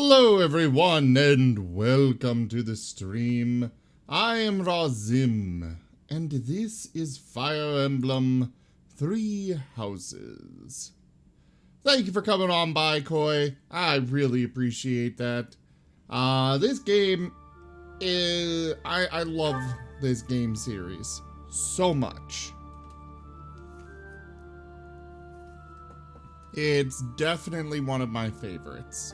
Hello everyone and welcome to the stream. I am Razim and this is Fire Emblem Three Houses. Thank you for coming on by, Koi. I really appreciate that. This game is... I love this game series so much. It's definitely one of my favorites.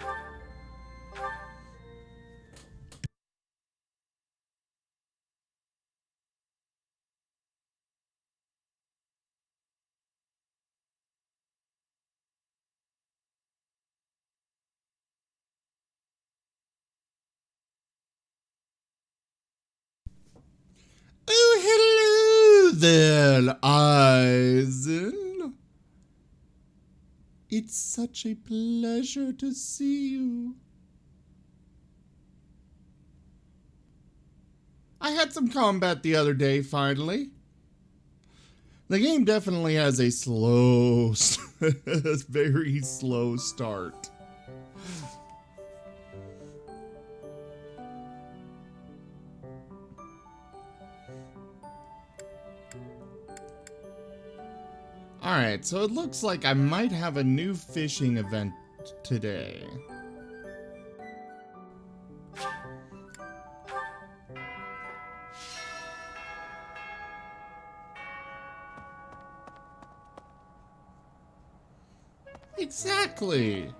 Oh, hello there, Eisen. It's such a pleasure to see you. I had some combat the other day, finally. The game definitely has a slow, very slow start. Alright, so it looks like I might have a new fishing event today. Exactly!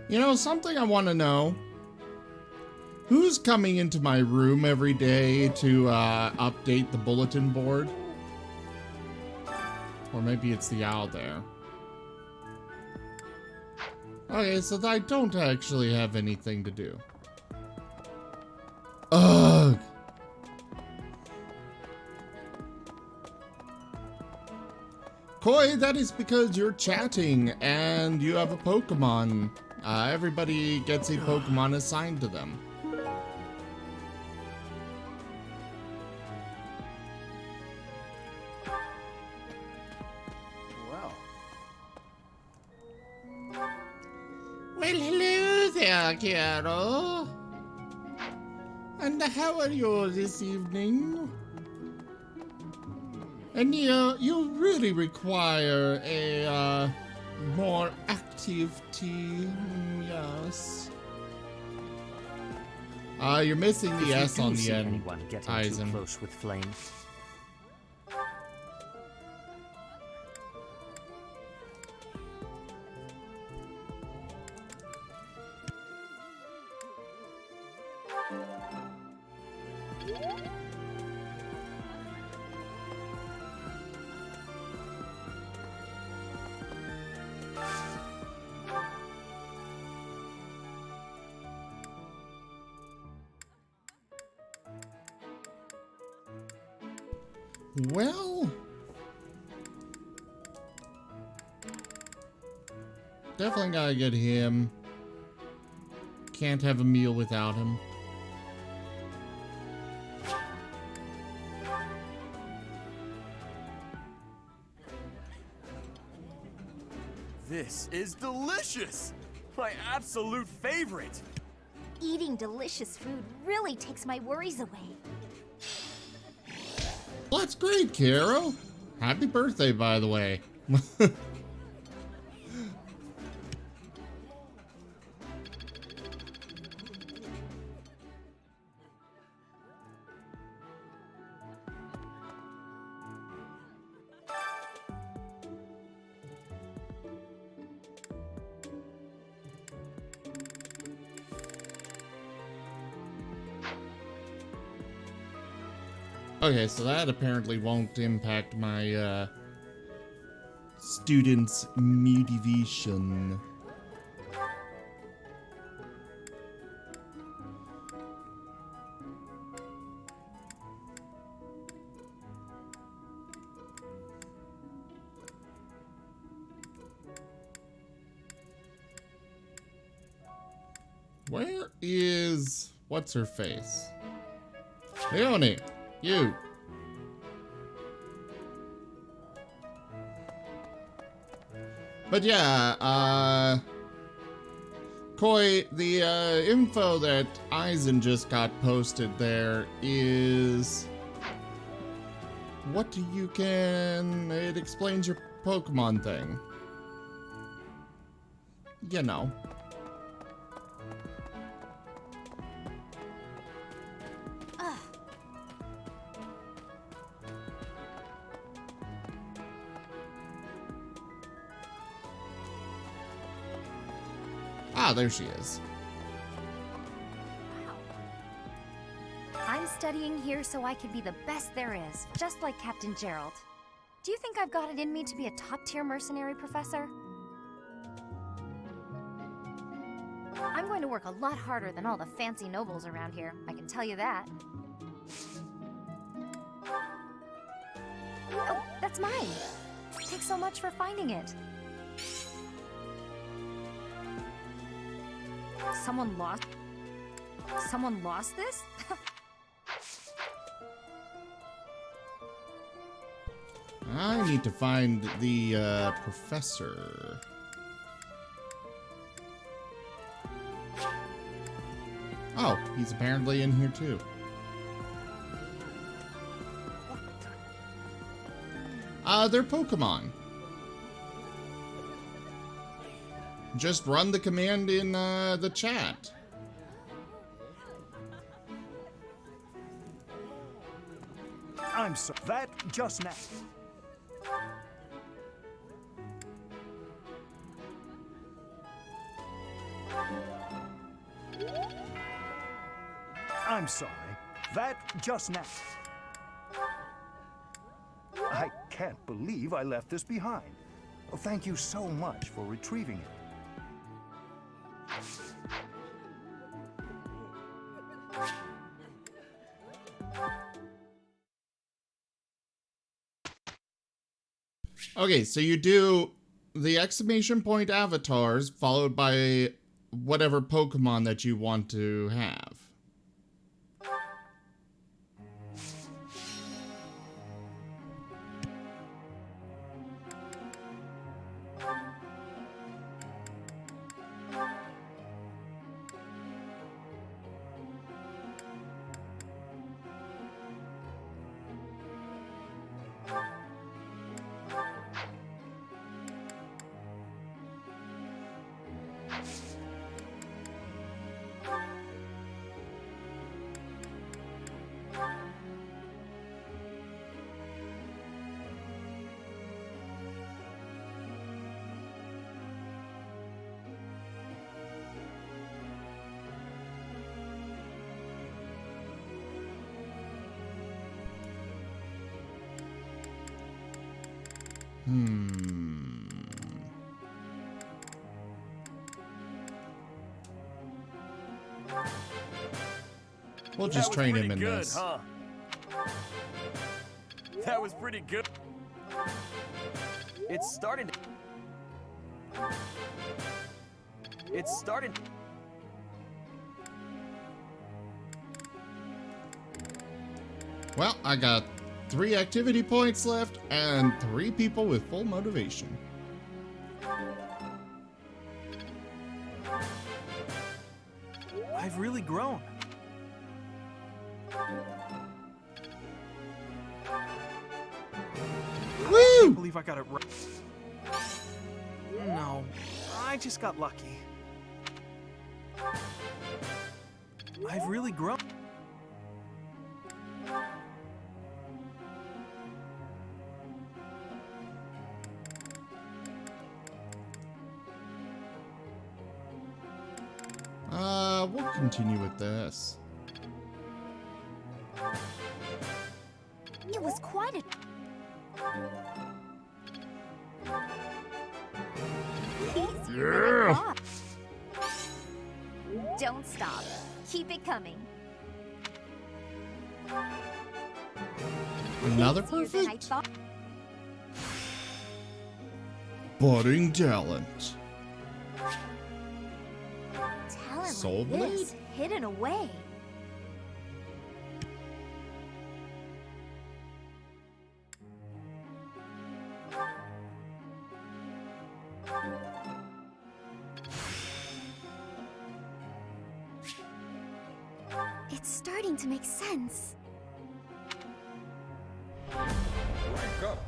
You know, something I want to know. Who's coming into my room every day to update the bulletin board? Or maybe it's the owl there. Okay, so I don't actually have anything to do. Ugh! Koi, that is because you're chatting and you have a Pokemon. Everybody gets a Pokemon assigned to them. Well, hello there, Kero. And how are you this evening? And you really require a more active tea, yes. You're missing the S on the end. Anyone getting too close with flames? Well, definitely gotta get him. Can't have a meal without him. This is delicious! My absolute favorite! Eating delicious food really takes my worries away. Well, that's great, Kero. Happy birthday, by the way. Okay, so that apparently won't impact my students' motivation. Where is... what's her face? Leonie, you. But yeah, Koi, the info that Eisen just got posted there is what you can... It explains your Pokemon thing. You know. Ah, there she is. I'm studying here so I can be the best there is, just like Captain Gerald. Do you think I've got it in me to be a top-tier mercenary, Professor? I'm going to work a lot harder than all the fancy nobles around here, I can tell you that. Oh, that's mine! Thanks so much for finding it. Someone lost this? I need to find the professor. Oh, he's apparently in here too. They're Pokemon. Just run the command in the chat. I'm so that just now. I'm sorry. That just now. I can't believe I left this behind. Oh, thank you so much for retrieving it. Okay, so you do the exclamation point avatars followed by whatever Pokemon that you want to have. We'll just train him in this. Huh? That was pretty good. It's starting to... It's starting... Well, I got 3 activity points left and 3 people with full motivation. I've really grown. Woo! I can't believe I got it right. No, I just got lucky. I've really grown. We'll continue with this. It was quite a... Yeah! Don't stop. Keep it coming. Another Easier than I perfect? thought. Budding talent. Talent Soul like Blade? this, hidden away. It's starting to make sense. Rank up.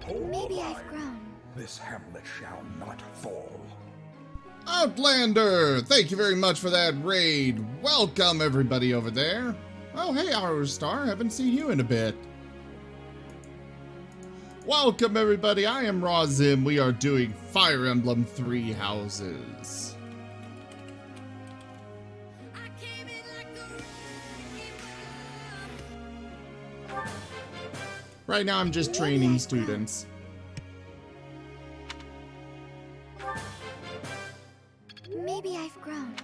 Hold Maybe the I've line. grown. This hamlet shall not fall. Outlander, thank you very much for that raid. Welcome everybody over there. Oh, hey, Our Star, haven't seen you in a bit. Welcome everybody, I am Razim. We are doing Fire Emblem 3 Houses. Right now I'm just training students. Maybe I've grown.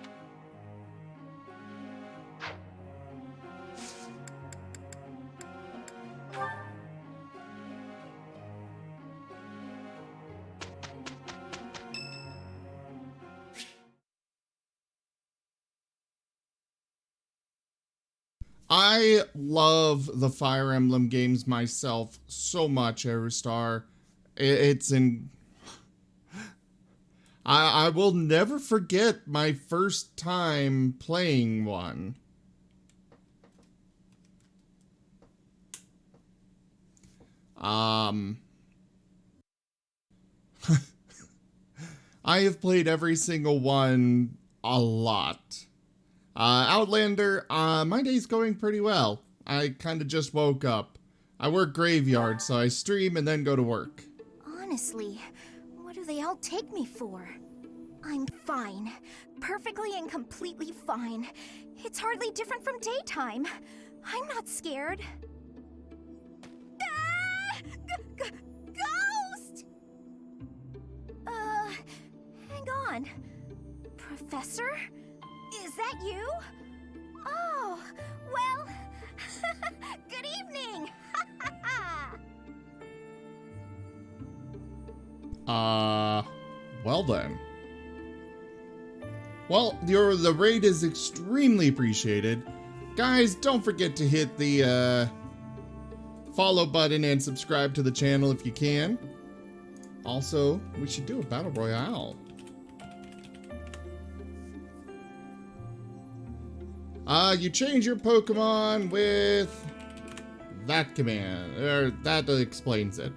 I love the Fire Emblem games myself so much, Aerostar. It's in... I will never forget my first time playing one. I have played every single one a lot. Outlander, my day's going pretty well. I kind of just woke up. I work graveyard, so I stream and then go to work. Honestly, what do they all take me for? I'm fine. Perfectly and completely fine. It's hardly different from daytime. I'm not scared. Ah! Ghost! Hang on. Professor? Is that you? Oh, well, good evening. Well then. Well, the raid is extremely appreciated. Guys, don't forget to hit the follow button and subscribe to the channel if you can. Also, we should do a battle royale. You change your Pokemon with that command, or that explains it.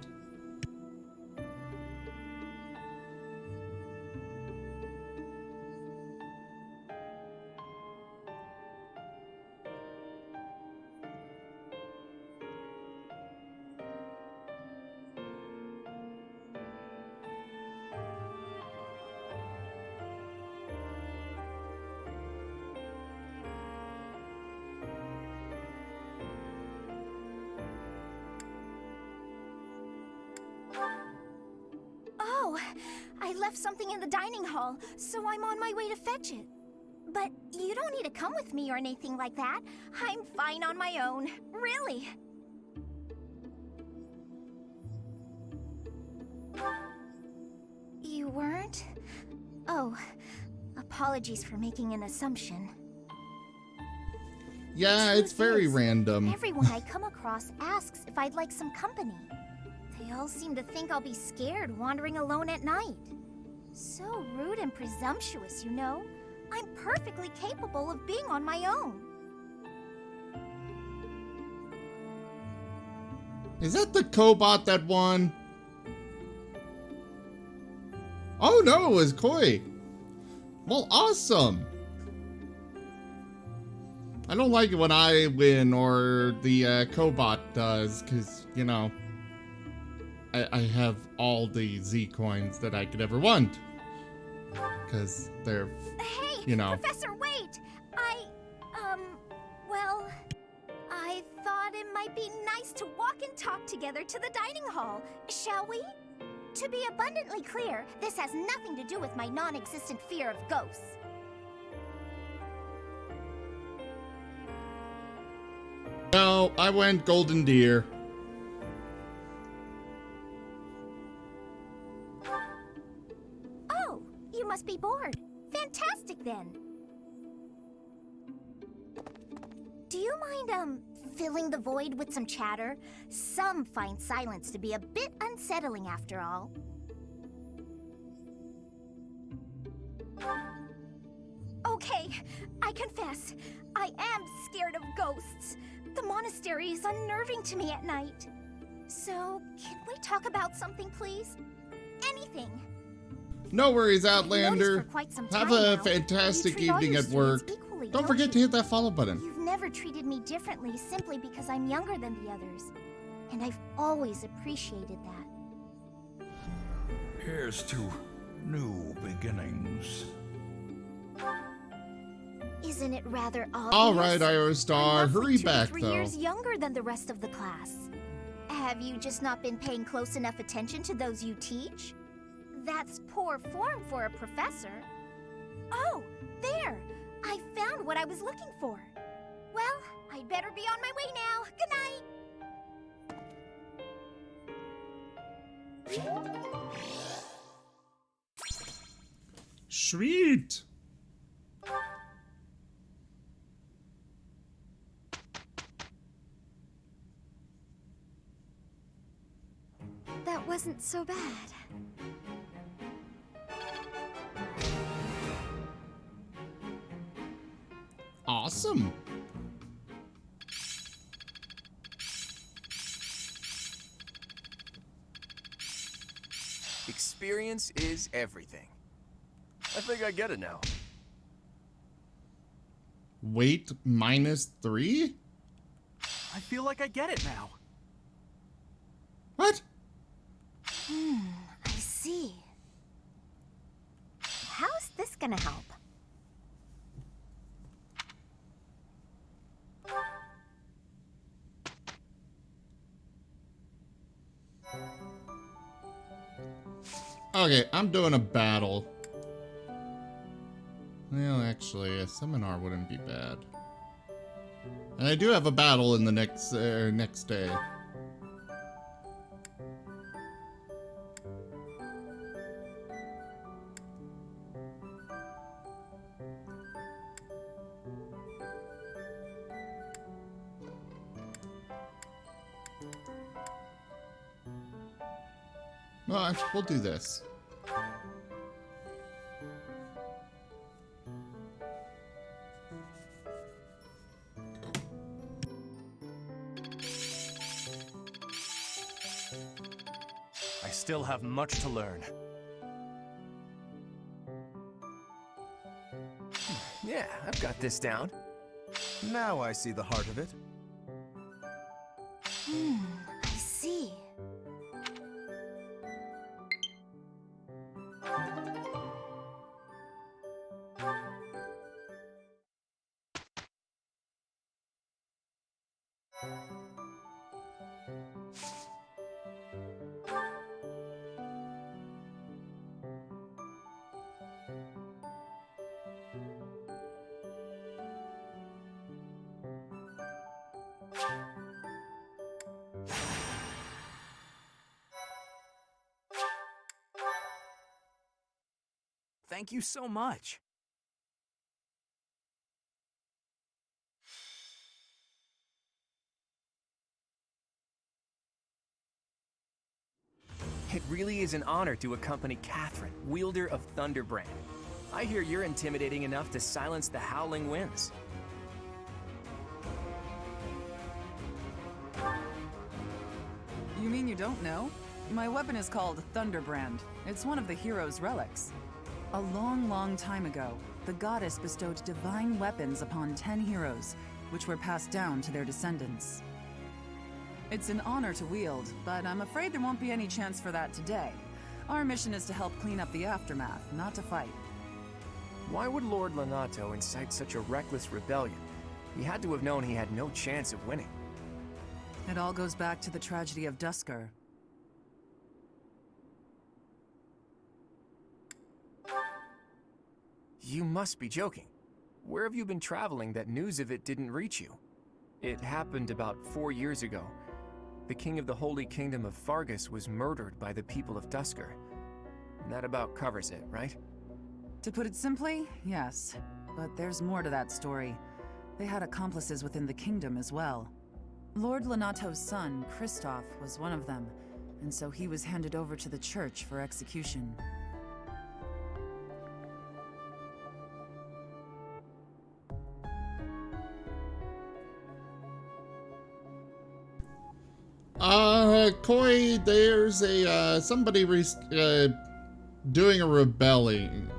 Oh, I left something in the dining hall, so I'm on my way to fetch it. But you don't need to come with me or anything like that. I'm fine on my own, really. You weren't? Oh, apologies for making an assumption. Yeah, it's very random. Everyone I come across asks if I'd like some company. They all seem to think I'll be scared wandering alone at night. So rude and presumptuous, you know? I'm perfectly capable of being on my own. Is that the Cobot that won? Oh no, it was Koi. Well, awesome. I don't like it when I win or the Cobot does, because, you know, I have all the Z coins that I could ever want. Because they're, Hey, you know. Professor, wait! Well, I thought it might be nice to walk and talk together to the dining hall. Shall we? To be abundantly clear, this has nothing to do with my non-existent fear of ghosts. No, I went Golden Deer. Oh, you must be bored. Fantastic, then. Do you mind, filling the void with some chatter? Some find silence to be a bit unsettling after all. Okay, I confess, I am scared of ghosts. The monastery is unnerving to me at night. So, can we talk about something, please? Anything. No worries, I've noticed Outlander. for quite some Have time a now, fantastic you treat all evening your at work. students equally, Don't forget to you? hit that follow button. You've never treated me differently simply because I'm younger than the others. And I've always appreciated that. Here's to new beginnings. Isn't it rather obvious? All right, I'm Aerostar, roughly hurry 2 back, to 3 though. years younger than the rest of the class. Have you just not been paying close enough attention to those you teach? That's poor form for a professor. Oh, there! I found what I was looking for. Well, I'd better be on my way now. Good night! Sweet. That wasn't so bad. Awesome. Experience is everything. I think I get it now. Weight -3? I feel like I get it now. What? I see. How's this gonna help? Okay, I'm doing a battle. Well, actually, a seminar wouldn't be bad. And I do have a battle in the next day. Well, we'll do this. I still have much to learn. Yeah, I've got this down. Now I see the heart of it. I see. Thank you so much. It really is an honor to accompany Catherine, wielder of Thunderbrand. I hear you're intimidating enough to silence the howling winds. You mean you don't know? My weapon is called Thunderbrand. It's one of the hero's relics. A long, long time ago, the goddess bestowed divine weapons upon 10 heroes, which were passed down to their descendants. It's an honor to wield, but I'm afraid there won't be any chance for that today. Our mission is to help clean up the aftermath, not to fight. Why would Lord Lonato incite such a reckless rebellion? He had to have known he had no chance of winning. It all goes back to the tragedy of Duscur. You must be joking. Where have you been traveling that news of it didn't reach you? It happened about 4 years ago. The king of the Holy Kingdom of Fargus was murdered by the people of Duscur. And that about covers it, right? To put it simply, yes. But there's more to that story. They had accomplices within the kingdom as well. Lord Lonato's son, Kristoff, was one of them, and so he was handed over to the church for execution. Koi, there's a, somebody doing a rebellion.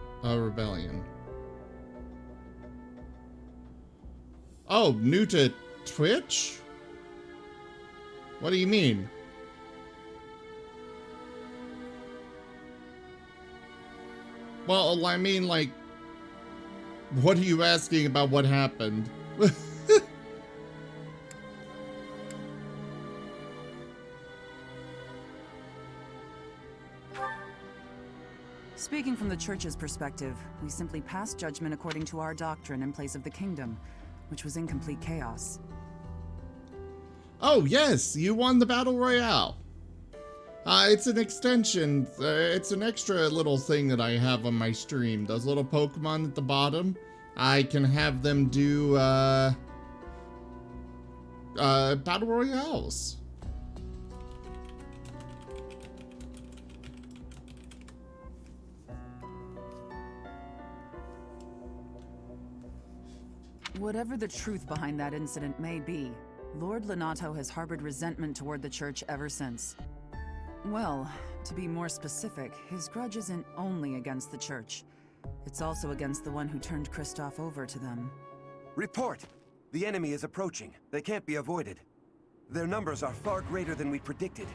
Oh, new to Twitch? What do you mean? Well, I mean, like, what are you asking about what happened? Speaking from the Church's perspective, we simply passed judgment according to our doctrine in place of the kingdom, which was in complete chaos. Oh, yes, you won the Battle Royale. It's an extension. It's an extra little thing that I have on my stream. Those little Pokemon at the bottom, I can have them do, Battle Royales. Whatever the truth behind that incident may be, Lord Lonato has harbored resentment toward the Church ever since. Well, to be more specific, his grudge isn't only against the Church. It's also against the one who turned Kristoff over to them. Report! The enemy is approaching. They can't be avoided. Their numbers are far greater than we predicted.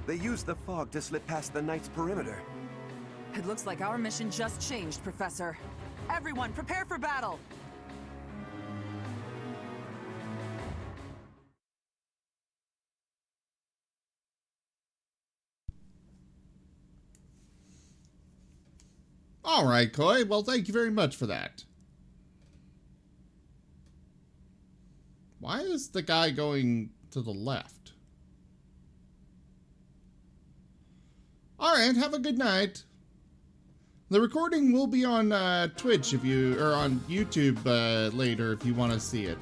They used the fog to slip past the Knight's perimeter. It looks like our mission just changed, Professor. Everyone, prepare for battle! All right, Koi. Well, thank you very much for that. Why is the guy going to the left? All right, have a good night. The recording will be on Twitch if you, or on YouTube later if you want to see it.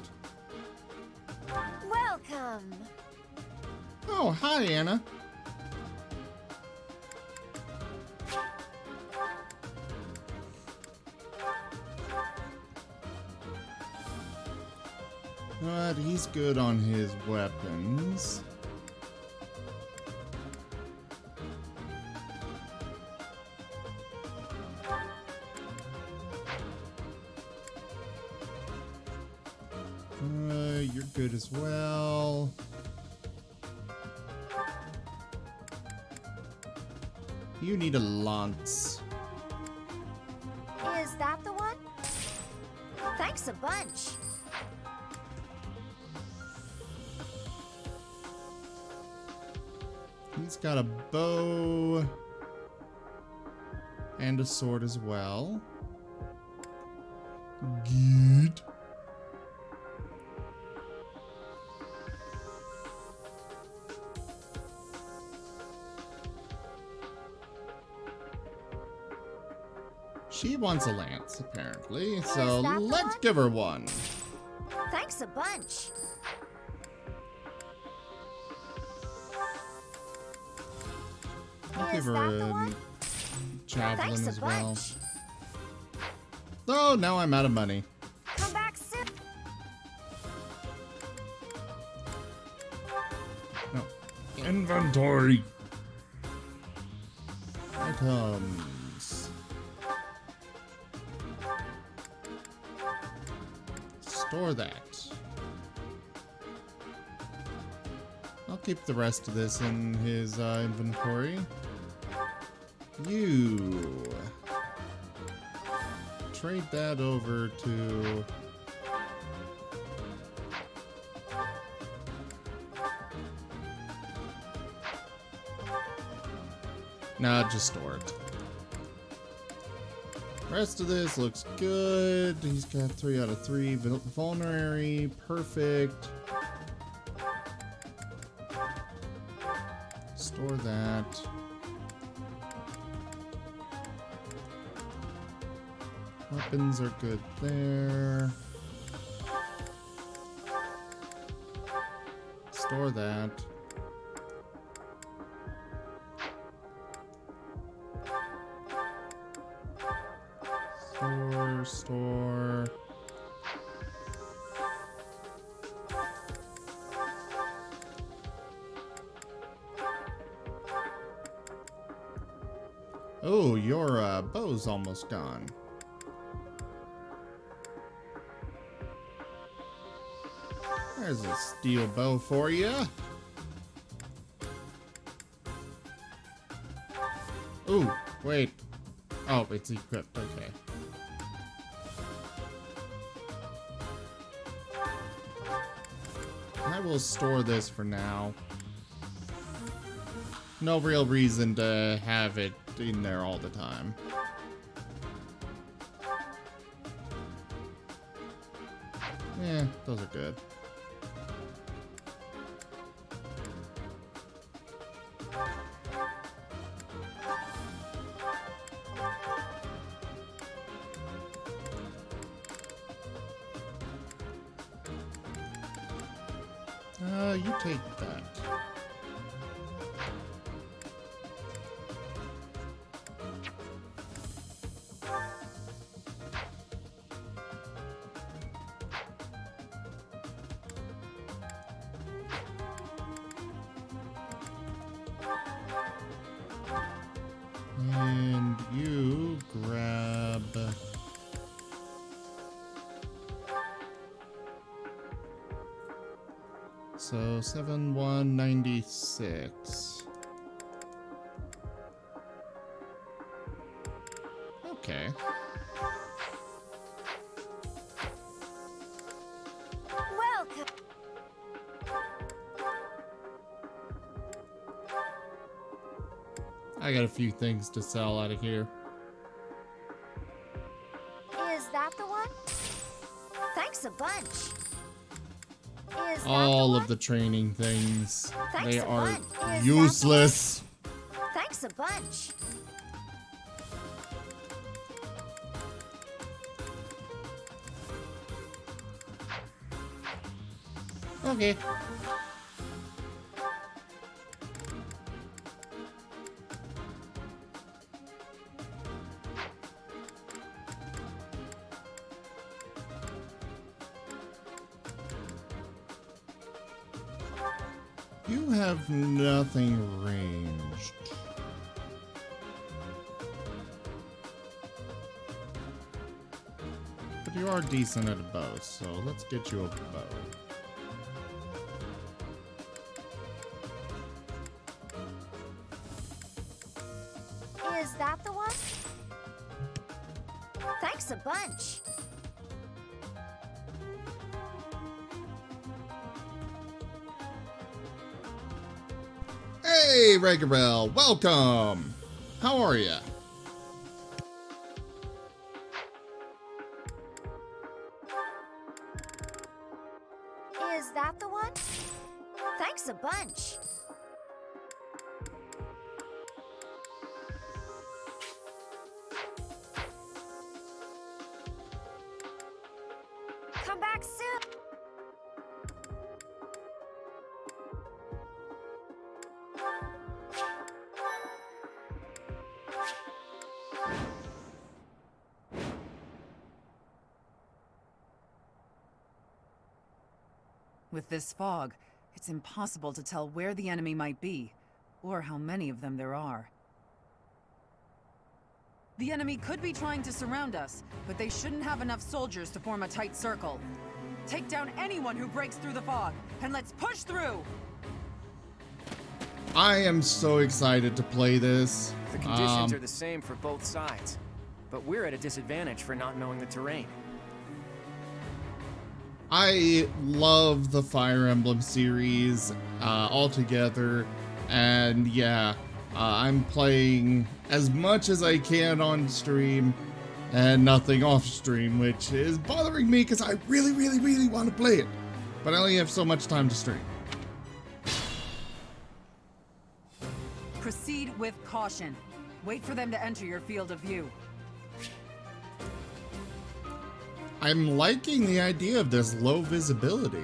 Welcome. Oh, hi, Anna. But he's good on his weapons. You're good as well. You need a lance. Is that the one? Thanks a bunch. He's got a bow and a sword as well. Good. She wants a lance, apparently, so let's give her one. Thanks a bunch. I'll give her a javelin as well. Bunch. Oh, now I'm out of money. Come back soon. No. Inventory. Items. Store that. I'll keep the rest of this in his inventory. You trade that over to nah, just store it. Rest of this looks good. He's got 3 out of 3 vulnerary, perfect. Store that. Weapons are good there. Store that. Store. Oh, your bow's almost gone. There's a steel bow for you. Ooh, wait. Oh, it's equipped. Okay. I will store this for now. No real reason to have it in there all the time. Yeah, those are good. You take that. And you grab... So 7196. Okay. Welcome. I got a few things to sell out of here. Is that the one? Thanks a bunch. Is that All the of one? the training things, Thanks they a are bunch. Is that the useless. Thanks a bunch. Okay. You have nothing ranged. But you are decent at a bow, so let's get you a bow. Is that the one? Thanks a bunch. Hey, Regarel, welcome! How are ya? Is that the one? Thanks a bunch. Come back soon. With this fog, it's impossible to tell where the enemy might be, or how many of them there are. The enemy could be trying to surround us, but they shouldn't have enough soldiers to form a tight circle. Take down anyone who breaks through the fog, and let's push through! I am so excited to play this. The conditions are the same for both sides, but we're at a disadvantage for not knowing the terrain. I love the Fire Emblem series altogether, and yeah, I'm playing as much as I can on stream and nothing off stream, which is bothering me because I really, really, really want to play it, but I only have so much time to stream. Proceed with caution. Wait for them to enter your field of view. I'm liking the idea of this low visibility.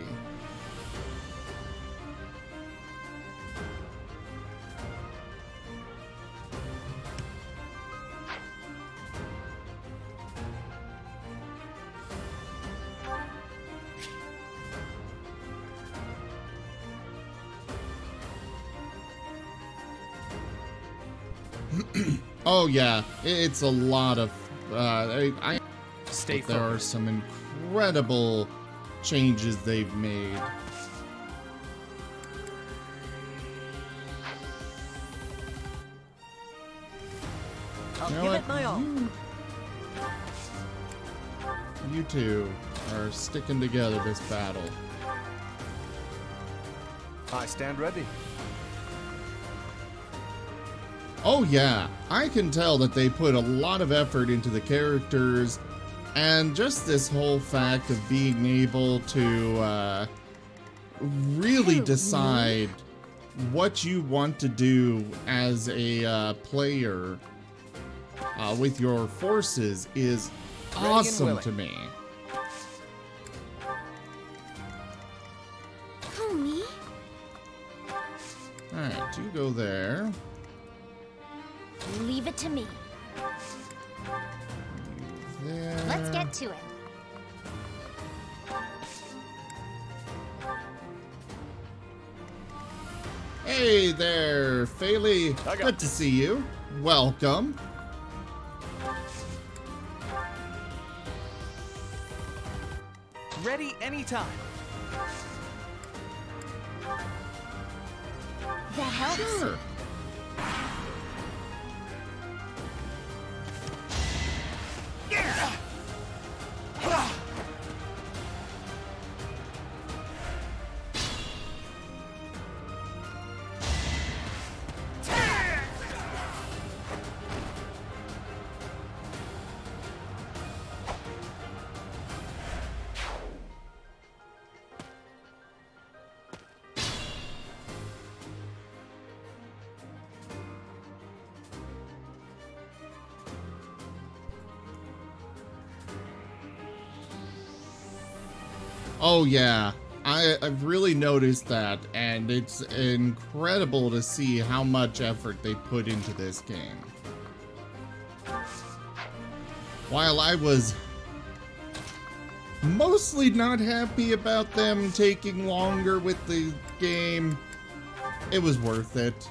Oh yeah, it's a lot of. Stay But there are focused. some incredible changes they've made. I'll You know give what? it my all. You two are sticking together this battle. I stand ready. Oh yeah, I can tell that they put a lot of effort into the characters, and just this whole fact of being able to really decide what you want to do as a player with your forces is awesome to me. Who, me? Alright, you go there. Leave it to me. There. Let's get to it. Hey there, Faley. Good to see you. Welcome. Ready anytime. That helps. Sure. Oh yeah, I've really noticed that, and it's incredible to see how much effort they put into this game. While I was mostly not happy about them taking longer with the game, it was worth it.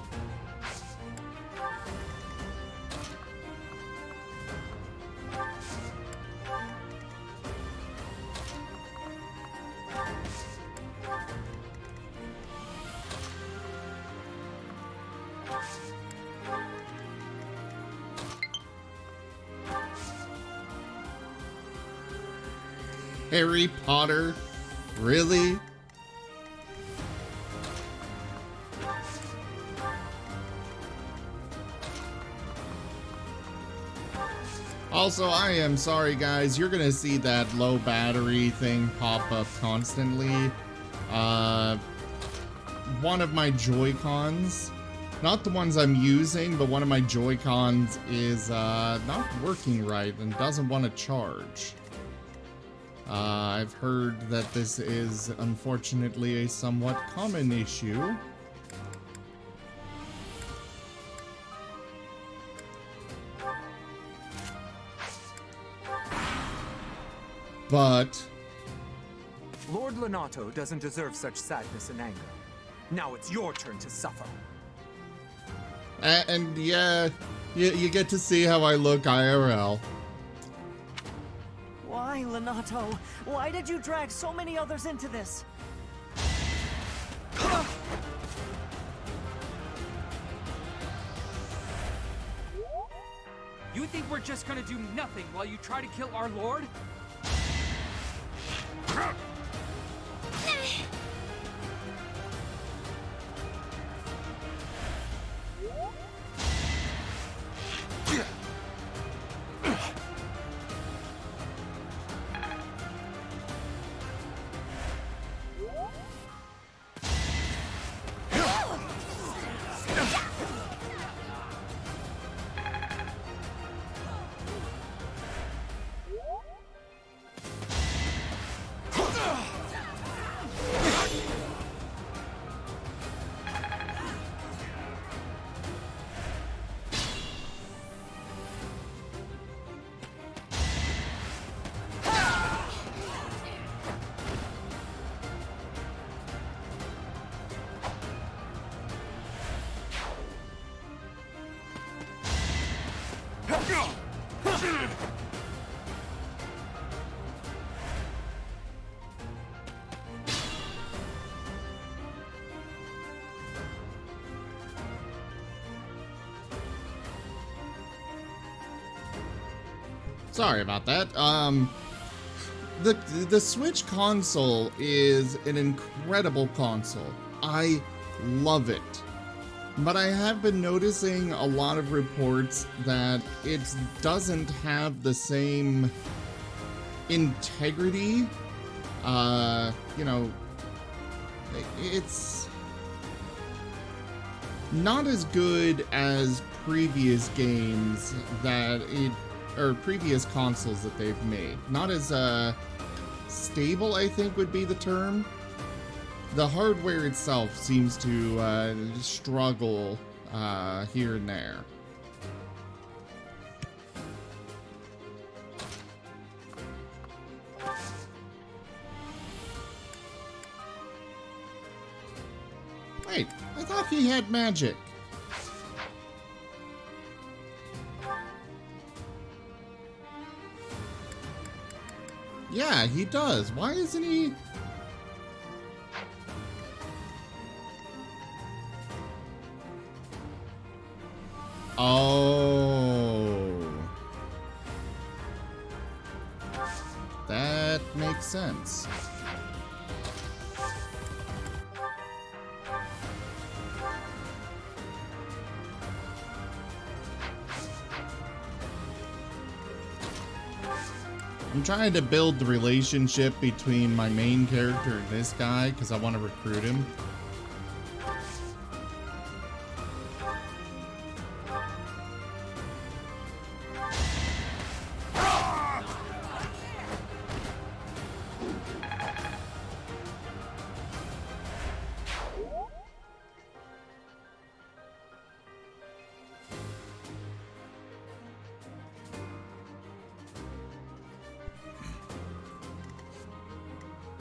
Harry Potter? Really? Also, I am sorry guys, you're gonna see that low battery thing pop up constantly. One of my Joy-Cons, not the ones I'm using, but one of my Joy-Cons is not working right and doesn't want to charge. I've heard that this is unfortunately a somewhat common issue. But Lord Lenato doesn't deserve such sadness and anger. Now it's your turn to suffer. and yeah, you get to see how I look IRL. Why, Lenato? Why did you drag so many others into this? You think we're just gonna do nothing while you try to kill our lord? Sorry about that. The Switch console is an incredible console. I love it. But I have been noticing a lot of reports that it doesn't have the same integrity. You know, it's not as good as previous games that or previous consoles that they've made. Not as stable, I think would be the term. The hardware itself seems to struggle here and there. Wait, I thought he had magic. Yeah, he does. Why isn't he? Oh. That makes sense. I'm trying to build the relationship between my main character and this guy because I want to recruit him.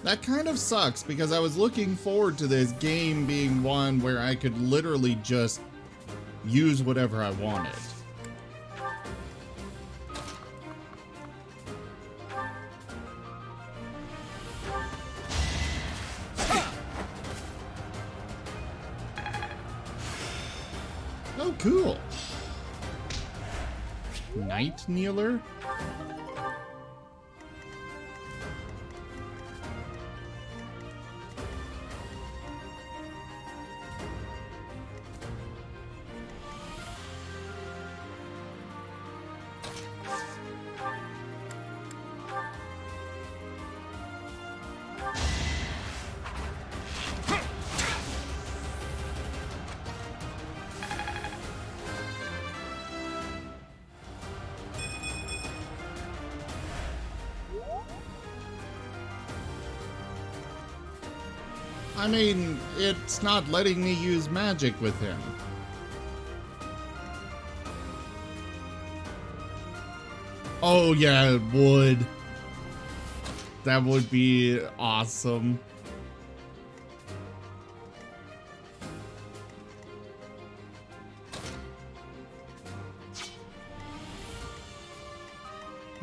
That kind of sucks because I was looking forward to this game being one where I could literally just use whatever I wanted. Oh, cool. Night Kneeler? I mean, it's not letting me use magic with him. Oh yeah, it would. That would be awesome.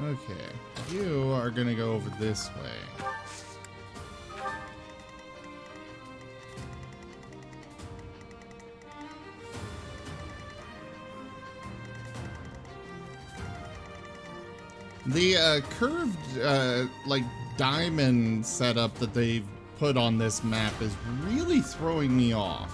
Okay, you are gonna go over this way. The curved, like, diamond setup that they've put on this map is really throwing me off.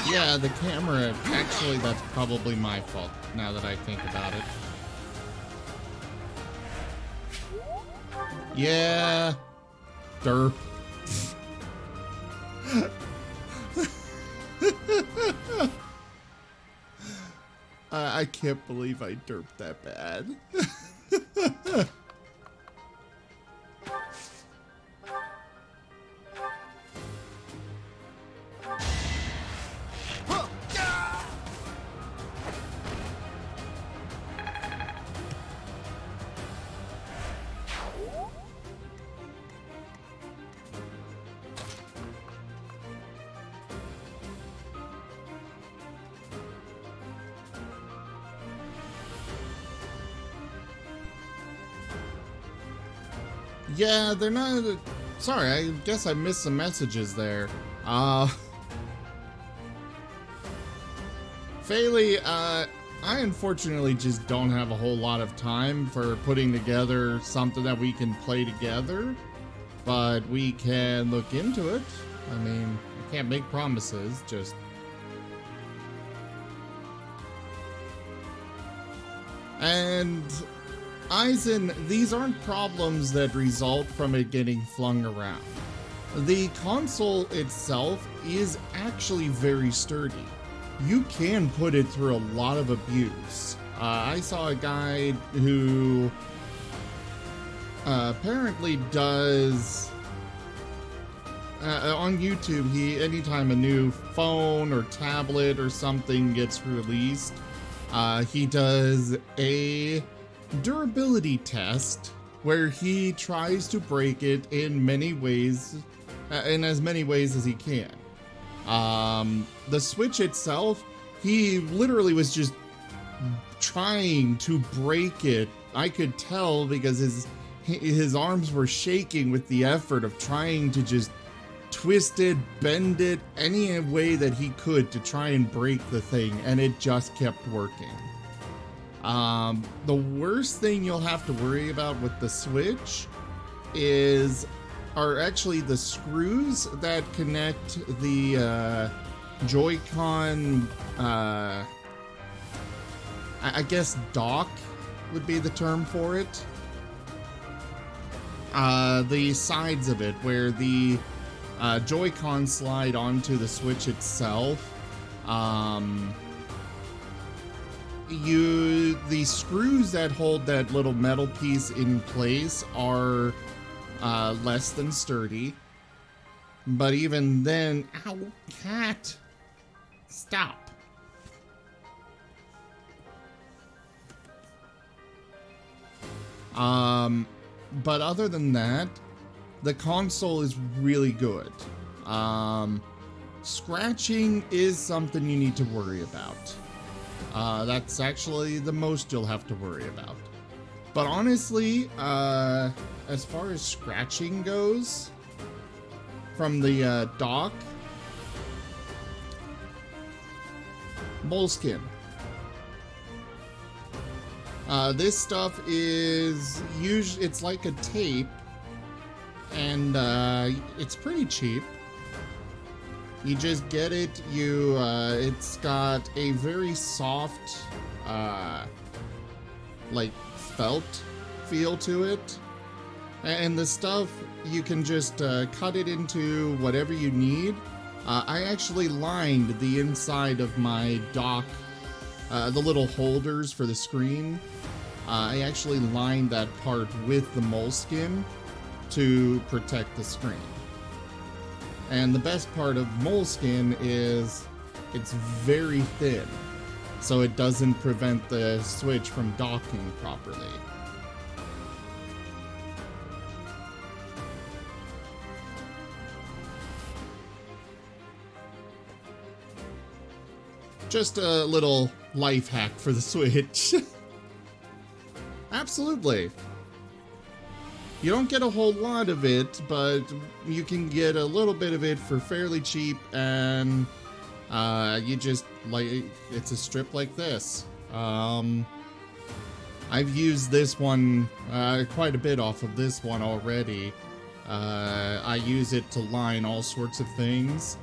Yeah, the camera, actually, that's probably my fault, now that I think about it. Yeah. Derp. I can't believe I derped that bad. Yeah, they're not... Sorry, I guess I missed some messages there. Faylee, I unfortunately just don't have a whole lot of time for putting together something that we can play together. But we can look into it. I mean, I can't make promises, just... And... Eisen, these aren't problems that result from it getting flung around. The console itself is actually very sturdy. You can put it through a lot of abuse. I saw a guy who apparently does on YouTube. Anytime a new phone or tablet or something gets released, he does a durability test where he tries to break it in many ways, in as many ways as he can. The Switch itself, he literally was just trying to break it. I could tell because his arms were shaking with the effort of trying to just twist it, bend it, any way that he could to try and break the thing, and it just kept working. The worst thing you'll have to worry about with the Switch are actually the screws that connect the Joy-Con, I guess dock would be the term for it. The sides of it where the Joy-Con slide onto the Switch itself. The screws that hold that little metal piece in place are less than sturdy. But even then, ow, cat, stop. But other than that, the console is really good. Scratching is something you need to worry about. That's actually the most you'll have to worry about. But honestly, as far as scratching goes, from the dock, moleskin. This stuff is usually, it's like a tape, and it's pretty cheap. You just get it, it's got a very soft, like felt feel to it. And the stuff, you can just cut it into whatever you need. I actually lined the inside of my dock, the little holders for the screen. I actually lined that part with the moleskin to protect the screen. And the best part of moleskin is it's very thin, so it doesn't prevent the Switch from docking properly. Just a little life hack for the Switch. Absolutely. You don't get a whole lot of it, but you can get a little bit of it for fairly cheap, and you just, like, it's a strip like this. I've used this one quite a bit off of this one already. I use it to line all sorts of things,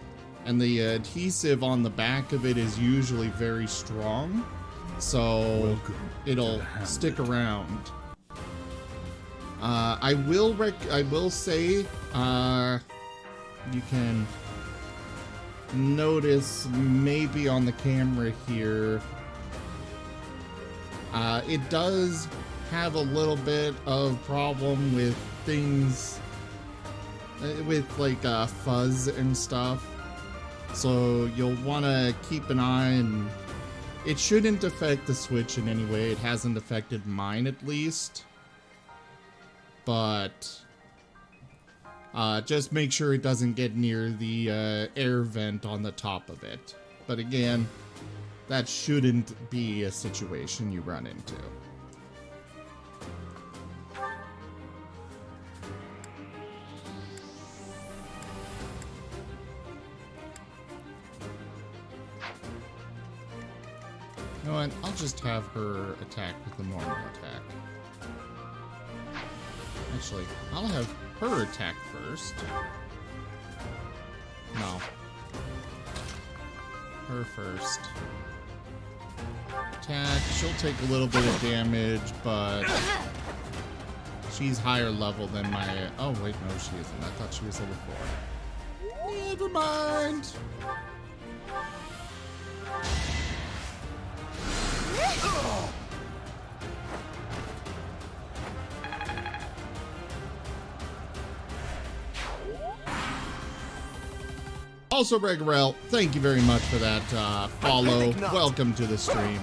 and the adhesive on the back of it is usually very strong, so it'll stick around. I will say, you can notice maybe on the camera here, it does have a little bit of problem with things, with like fuzz and stuff. So you'll want to keep an eye, and it shouldn't affect the Switch in any way. It hasn't affected mine, at least. But just make sure it doesn't get near the air vent on the top of it. But again, that shouldn't be a situation you run into. You know what? I'll just have her attack with the normal attack. Actually, I'll have her attack first. No. Her first. Attack. She'll take a little bit of damage, but she's higher level than my... Oh, wait, no, she isn't. I thought she was level 4. Never mind. Also, Regarel, thank you very much for that follow. Welcome to the stream.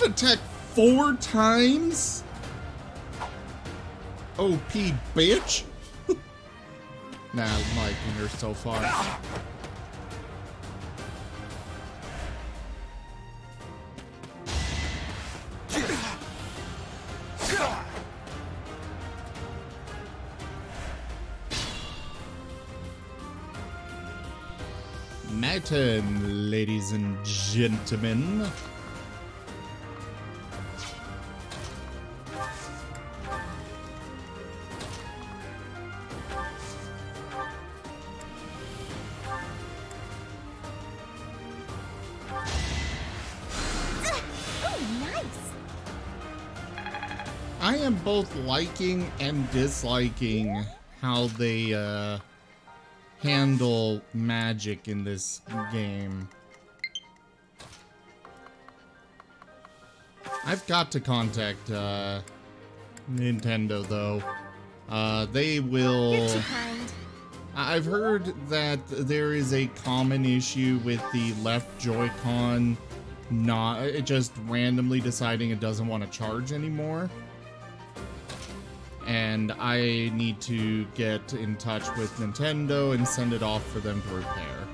Attack 4 times? OP bitch? Nah, I'm liking her so far. My turn, ladies and gentlemen. I am both liking and disliking how they handle magic in this game. I've got to contact Nintendo though. They will... You're too kind. I've heard that there is a common issue with the left Joy-Con not it just randomly deciding it doesn't want to charge anymore. And I need to get in touch with Nintendo and send it off for them to repair.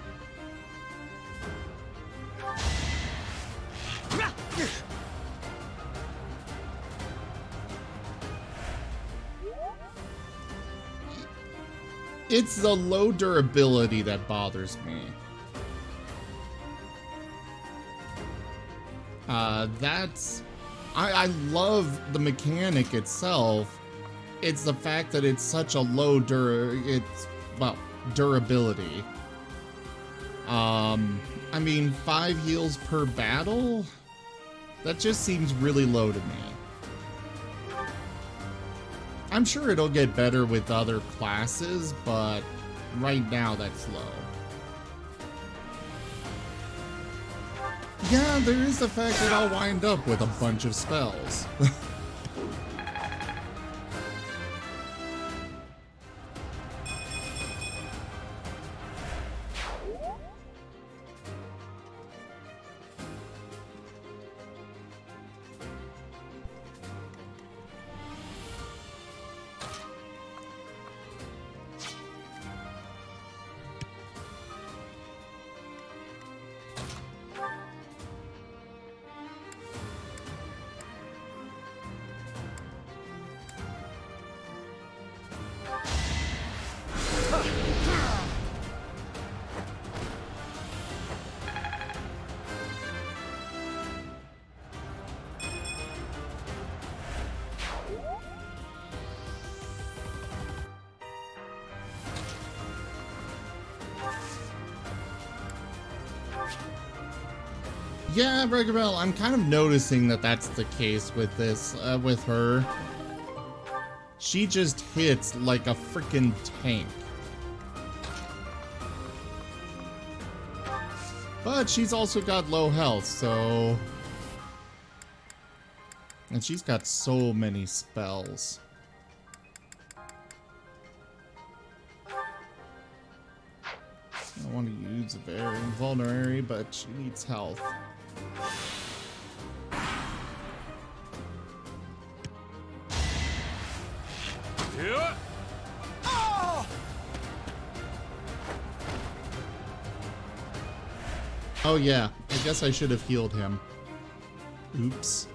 It's the low durability that bothers me. I love the mechanic itself. It's the fact that it's such a low durability. I mean, 5 heals per battle? That just seems really low to me. I'm sure it'll get better with other classes, but right now that's low. Yeah, there is the fact that I'll wind up with a bunch of spells. Yeah, Regarel, I'm kind of noticing that that's the case with this, with her. She just hits like a freaking tank. But she's also got low health, so... And she's got so many spells. She's very vulnerable, but she needs health. Oh yeah, I guess I should have healed him. Oops.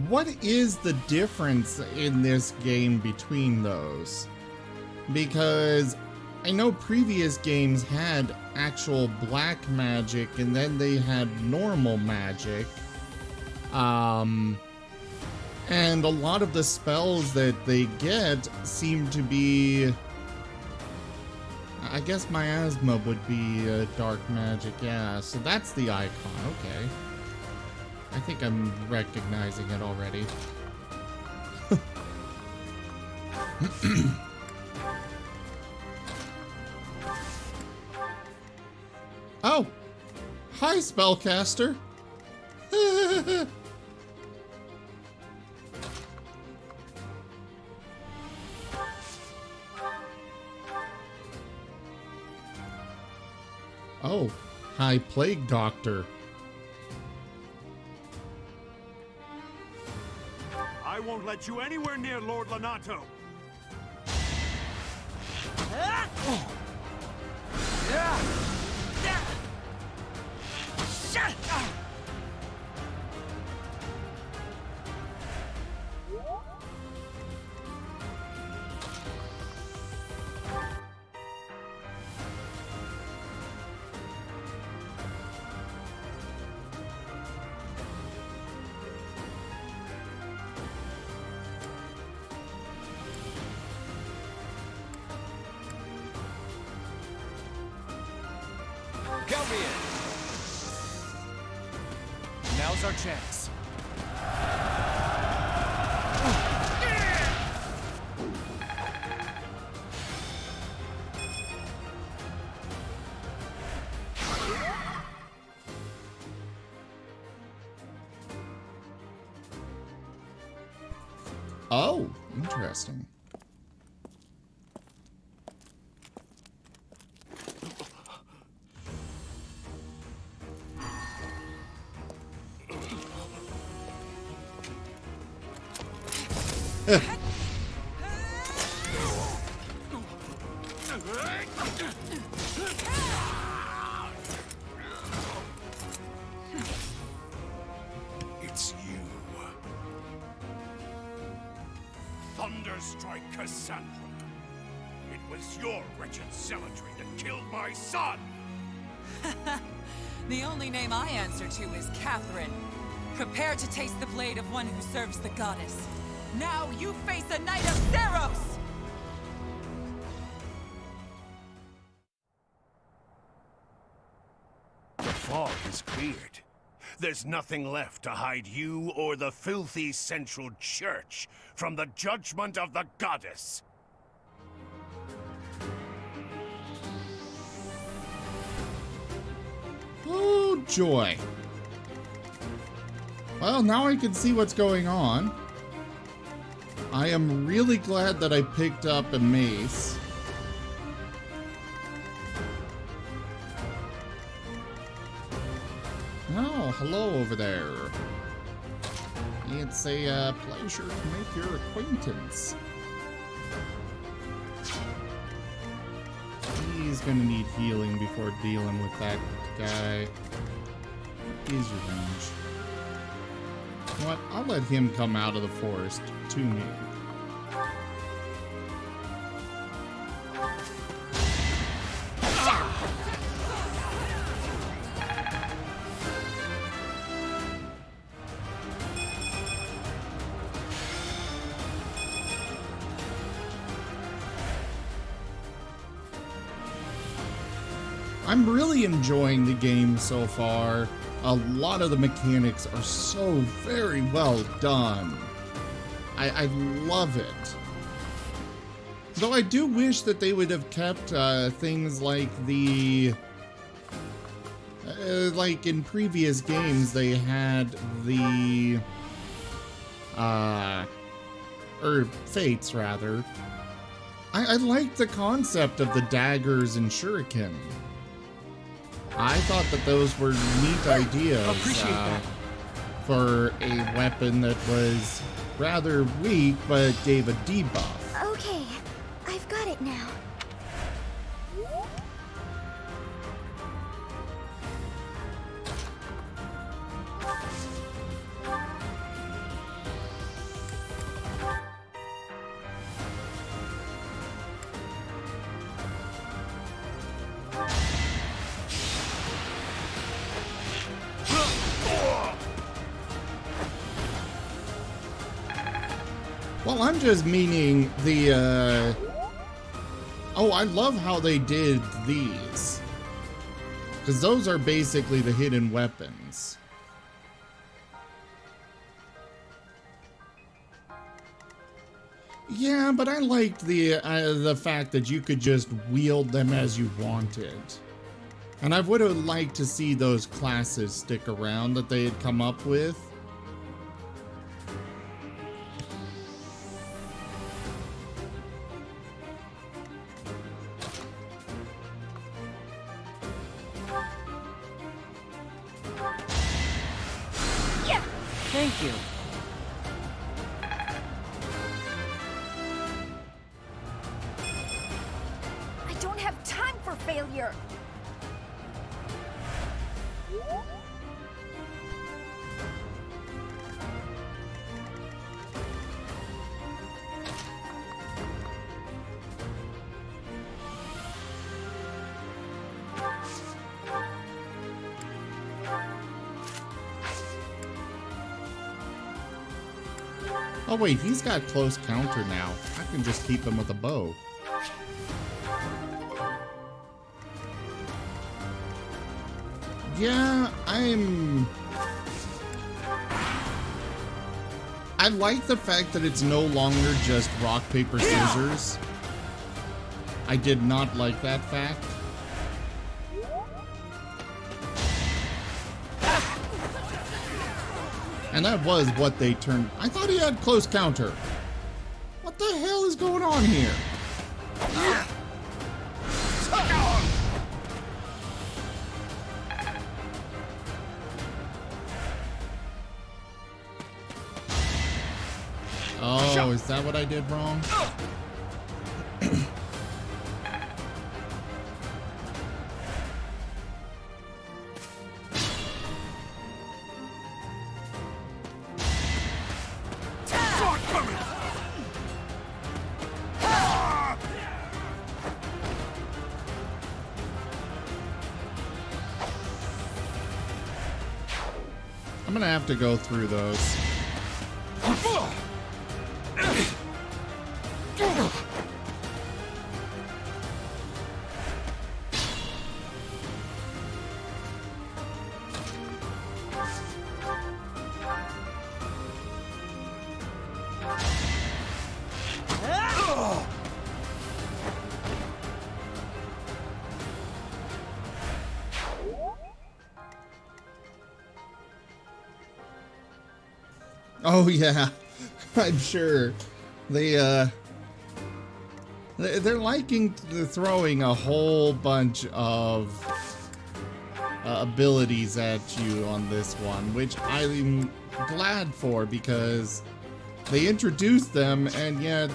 What is the difference in this game between those? Because I know previous games had actual black magic and then they had normal magic. And a lot of the spells that they get seem to be... I guess miasma would be dark magic, yeah. So that's the icon, okay. I think I'm recognizing it already. Oh! Hi, spellcaster! Oh, hi, plague doctor. I won't let you anywhere near Lord Lonato. Count me in. Now's our chance. Oh, interesting. It's you. Thunderstrike Cassandra. It was your wretched zealotry that killed my son! The only name I answer to is Catherine. Prepare to taste the blade of one who serves the goddess. Now you face a knight of Theros! The fog is cleared. There's nothing left to hide you or the filthy Central Church from the judgment of the goddess. Oh, joy. Well, now I can see what's going on. I am really glad that I picked up a mace. Oh, hello over there. It's a pleasure to make your acquaintance. He's gonna need healing before dealing with that guy. What is your range? You know what? I'll let him come out of the forest to me. I'm really enjoying the game so far. A lot of the mechanics are so very well done. I love it. Though I do wish that they would have kept things like the... like in previous games, they had the... or Fates, rather. I like the concept of the daggers and shuriken. I thought that those were neat ideas for a weapon that was rather weak, but gave a debuff. Okay, I've got it now. Well, I'm just meaning the, oh, I love how they did these. Because those are basically the hidden weapons. Yeah, but I liked the fact that you could just wield them as you wanted. And I would have liked to see those classes stick around that they had come up with. Thank you. I don't have time for failure. Oh wait, he's got close counter now. I can just keep him with a bow. Yeah, I like the fact that it's no longer just rock, paper, scissors. I did not like that fact. And that was what they turned. I thought he had close counter. What the hell is going on here? Oh, is that what I did wrong? I'm gonna have to go through those. Oh yeah, I'm sure they're liking throwing a whole bunch of abilities at you on this one, which I'm glad for because they introduced them and yet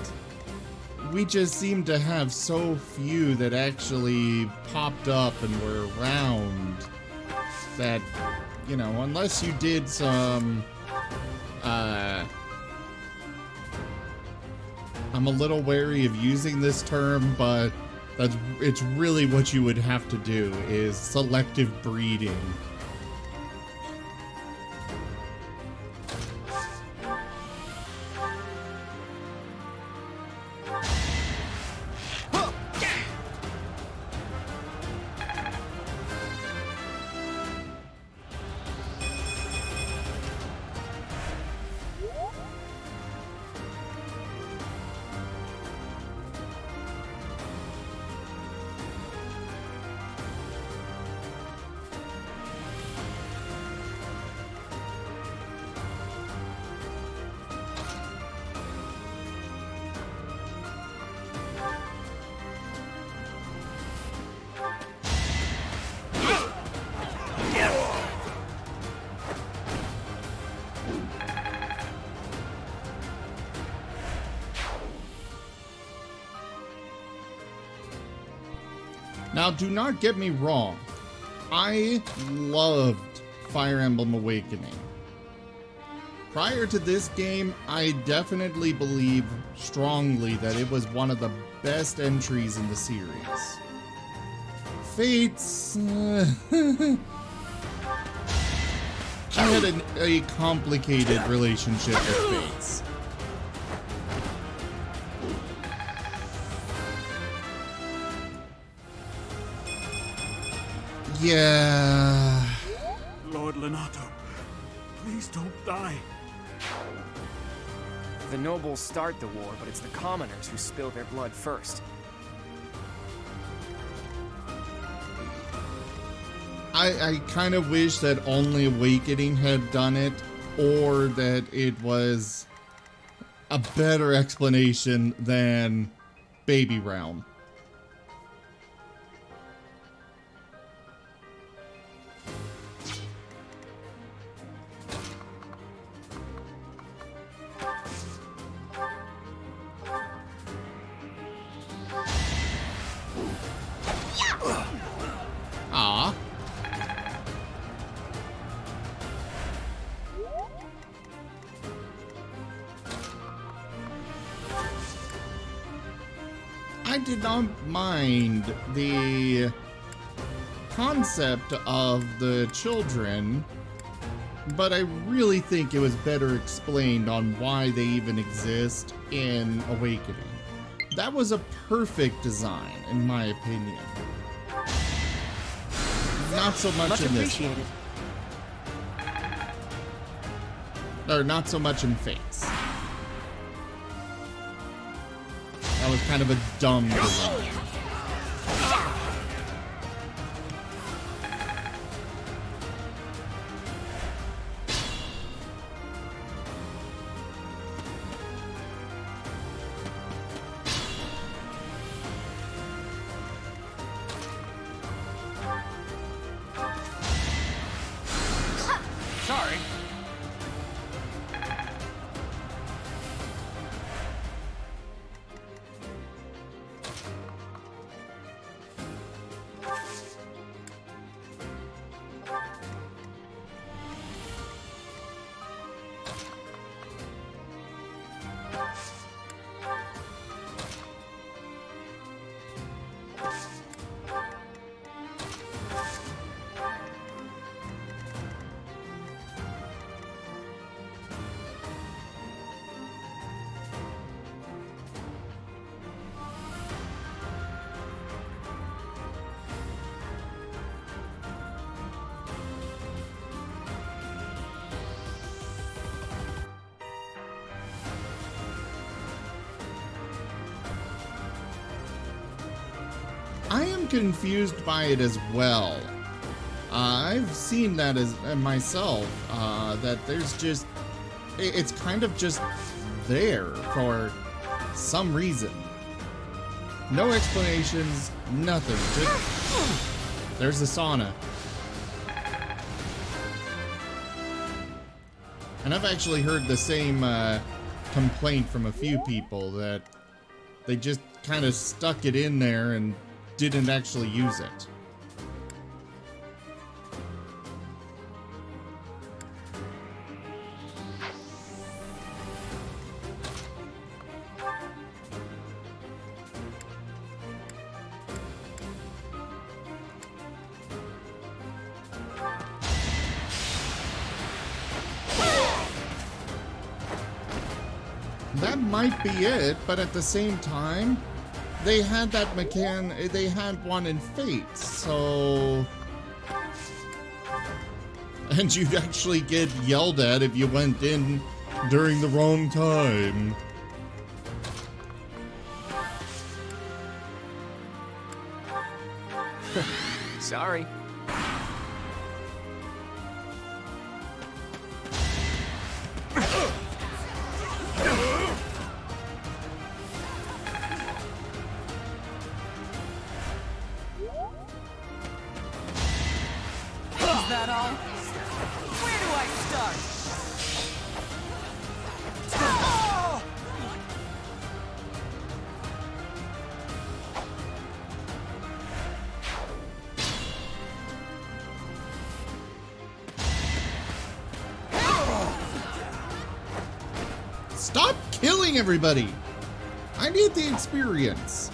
we just seem to have so few that actually popped up and were around that, you know, unless you did some I'm a little wary of using this term, but it's really what you would have to do is selective breeding. Now, do not get me wrong. I loved Fire Emblem Awakening. Prior to this game, I definitely believe strongly that it was one of the best entries in the series. Fates... I had a complicated relationship with Fates. Yeah... Lord Lonato, please don't die. The nobles start the war, but it's the commoners who spill their blood first. I kind of wish that only Awakening had done it, or that it was a better explanation than Baby Realm. Ah. I did not mind the concept of the children, but I really think it was better explained on why they even exist in Awakening. That was a perfect design, in my opinion. Not so much in this one. Or not so much in Fates. That was kind of a dumb design. Sorry. I am confused by it as well. I've seen that as myself, that there's just, it's kind of just there for some reason. No explanations, nothing. Just, there's the sauna. And I've actually heard the same complaint from a few people that they just kind of stuck it in there and didn't actually use it. That might be it, but at the same time, they had that they had one in Fate, so... And you'd actually get yelled at if you went in during the wrong time. Sorry. Is that all? Where do I start? Stop killing everybody! I need the experience.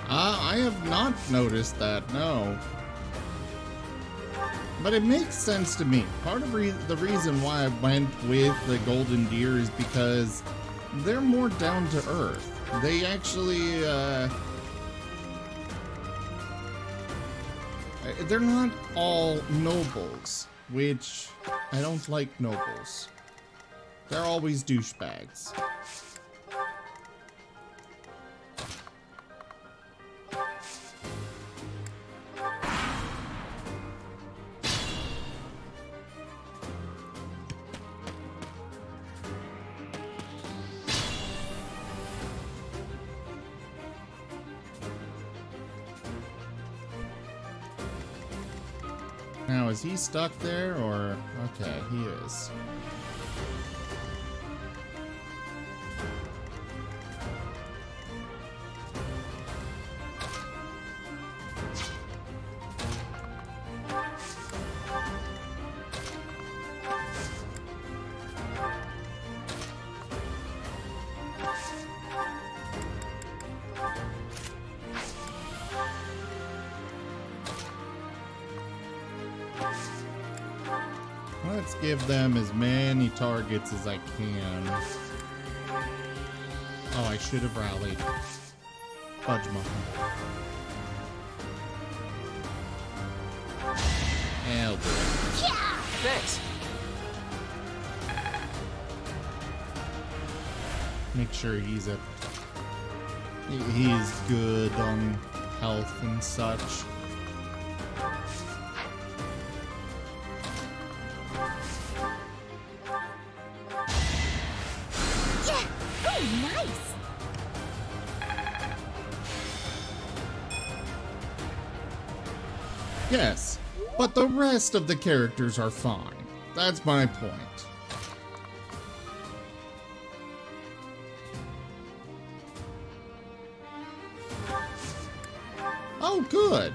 I have not noticed that, no. But it makes sense to me. Part of the reason why I went with the golden deer is because they're more down to earth. They actually, they're not all nobles, which I don't like nobles. They're always douchebags. Now, is he stuck there, or... Okay, he is. Let's give them as many targets as I can. Oh, I should have rallied. Fudge muffin. Hell, Yeah! Thanks. make sure he's good on health and such. Yes, but the rest of the characters are fine. That's my point. Oh, good.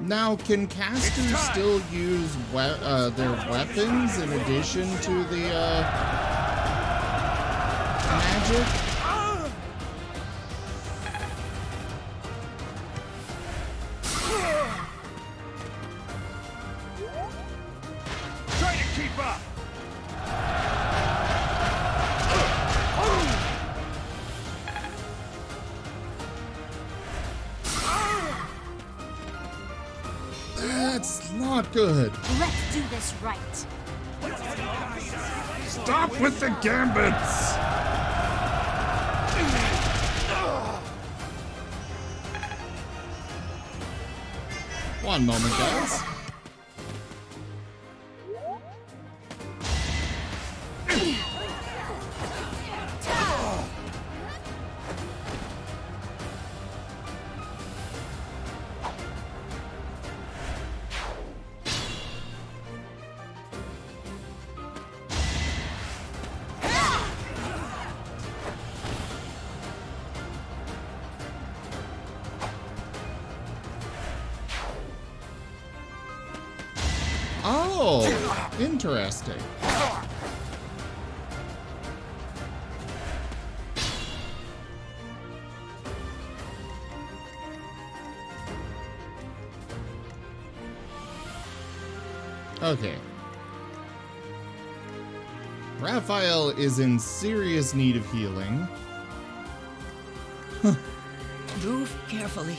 Now, can casters still use their weapons in addition to the magic? Try to keep up! That's not good. Let's do this right. Stop with the gambits! One moment, guys. Oh, interesting. Okay. Raphael is in serious need of healing. Move carefully.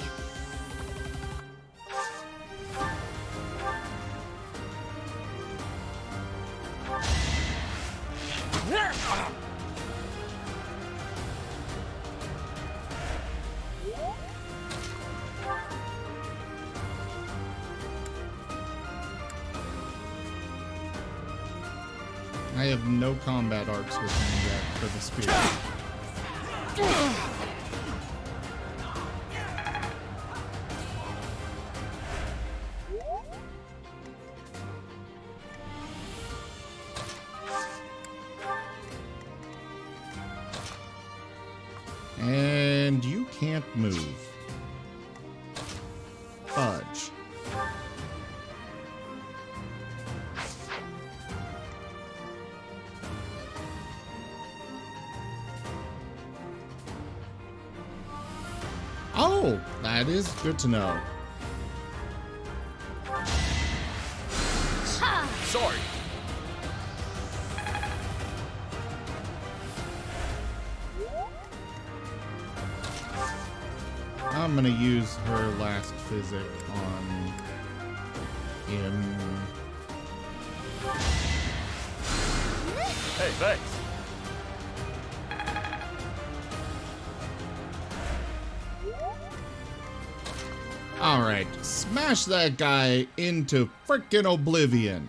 I have no combat arcs with him yet for the spear. And you can't move. Fudge. Oh, that is good to know. Sorry. I'm gonna use her last physic on him. Hey, thanks. Alright, smash that guy into frickin' oblivion.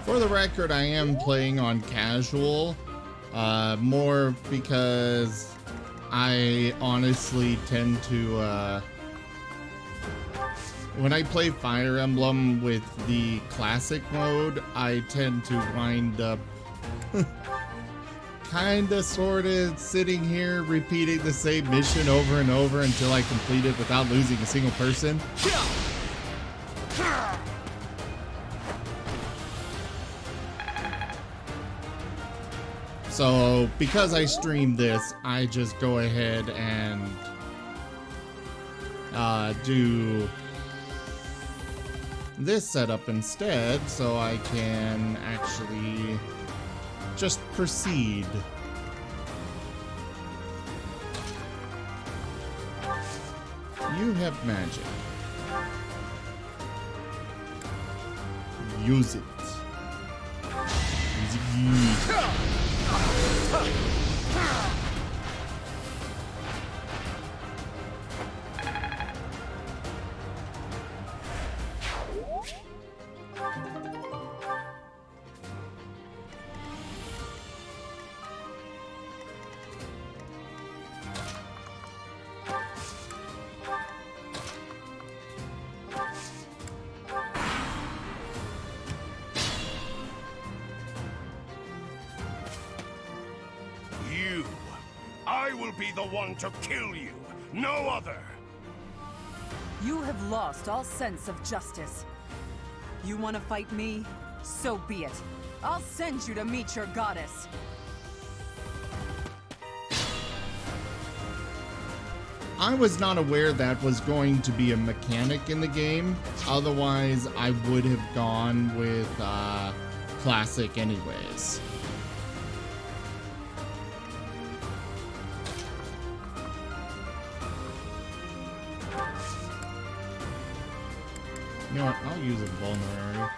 For the record, I am playing on casual, more because I honestly tend to, when I play Fire Emblem with the classic mode, I tend to wind up kinda sorta sitting here repeating the same mission over and over until I complete it without losing a single person. So, because I stream this, I just go ahead and do this setup instead, so I can actually just proceed. You have magic. Use it. Use it. I will be the one to kill you, no other. You have lost all sense of justice. You want to fight me? So be it. I'll send you to meet your goddess. I was not aware that was going to be a mechanic in the game. Otherwise, I would have gone with classic anyways. You know what? I'll use a vulnerary.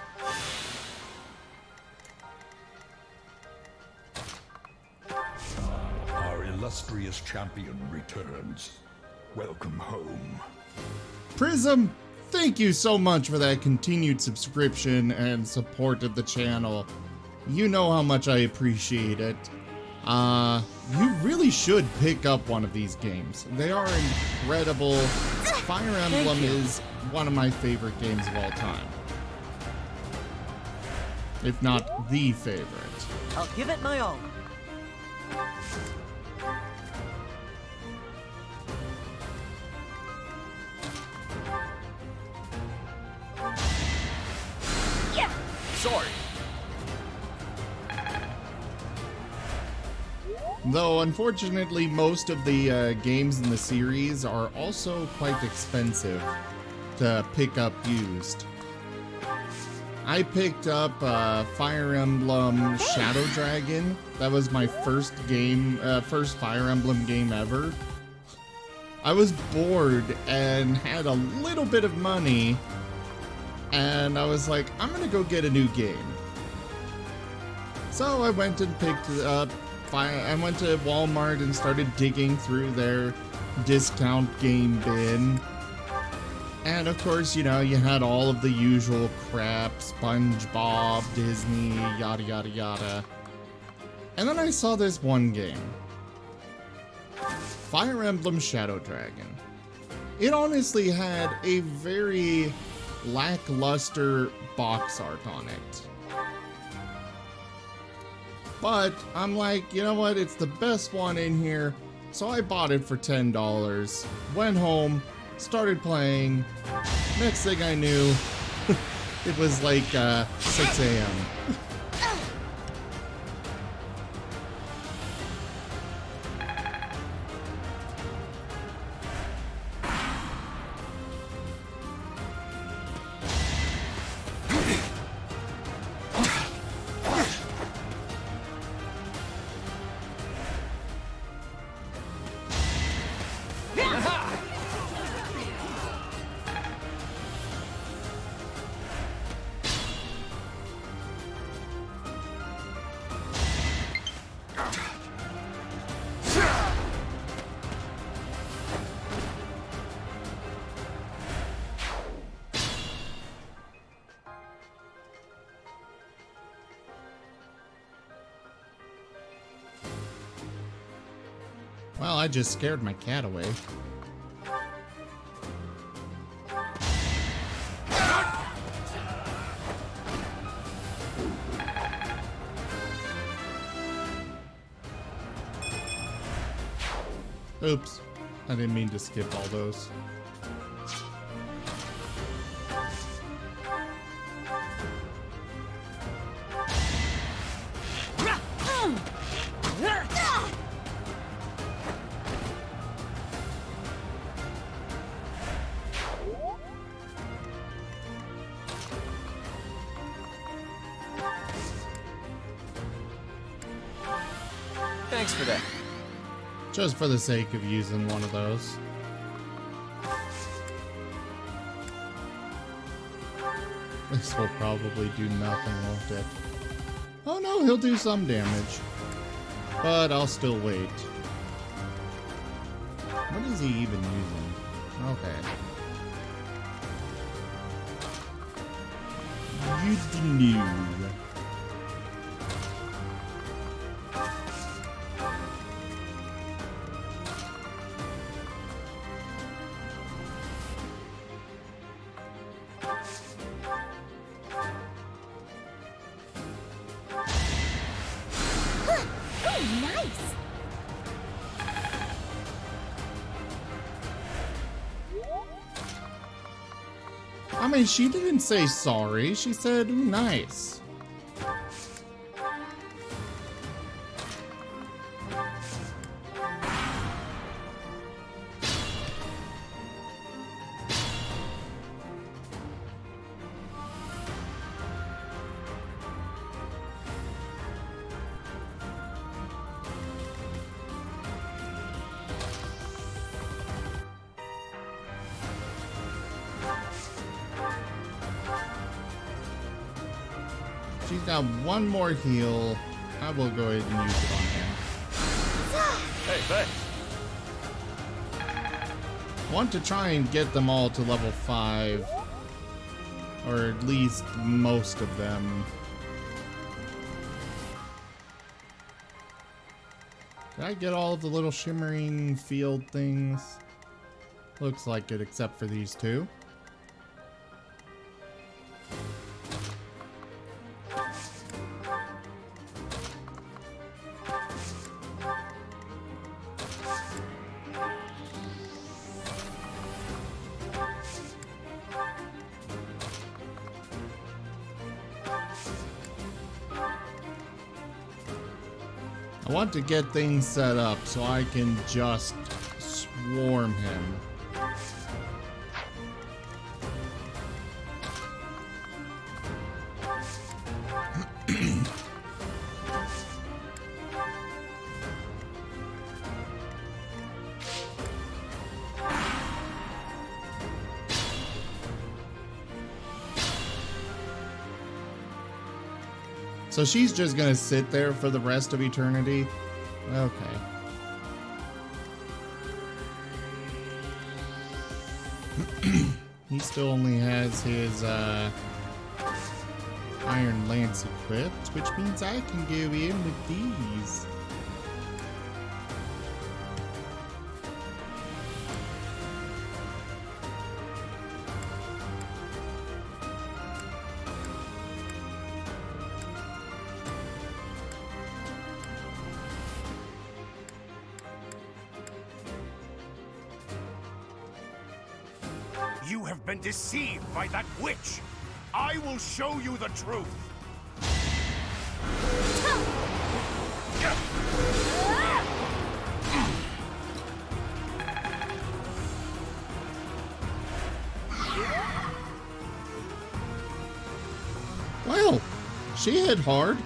Our illustrious champion returns. Welcome home. Prism, thank you so much for that continued subscription and support of the channel. You know how much I appreciate it. You really should pick up one of these games. They are incredible. Fire Emblem is one of my favorite games of all time. If not the favorite. I'll give it my all. Yeah. Sorry. Though, unfortunately, most of the games in the series are also quite expensive to pick up used. I picked up Fire Emblem Shadow Dragon. That was my first game, first Fire Emblem game ever. I was bored and had a little bit of money, and I was like, I'm gonna go get a new game. So I went and picked up, I went to Walmart and started digging through their discount game bin. And of course, you know, you had all of the usual crap, SpongeBob, Disney, yada yada yada. And then I saw this one game, Fire Emblem Shadow Dragon. It honestly had a very lackluster box art on it. But I'm like, you know what, it's the best one in here, so I bought it for $10, went home, started playing. Next thing I knew, it was like 6 a.m. Well, I just scared my cat away. Oops, I didn't mean to skip all those. Thanks for that. Just for the sake of using one of those. This will probably do nothing, won't it? Oh no, he'll do some damage. But I'll still wait. What is he even using? Okay. Good news. I mean, she didn't say sorry. She said, ooh, nice. She's got one more heal. I will go ahead and use it on him. Hey, thanks. I want to try and get them all to level 5. Or at least most of them. Did I get all of the little shimmering field things? Looks like it, except for these two. I want to get things set up so I can just swarm him. So she's just gonna sit there for the rest of eternity? Okay. He still only has his Iron Lance equipped, which means I can go in with these. You have been deceived by that witch. I will show you the truth. Well, she hit hard.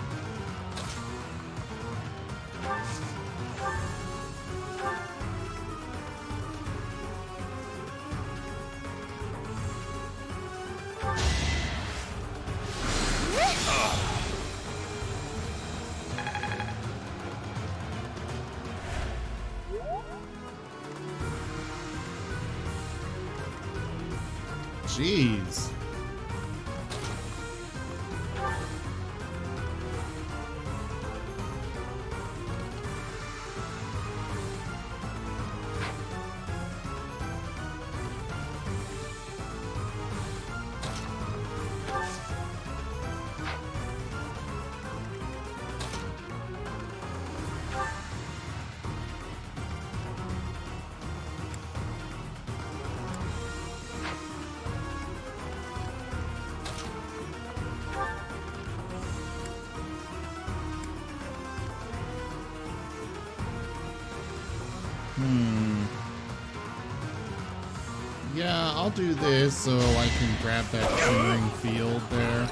Jeez. Yeah, I'll do this so I can grab that shimmering field there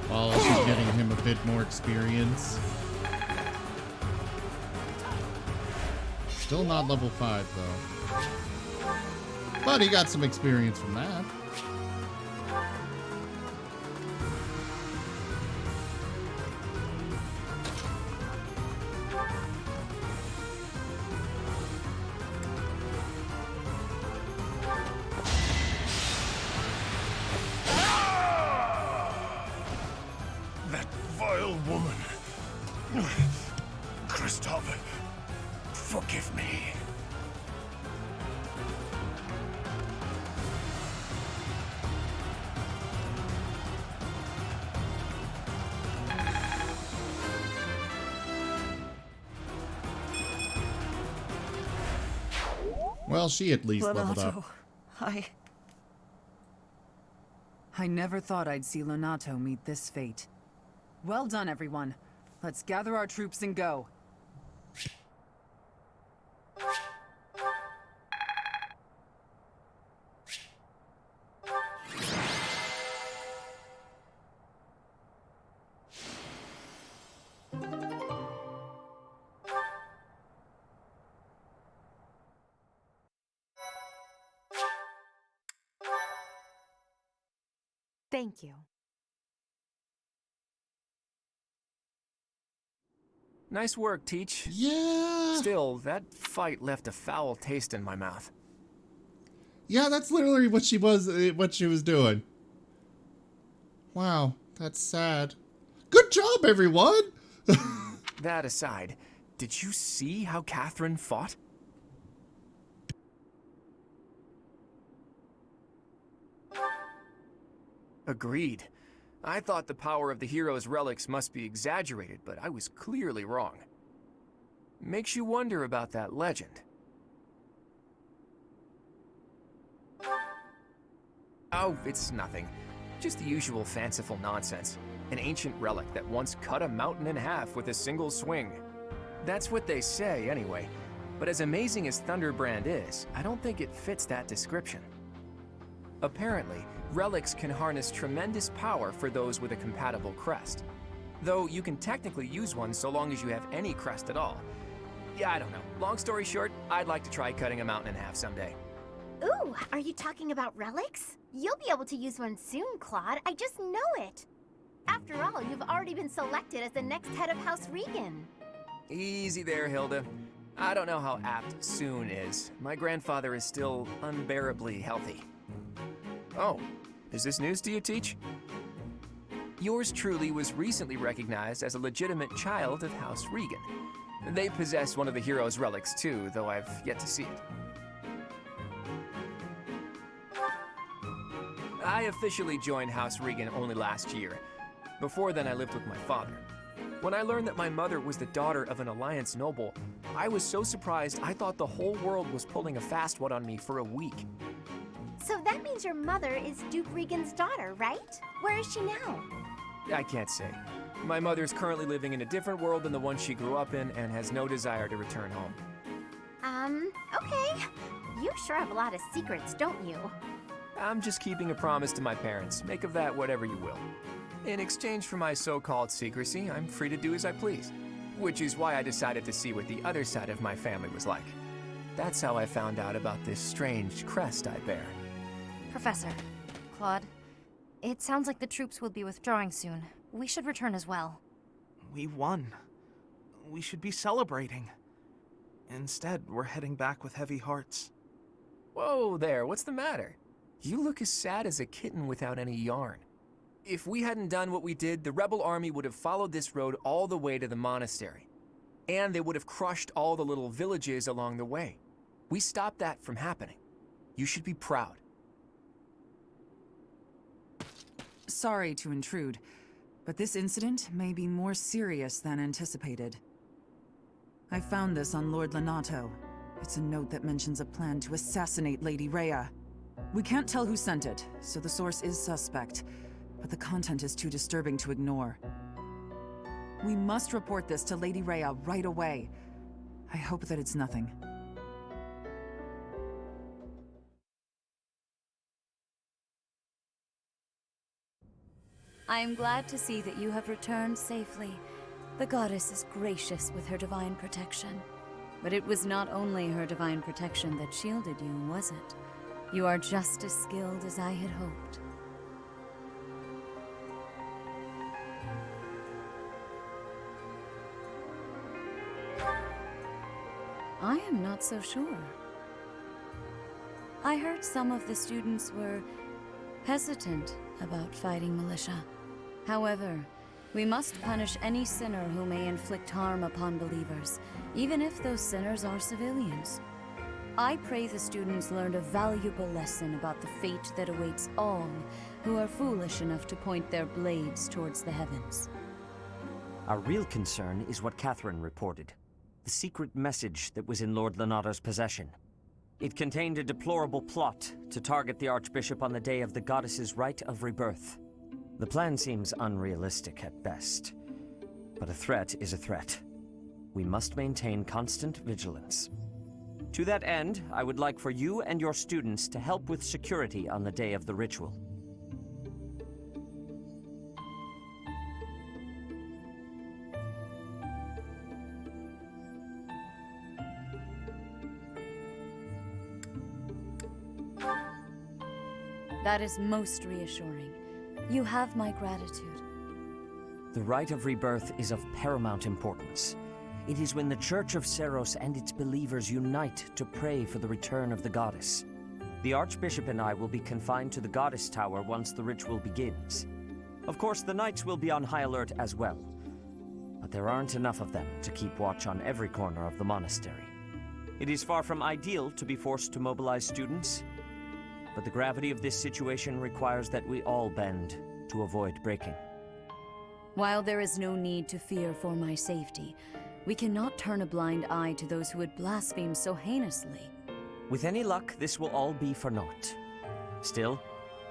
while also getting him a bit more experience. Still not level 5 though. But he got some experience from that. Forgive me. Well, she at least leveled up. I never thought I'd see Lonato meet this fate. Well done, everyone. Let's gather our troops and go. Thank you. Nice work, Teach. Yeah. Still, that fight left a foul taste in my mouth. Yeah, that's literally what she was doing. Wow, that's sad. Good job, everyone. That aside, did you see how Catherine fought? Agreed. I thought the power of the hero's relics must be exaggerated, but I was clearly wrong. Makes you wonder about that legend. Oh, it's nothing. Just the usual fanciful nonsense. An ancient relic that once cut a mountain in half with a single swing. That's what they say, anyway. But as amazing as Thunderbrand is, I don't think it fits that description. Apparently, relics can harness tremendous power for those with a compatible crest. Though you can technically use one so long as you have any crest at all. Yeah, I don't know. Long story short, I'd like to try cutting a mountain in half someday. Ooh, are you talking about relics? You'll be able to use one soon, Claude. I just know it. After all, you've already been selected as the next head of House Regan. Easy there, Hilda. I don't know how apt soon is. My grandfather is still unbearably healthy. Oh, is this news to you, Teach? Yours truly was recently recognized as a legitimate child of House Regan. They possess one of the hero's relics too, though I've yet to see it. I officially joined House Regan only last year. Before then, I lived with my father. When I learned that my mother was the daughter of an Alliance noble, I was so surprised I thought the whole world was pulling a fast one on me for a week. So that means your mother is Duke Regan's daughter, right? Where is she now? I can't say. My mother's currently living in a different world than the one she grew up in and has no desire to return home. Okay. You sure have a lot of secrets, don't you? I'm just keeping a promise to my parents. Make of that whatever you will. In exchange for my so-called secrecy, I'm free to do as I please. Which is why I decided to see what the other side of my family was like. That's how I found out about this strange crest I bear. Professor, Claude, it sounds like the troops will be withdrawing soon. We should return as well. We won. We should be celebrating. Instead, we're heading back with heavy hearts. Whoa there, what's the matter? You look as sad as a kitten without any yarn. If we hadn't done what we did, the rebel army would have followed this road all the way to the monastery. And they would have crushed all the little villages along the way. We stopped that from happening. You should be proud. Sorry to intrude, but this incident may be more serious than anticipated. I found this on Lord Lonato. It's a note that mentions a plan to assassinate Lady Rhea. We can't tell who sent it, so the source is suspect, but the content is too disturbing to ignore. We must report this to Lady Rhea right away. I hope that it's nothing. I am glad to see that you have returned safely. The goddess is gracious with her divine protection. But it was not only her divine protection that shielded you, was it? You are just as skilled as I had hoped. I am not so sure. I heard some of the students were hesitant about fighting militia. However, we must punish any sinner who may inflict harm upon believers, even if those sinners are civilians. I pray the students learned a valuable lesson about the fate that awaits all who are foolish enough to point their blades towards the heavens. Our real concern is what Catherine reported. The secret message that was in Lord Lonato's possession. It contained a deplorable plot to target the Archbishop on the day of the goddess's rite of rebirth. The plan seems unrealistic at best, but a threat is a threat. We must maintain constant vigilance. To that end, I would like for you and your students to help with security on the day of the ritual. That is most reassuring. You have my gratitude. The rite of rebirth is of paramount importance. It is when the Church of Seros and its believers unite to pray for the return of the goddess. The Archbishop and I will be confined to the Goddess Tower once the ritual begins. Of course, the knights will be on high alert as well, but there aren't enough of them to keep watch on every corner of the monastery. It is far from ideal to be forced to mobilize students, but the gravity of this situation requires that we all bend to avoid breaking. While there is no need to fear for my safety, we cannot turn a blind eye to those who would blaspheme so heinously. With any luck, this will all be for naught. Still,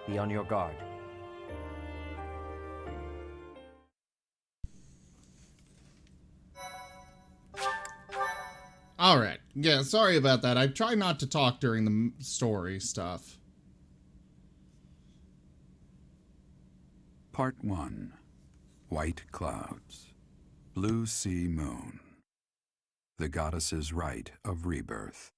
be on your guard. Alright, yeah, sorry about that. I try not to talk during the story stuff. Part 1. White Clouds. Blue Sea Moon. The Goddess's Rite of Rebirth.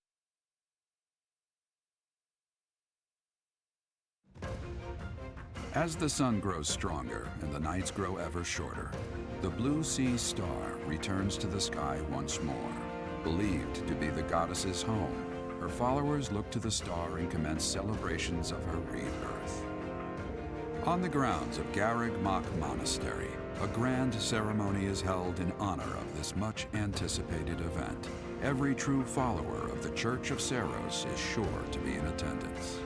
As the sun grows stronger and the nights grow ever shorter, the Blue Sea Star returns to the sky once more. Believed to be the goddess's home, her followers look to the star and commence celebrations of her rebirth. On the grounds of Garreg Mach Monastery, a grand ceremony is held in honor of this much-anticipated event. Every true follower of the Church of Seiros is sure to be in attendance.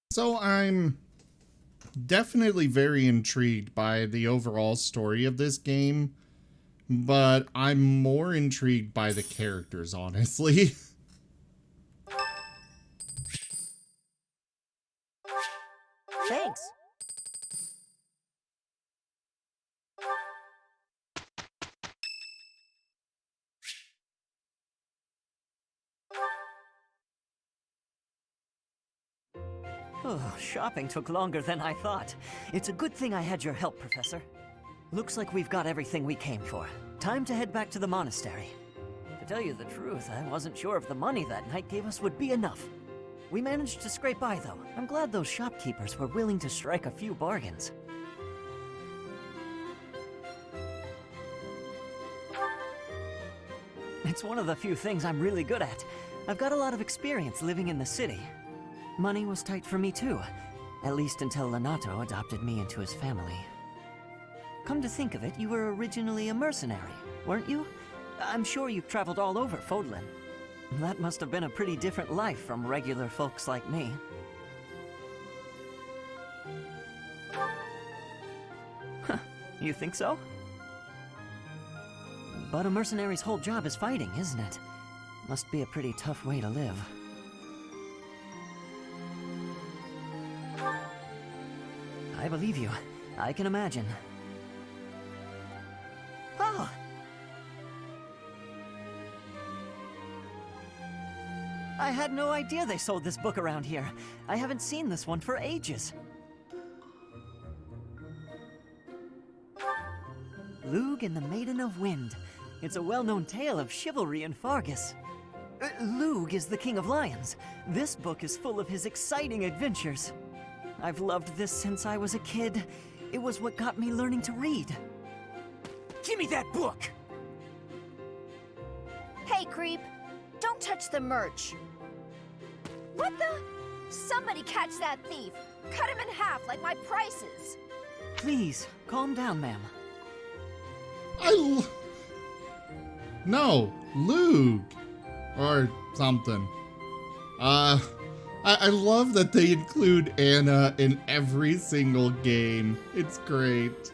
So I'm definitely very intrigued by the overall story of this game, but I'm more intrigued by the characters, honestly. Thanks. Oh, shopping took longer than I thought. It's a good thing I had your help, Professor. Looks like we've got everything we came for. Time to head back to the monastery. To tell you the truth, I wasn't sure if the money that knight gave us would be enough. We managed to scrape by, though. I'm glad those shopkeepers were willing to strike a few bargains. It's one of the few things I'm really good at. I've got a lot of experience living in the city. Money was tight for me too, at least until Lonato adopted me into his family. Come to think of it, you were originally a mercenary, weren't you? I'm sure you've traveled all over Fodlan. That must have been a pretty different life from regular folks like me. Huh, you think so? But a mercenary's whole job is fighting, isn't it? Must be a pretty tough way to live. I believe you. I can imagine. Oh! I had no idea they sold this book around here. I haven't seen this one for ages. Lug and the Maiden of Wind. It's a well-known tale of chivalry in Fargus. Lug is the King of Lions. This book is full of his exciting adventures. I've loved this since I was a kid. It was what got me learning to read. Give me that book! Hey, creep! Don't touch the merch! What the? Somebody catch that thief! Cut him in half like my prices! Please, calm down, ma'am. No, Luke! Or something. I love that they include Anna in every single game. It's great.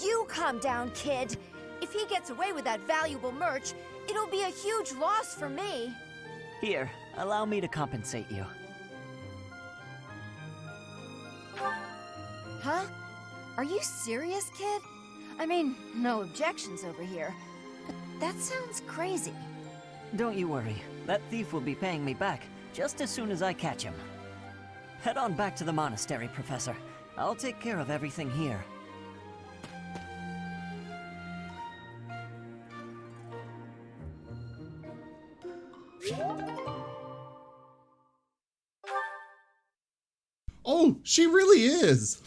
You calm down, kid. If he gets away with that valuable merch, it'll be a huge loss for me. Here, allow me to compensate you. Huh? Are you serious, kid? I mean, no objections over here, but that sounds crazy. Don't you worry. That thief will be paying me back just as soon as I catch him. Head on back to the monastery, Professor. I'll take care of everything here. Oh, she really is!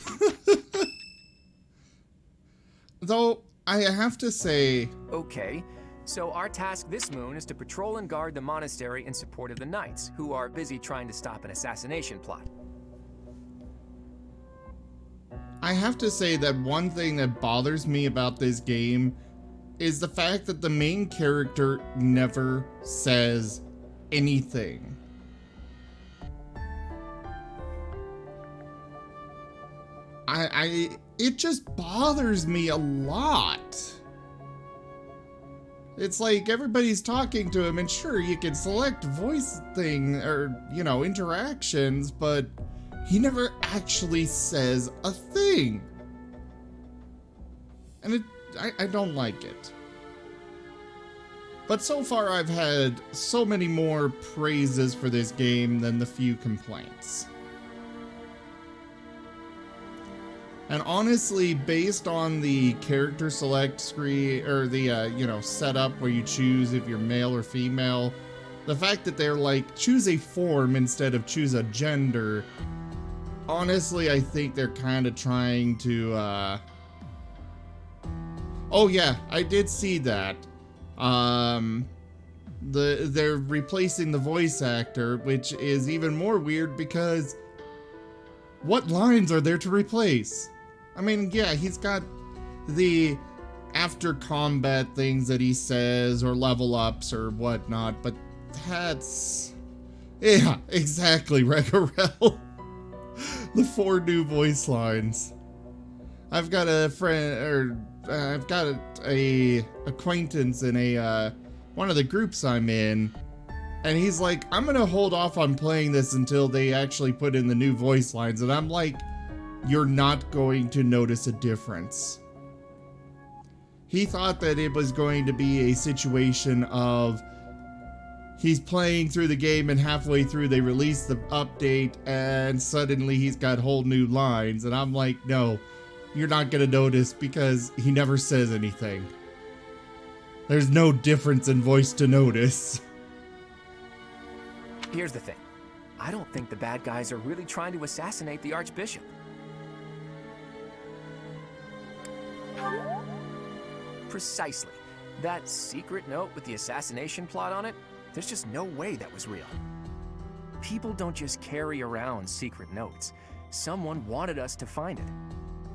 Though, I have to say... Okay, so our task this moon is to patrol and guard the monastery in support of the knights, who are busy trying to stop an assassination plot. I have to say that one thing that bothers me about this game is the fact that the main character never says anything. It just bothers me a lot. It's like everybody's talking to him, and sure, you can select voice thing or, you know, interactions, but he never actually says a thing. And I don't like it. But so far I've had so many more praises for this game than the few complaints. And honestly, based on the character select screen, or the, setup where you choose if you're male or female, the fact that they're like, choose a form instead of choose a gender, honestly, I think they're kind of trying to, oh yeah, I did see that. They're replacing the voice actor, which is even more weird because what lines are there to replace? I mean, yeah, he's got the after combat things that he says or level ups or whatnot, but that's... Yeah, exactly, Regarel. The 4 new voice lines. I've got a friend, or I've got a acquaintance in a one of the groups I'm in, and he's like, I'm gonna hold off on playing this until they actually put in the new voice lines, and I'm like, you're not going to notice a difference. He thought that it was going to be a situation of he's playing through the game and halfway through they release the update and suddenly he's got whole new lines, and I'm like, no, you're not gonna notice because he never says anything. There's no difference in voice to notice. Here's the thing. I don't think the bad guys are really trying to assassinate the Archbishop. Precisely. That secret note with the assassination plot on it, there's just no way that was real. People don't just carry around secret notes. Someone wanted us to find it.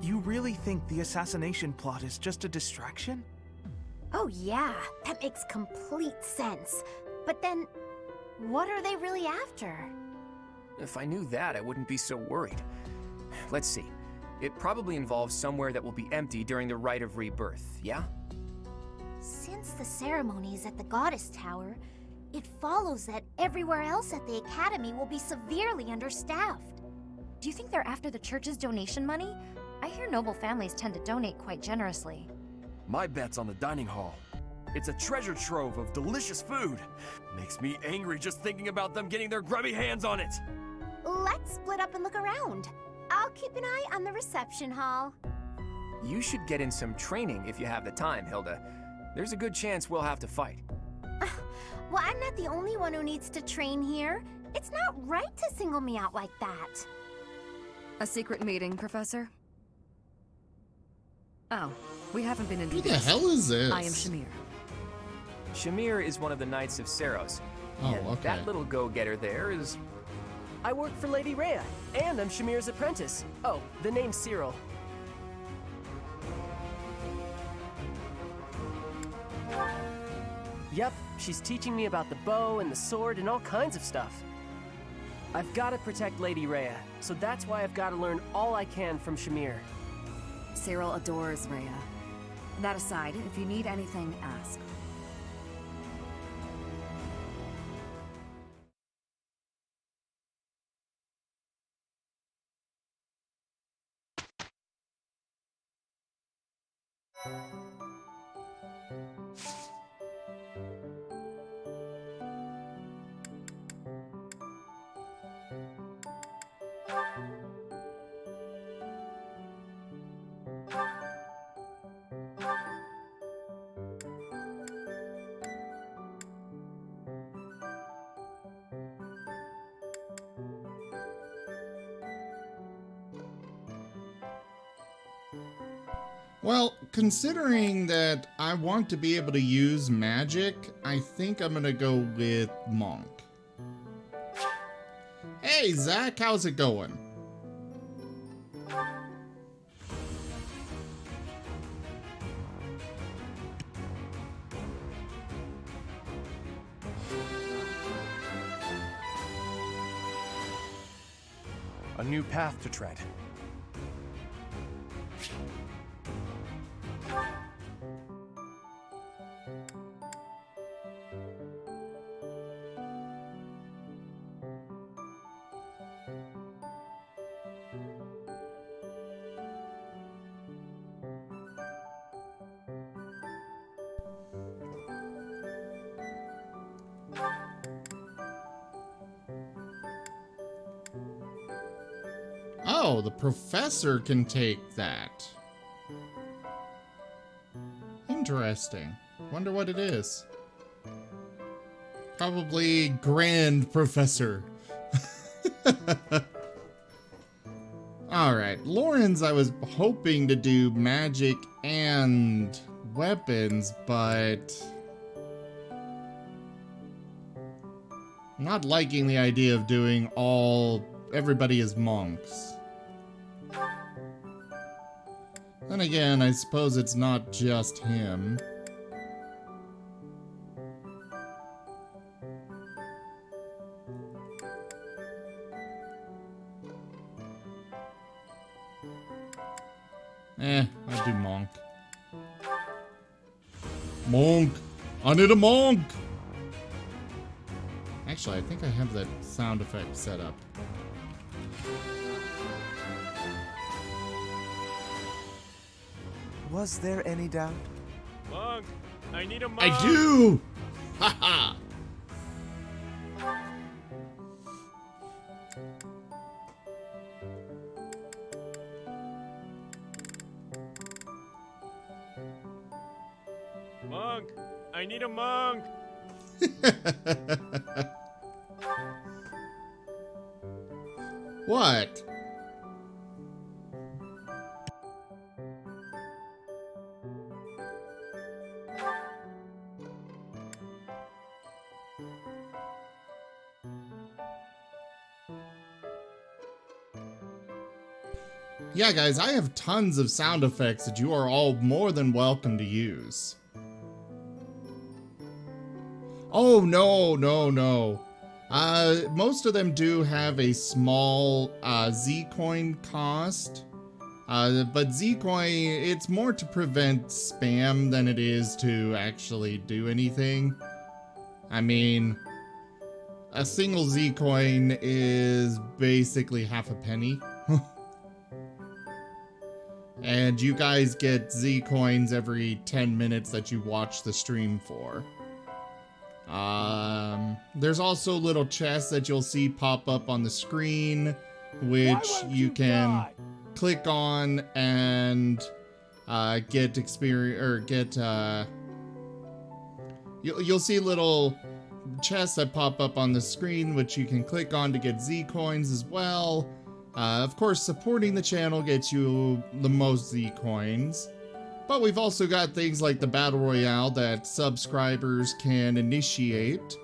You really think the assassination plot is just a distraction? Oh yeah, that makes complete sense. But then, what are they really after? If I knew that, I wouldn't be so worried. Let's see. It probably involves somewhere that will be empty during the Rite of Rebirth, yeah? Since the ceremony is at the Goddess Tower, it follows that everywhere else at the Academy will be severely understaffed. Do you think they're after the church's donation money? I hear noble families tend to donate quite generously. My bet's on the dining hall. It's a treasure trove of delicious food. Makes me angry just thinking about them getting their grubby hands on it. Let's split up and look around. I'll keep an eye on the reception hall. You should get in some training if you have the time, Hilda. There's a good chance we'll have to fight. Well, I'm not the only one who needs to train here. It's not right to single me out like that. A secret meeting, Professor? Oh, we haven't been introduced. Who the hell is this? I am Shamir. Shamir is one of the Knights of Seros. Oh, and okay. that little go-getter there is... I work for Lady Rhea, and I'm Shamir's apprentice. Oh, the name's Cyril. Yep, she's teaching me about the bow and the sword and all kinds of stuff. I've got to protect Lady Rhea, so that's why I've got to learn all I can from Shamir. Cyril adores Rhea. That aside, if you need anything, ask. Well, considering that I want to be able to use magic, I think I'm gonna go with Monk. Hey, Zach, how's it going? A new path to tread. Oh, the professor can take that. Interesting. Wonder what it is. Probably Grand Professor. Alright, Lawrence, I was hoping to do magic and weapons, but I'm not liking the idea of doing everybody as monks. Then again, I suppose it's not just him. I'll do monk. Monk! I need a monk! Actually, I think I have that sound effect set up. Was there any doubt? Monk! I need a monk! I do! Haha! Monk! I need a monk! What? Yeah, guys, I have tons of sound effects that you are all more than welcome to use. Oh, no. Most of them do have a small Z-coin cost. But Z-coin, it's more to prevent spam than it is to actually do anything. I mean, a single Z-coin is basically half a penny. And you guys get Z-coins every 10 minutes that you watch the stream for. There's also little chests that you'll see pop up on the screen, which you can click on and get experience, or get you'll see little chests that pop up on the screen, which you can click on to get Z-coins as well. Of course, supporting the channel gets you the most Z-coins. But we've also got things like the Battle Royale that subscribers can initiate.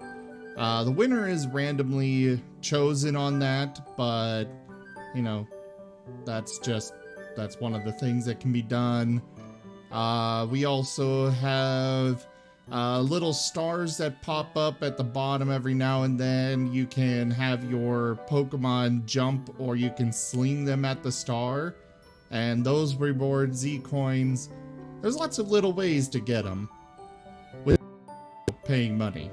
The winner is randomly chosen on that, but, you know, that's one of the things that can be done. We also have little stars that pop up at the bottom every now and then. You can have your Pokemon jump, or you can sling them at the star, and those reward Z-coins. There's lots of little ways to get them without paying money.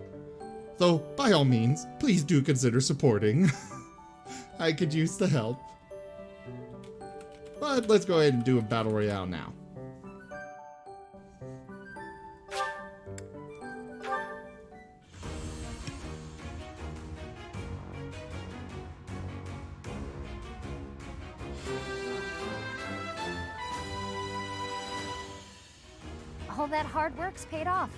Though, by all means, please do consider supporting. I could use the help. But let's go ahead and do a Battle Royale now. All that hard work's paid off.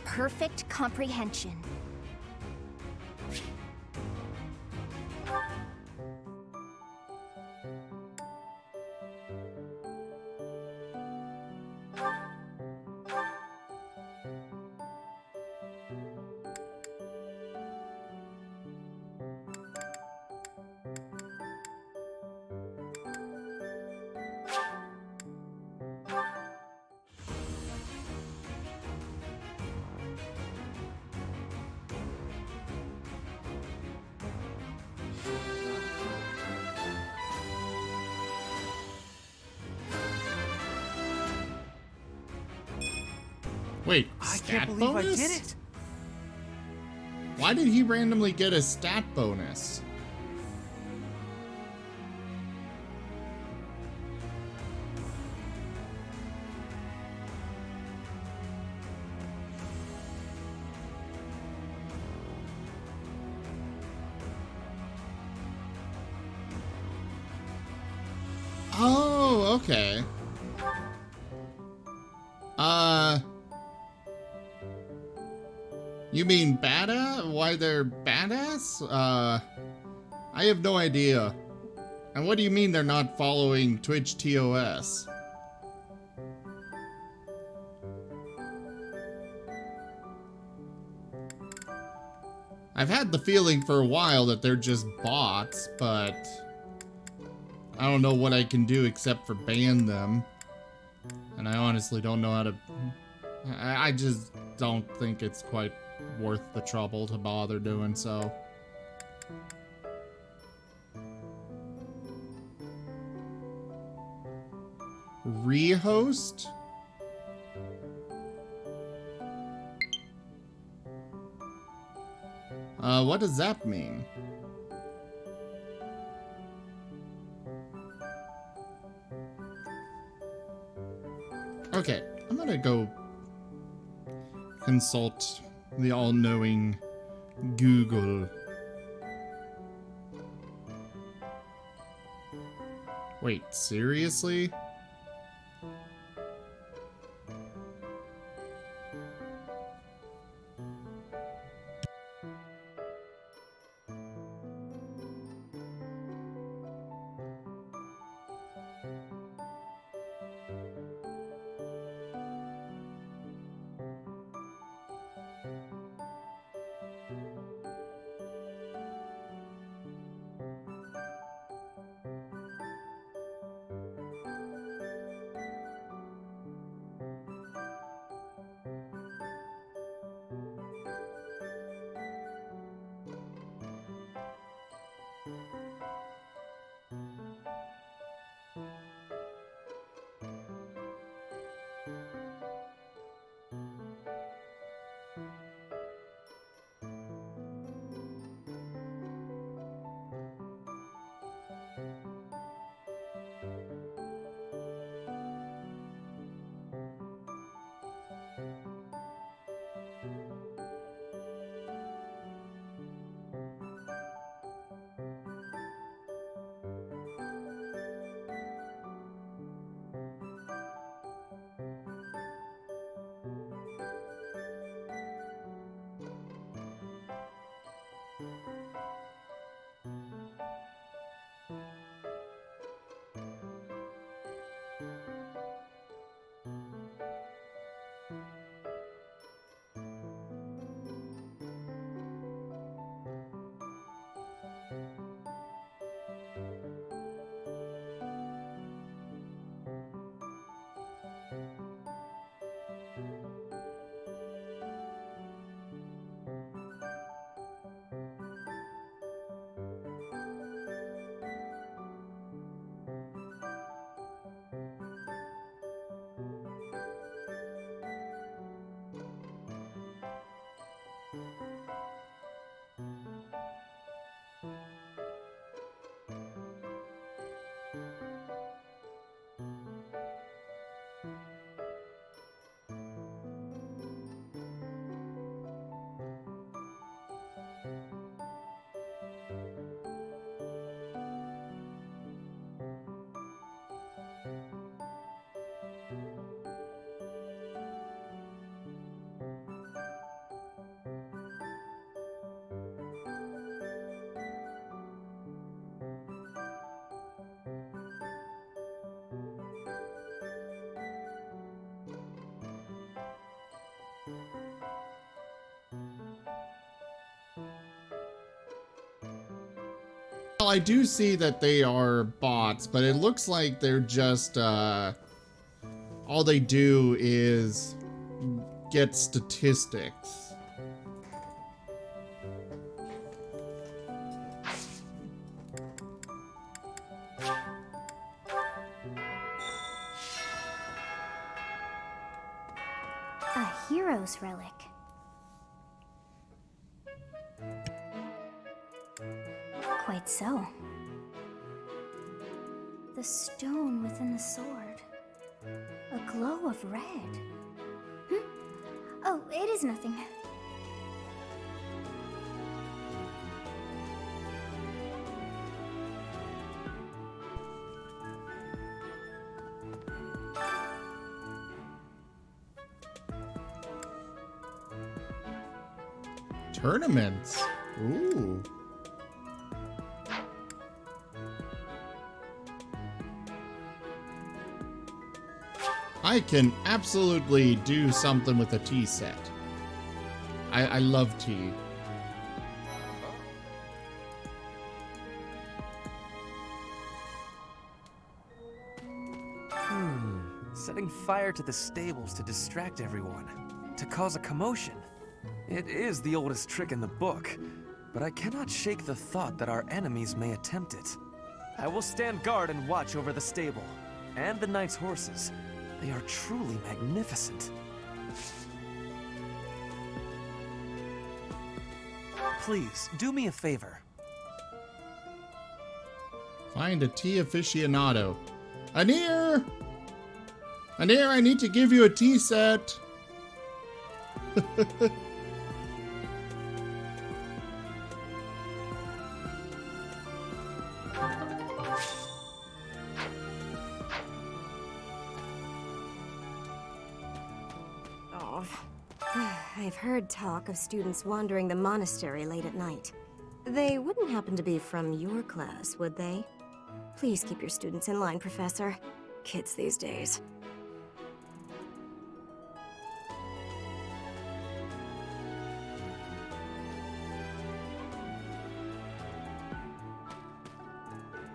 Perfect comprehension. Wait, I stat can't believe bonus? I did it. Why did he randomly get a stat bonus? Oh, okay. You mean badass? Why they're badass? I have no idea. And what do you mean they're not following Twitch TOS? I've had the feeling for a while that they're just bots, but I don't know what I can do except for ban them. And I honestly don't know how to... I just don't think it's quite worth the trouble to bother doing so. Rehost? What does that mean? Okay, I'm gonna go consult the all-knowing Google. Wait, seriously? Well, I do see that they are bots, but it looks like they're just, all they do is get statistics. A hero's relic. Quite so. The stone within the sword. A glow of red. Oh, it is nothing. Tournaments. Ooh. I can absolutely do something with a tea set. I love tea. Setting fire to the stables to distract everyone, to cause a commotion. It is the oldest trick in the book, but I cannot shake the thought that our enemies may attempt it. I will stand guard and watch over the stable, and the knight's horses. They are truly magnificent. Please, do me a favor. Find a tea aficionado. Anir! Anir, I need to give you a tea set. I've heard talk of students wandering the monastery late at night. They wouldn't happen to be from your class, would they? Please keep your students in line, Professor. Kids these days.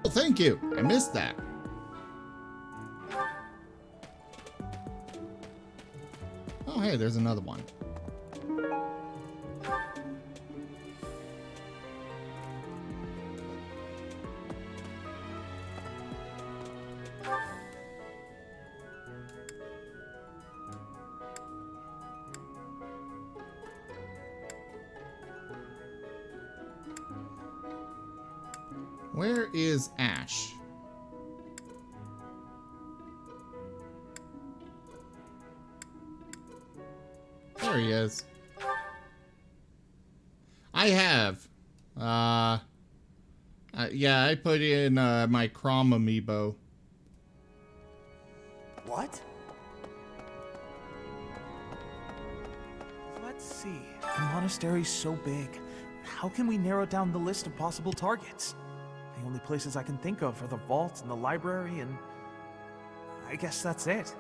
Well, thank you. I missed that. Oh, hey, there's another one. Where is Ash? There he is. I have. Yeah, I put in my Crom amiibo. What? Let's see. The monastery's so big. How can we narrow down the list of possible targets? The only places I can think of are the vault and the library, and I guess that's it.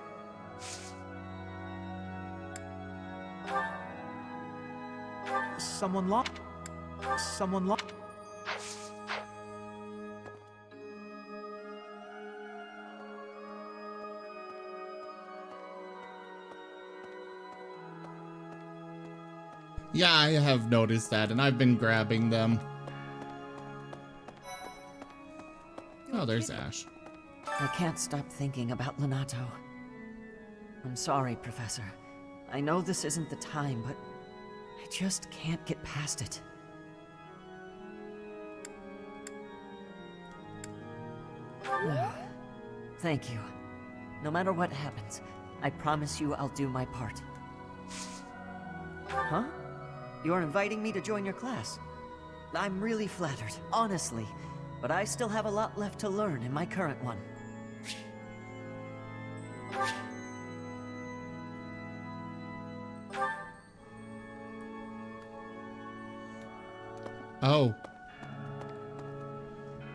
Someone locked. Someone locked. Yeah, I have noticed that, and I've been grabbing them. Oh, there's Ash. I can't stop thinking about Lonato. I'm sorry, Professor. I know this isn't the time, but I just can't get past it. Thank you. No matter what happens, I promise you I'll do my part. Huh? You're inviting me to join your class? I'm really flattered, honestly. But I still have a lot left to learn in my current one. Oh.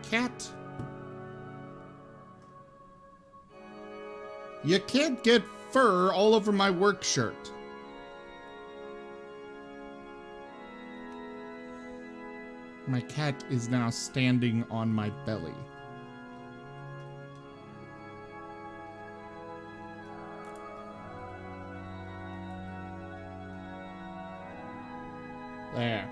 Cat. You can't get fur all over my work shirt. My cat is now standing on my belly. There.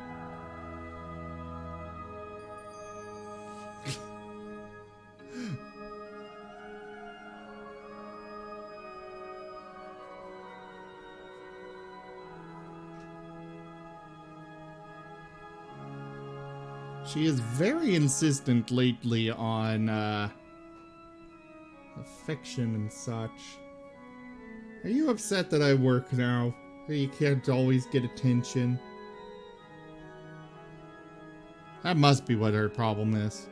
She is very insistent lately on affection and such. Are you upset that I work now? That you can't always get attention? That must be what her problem is.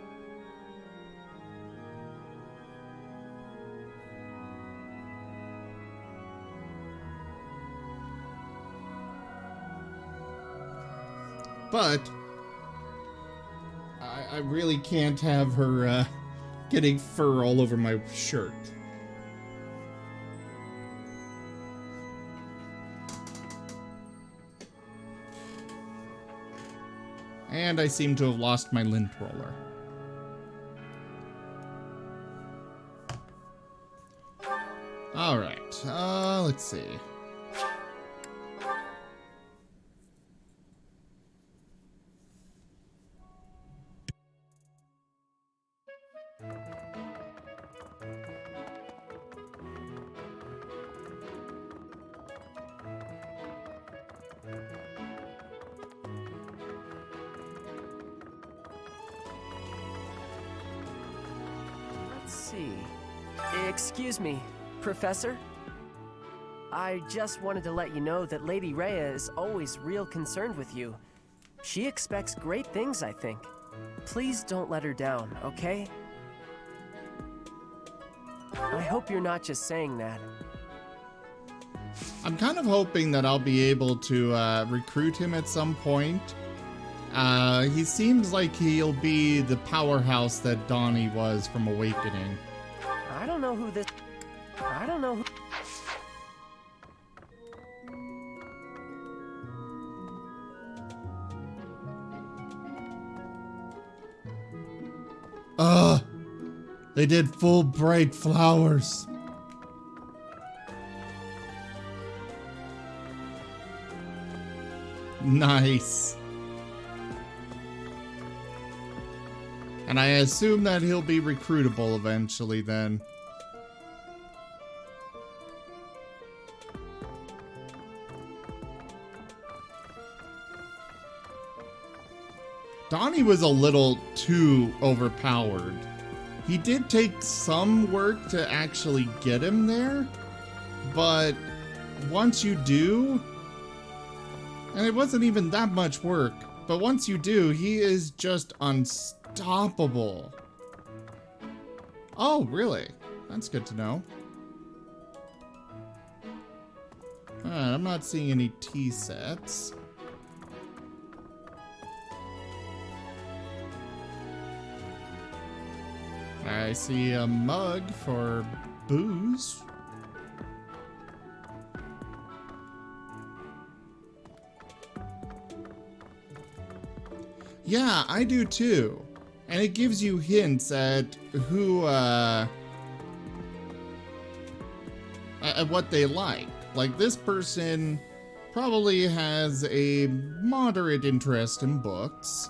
But I really can't have her getting fur all over my shirt. And I seem to have lost my lint roller. Alright, let's see. Let's see. Excuse me, Professor? I just wanted to let you know that Lady Rhea is always real concerned with you. She expects great things, I think. Please don't let her down, okay? I hope you're not just saying that. I'm kind of hoping that I'll be able to recruit him at some point. He seems like he'll be the powerhouse that Donnie was from Awakening. I don't know who this... I don't know who... They did full bright flowers. Nice. And I assume that he'll be recruitable eventually then. Donnie was a little too overpowered. He did take some work to actually get him there, but once you do, and it wasn't even that much work, but once you do, he is just unstoppable. Oh, really? That's good to know. Alright, I'm not seeing any tea sets. I see a mug for booze. Yeah, I do too. And it gives you hints at who, at what they like. Like, this person probably has a moderate interest in books.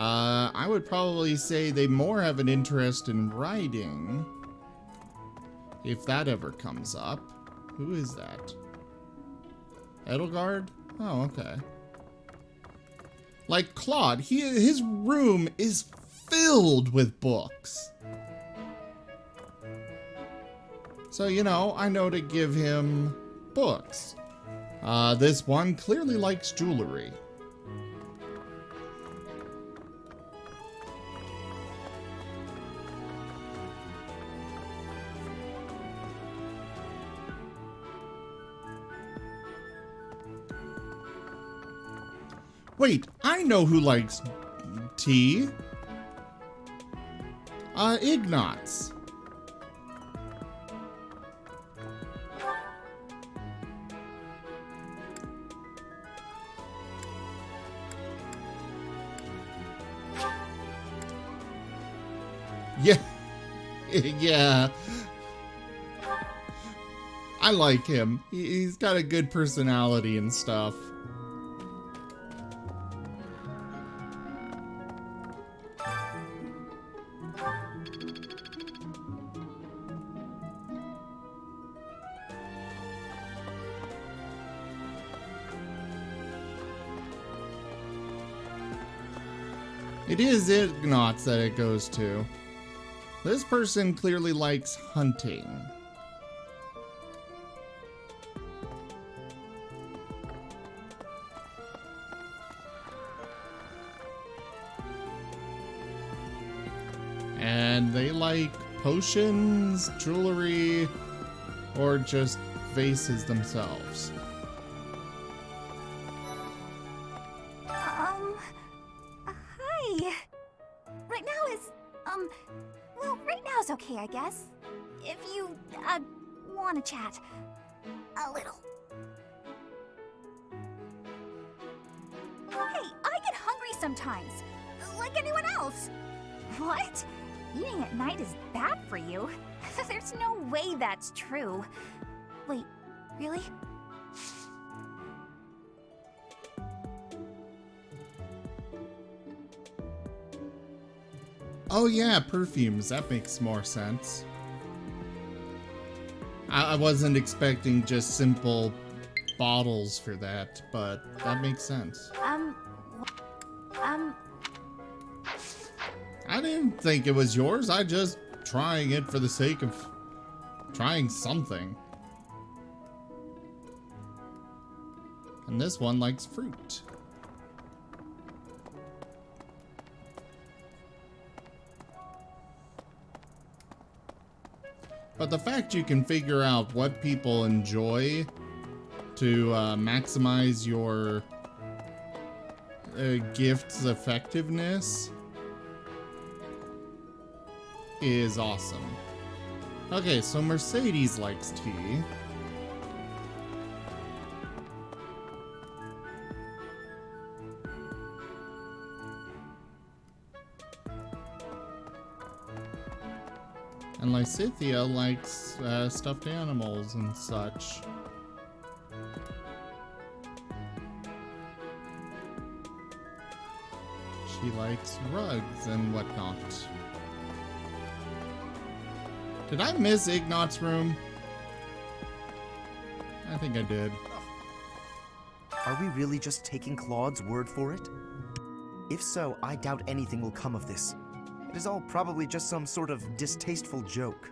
I would probably say they more have an interest in writing. If that ever comes up. Who is that? Edelgard? Oh, okay. Like Claude, his room is filled with books. So, you know, I know to give him books. This one clearly likes jewelry. Wait, I know who likes tea. Ignatz. Yeah. Yeah. I like him. He's got a good personality and stuff. It is Ignatz that it goes to. This person clearly likes hunting. And they like potions, jewelry, or just vases themselves. Hi. Right now is, well, right now is okay, I guess. If you, want to chat. A little. Hey, I get hungry sometimes. Like anyone else. What? Eating at night is bad for you? There's no way that's true. Wait, really? Oh yeah, perfumes. That makes more sense. I wasn't expecting just simple bottles for that, but that makes sense. I didn't think it was yours. I just trying it for the sake of trying something. And this one likes fruit. But the fact you can figure out what people enjoy to maximize your gift's effectiveness is awesome. Okay, so Mercedes likes tea. And Lysithea likes stuffed animals and such. She likes rugs and whatnot. Did I miss Ignatz's room? I think I did. Are we really just taking Claude's word for it? If so, I doubt anything will come of this. It is all probably just some sort of distasteful joke.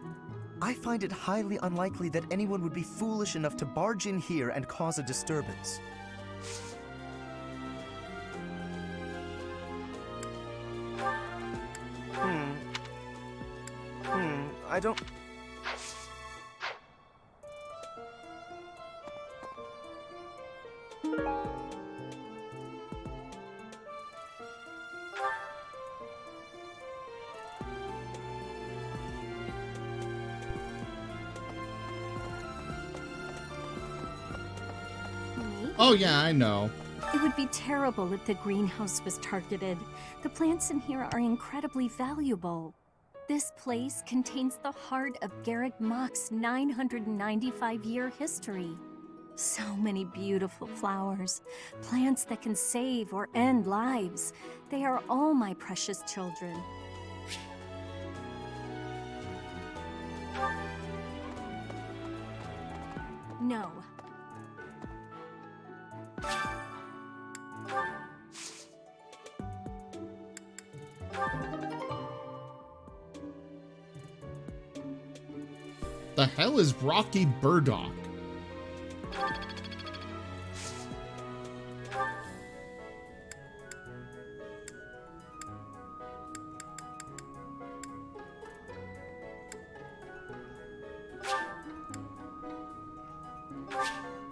I find it highly unlikely that anyone would be foolish enough to barge in here and cause a disturbance. I don't... Oh yeah, I know. It would be terrible if the greenhouse was targeted. The plants in here are incredibly valuable. This place contains the heart of Garrick Mach's 995-year history. So many beautiful flowers, plants that can save or end lives. They are all my precious children. No. The hell is Rocky Burdock?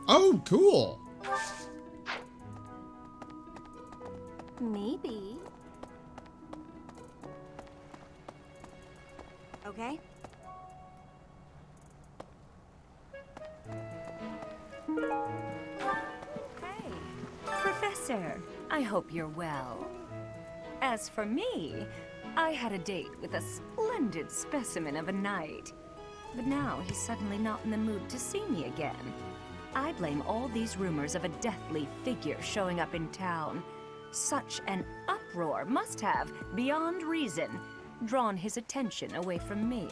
Oh, cool. Maybe. Okay. Hey, Professor, I hope you're well. As for me, I had a date with a splendid specimen of a knight. But now he's suddenly not in the mood to see me again. I blame all these rumors of a deathly figure showing up in town. Such an uproar must have, beyond reason, drawn his attention away from me.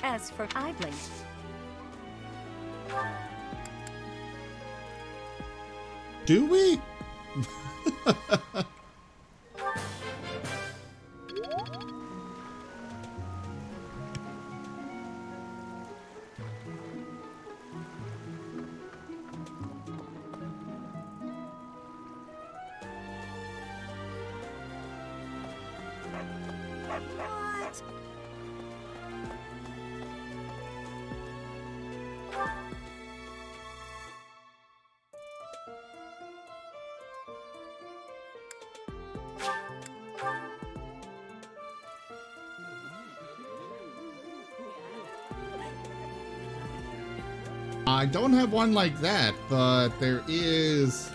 As for idling, Do we? I don't have one like that, but there is...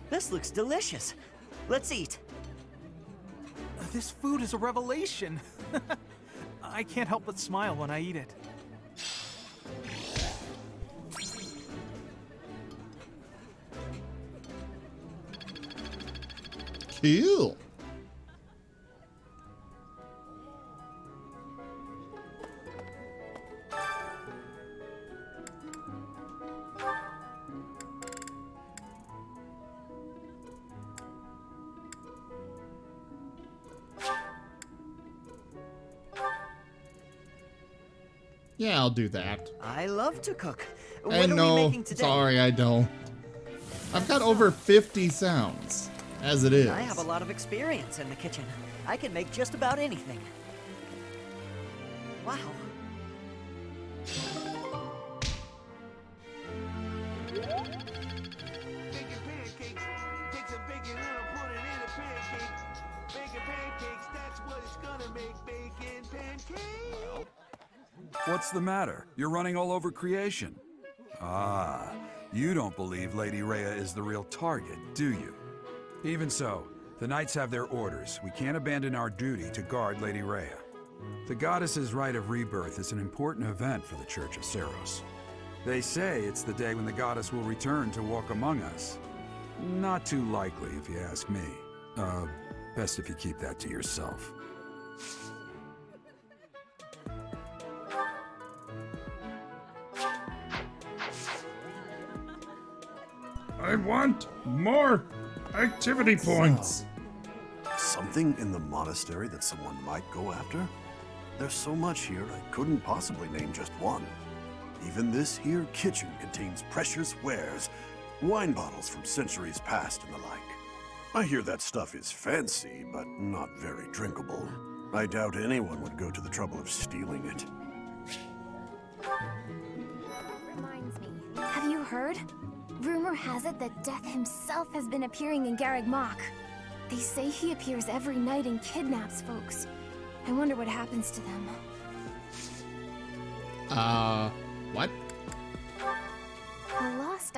This looks delicious. Let's eat. This food is a revelation. I can't help but smile when I eat it. Cool. Yeah, I'll do that. I love to cook. What And are we no, making today? sorry, I don't. I've got over 50 sounds, as it is. I have a lot of experience in the kitchen. I can make just about anything. Wow. What's the matter? You're running all over creation. Ah, you don't believe Lady Rhea is the real target, do you? Even so, the Knights have their orders. We can't abandon our duty to guard Lady Rhea. The goddess's rite of rebirth is an important event for the Church of Seros. They say it's the day when the goddess will return to walk among us. Not too likely, if you ask me. Best if you keep that to yourself. I want more activity points. Something in the monastery that someone might go after? There's so much here, I couldn't possibly name just one. Even this here kitchen contains precious wares, wine bottles from centuries past and the like. I hear that stuff is fancy, but not very drinkable. I doubt anyone would go to the trouble of stealing it. Reminds me. Have you heard? Rumor has it that Death himself has been appearing in Garreg Mach. They say he appears every night and kidnaps folks. I wonder what happens to them. What? A lost.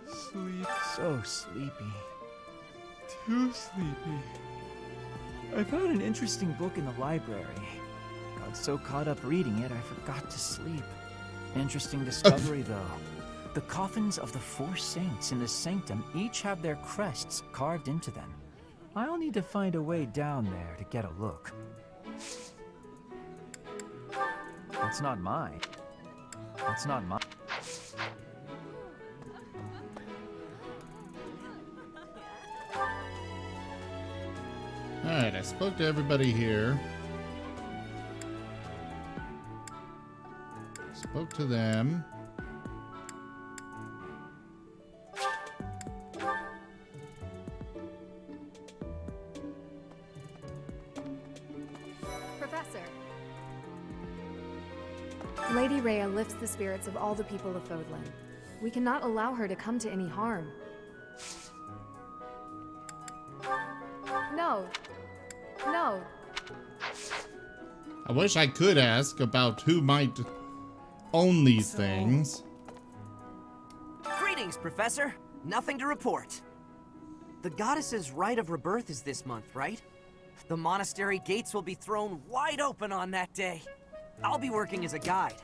Sleep. So sleepy. Too sleepy. I found an interesting book in the library. Got so caught up reading it, I forgot to sleep. Interesting discovery, though. The coffins of the 4 saints in the sanctum each have their crests carved into them. I'll need to find a way down there to get a look. That's not mine. That's not mine. Alright, I spoke to everybody here. Spoke to them. Professor. Lady Rhea lifts the spirits of all the people of Fodlan. We cannot allow her to come to any harm. No. No. I wish I could ask about who might own these things. Greetings, Professor. Nothing to report. The goddess's rite of rebirth is this month, right? The monastery gates will be thrown wide open on that day. I'll be working as a guide.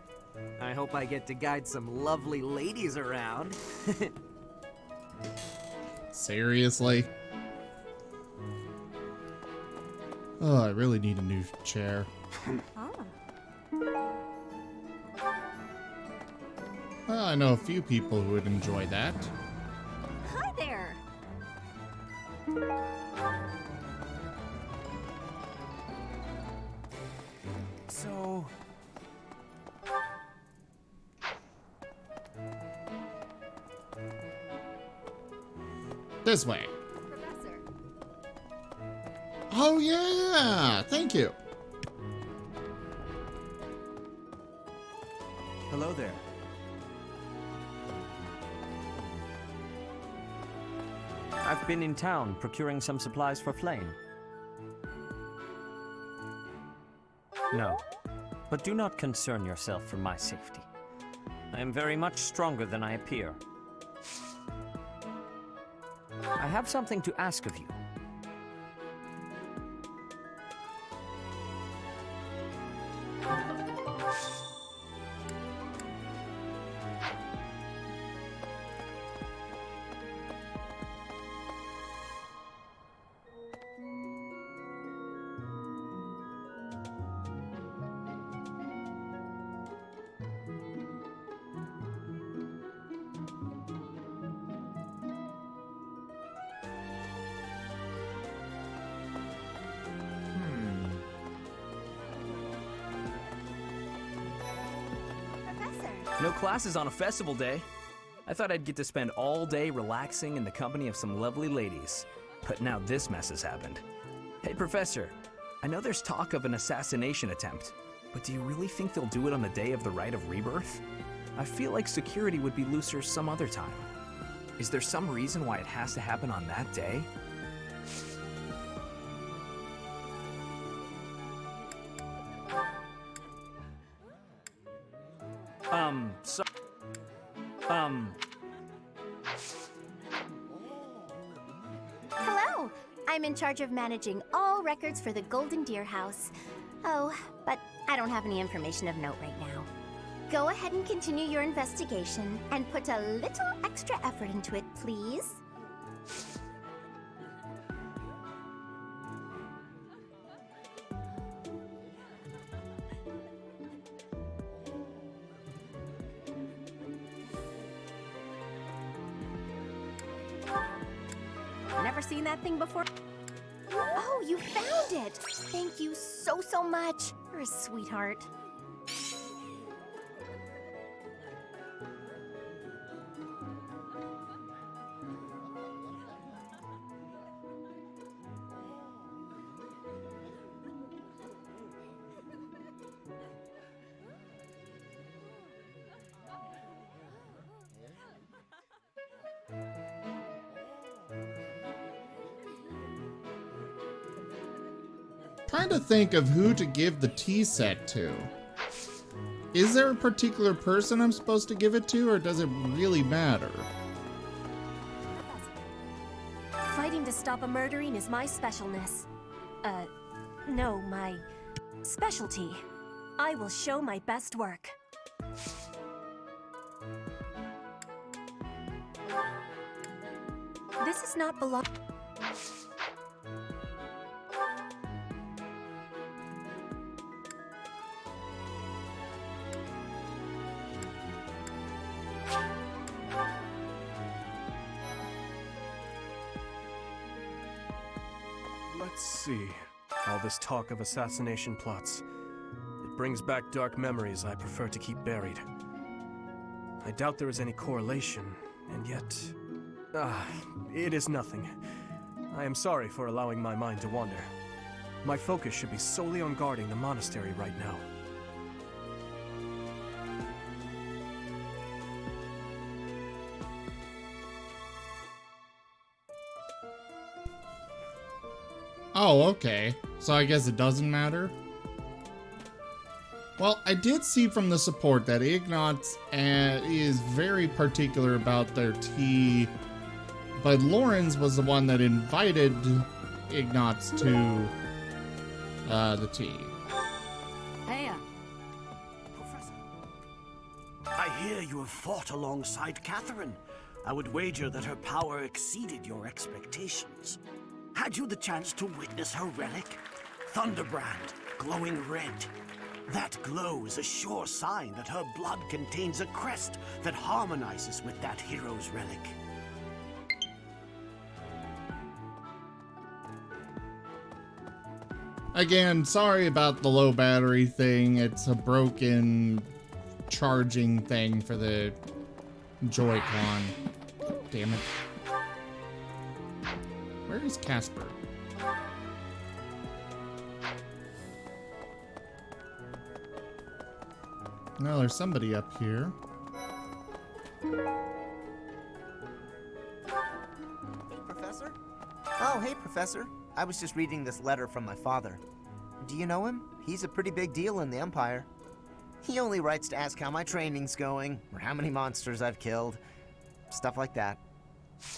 I hope I get to guide some lovely ladies around. Seriously? Oh, I really need a new chair. Well, I know a few people who would enjoy that. Hi there. So... This way. Professor. Oh yeah! Thank you. Hello there. I've been in town procuring some supplies for Flame. No, but do not concern yourself for my safety. I am very much stronger than I appear. I have something to ask of you. No classes on a festival day. I thought I'd get to spend all day relaxing in the company of some lovely ladies. But now this mess has happened. Hey, Professor. I know there's talk of an assassination attempt, but do you really think they'll do it on the day of the Rite of Rebirth? I feel like security would be looser some other time. Is there some reason why it has to happen on that day? Hello! I'm in charge of managing all records for the Golden Deer House. Oh, but I don't have any information of note right now. Go ahead and continue your investigation and put a little extra effort into it, please. Never seen that thing before? Oh, you found it! Thank you so, so much. You're a sweetheart. Trying to think of who to give the tea set to. Is there a particular person I'm supposed to give it to, or does it really matter? Fighting to stop a murdering is my specialness. No, my specialty. I will show my best work. This is not belong. Let's see. All this talk of assassination plots. It brings back dark memories I prefer to keep buried. I doubt there is any correlation, and yet... it is nothing. I am sorry for allowing my mind to wander. My focus should be solely on guarding the monastery right now. Oh, okay. So I guess it doesn't matter? Well, I did see from the support that Ignatz is very particular about their tea, but Lawrence was the one that invited Ignatz to the tea. Hey, Professor. I hear you have fought alongside Catherine. I would wager that her power exceeded your expectations. Had you the chance to witness her relic? Thunderbrand, glowing red. That glow is a sure sign that her blood contains a crest that harmonizes with that hero's relic. Again, sorry about the low battery thing. It's a broken charging thing for the Joy-Con. Damn it. Where is Casper? No, there's somebody up here. Hey, Professor? Oh, hey, Professor. I was just reading this letter from my father. Do you know him? He's a pretty big deal in the Empire. He only writes to ask how my training's going, or how many monsters I've killed. Stuff like that.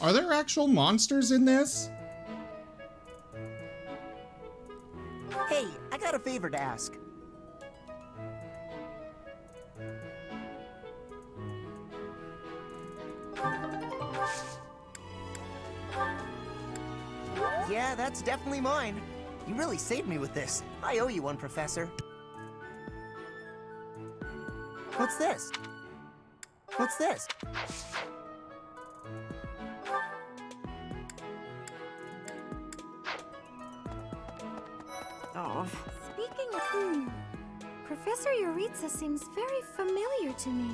Are there actual monsters in this? Hey, I got a favor to ask. Yeah, that's definitely mine. You really saved me with this. I owe you one, Professor. What's this? What's this? Oh. Speaking of... Professor Yuritsa seems very familiar to me,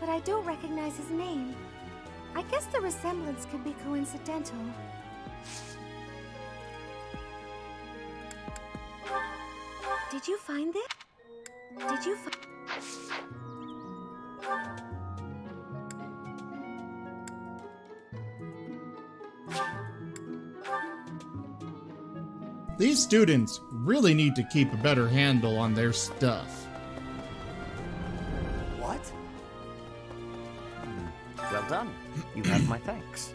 but I don't recognize his name. I guess the resemblance could be coincidental. Did you find this? Did you find... These students really need to keep a better handle on their stuff. What? Well done. You have my thanks.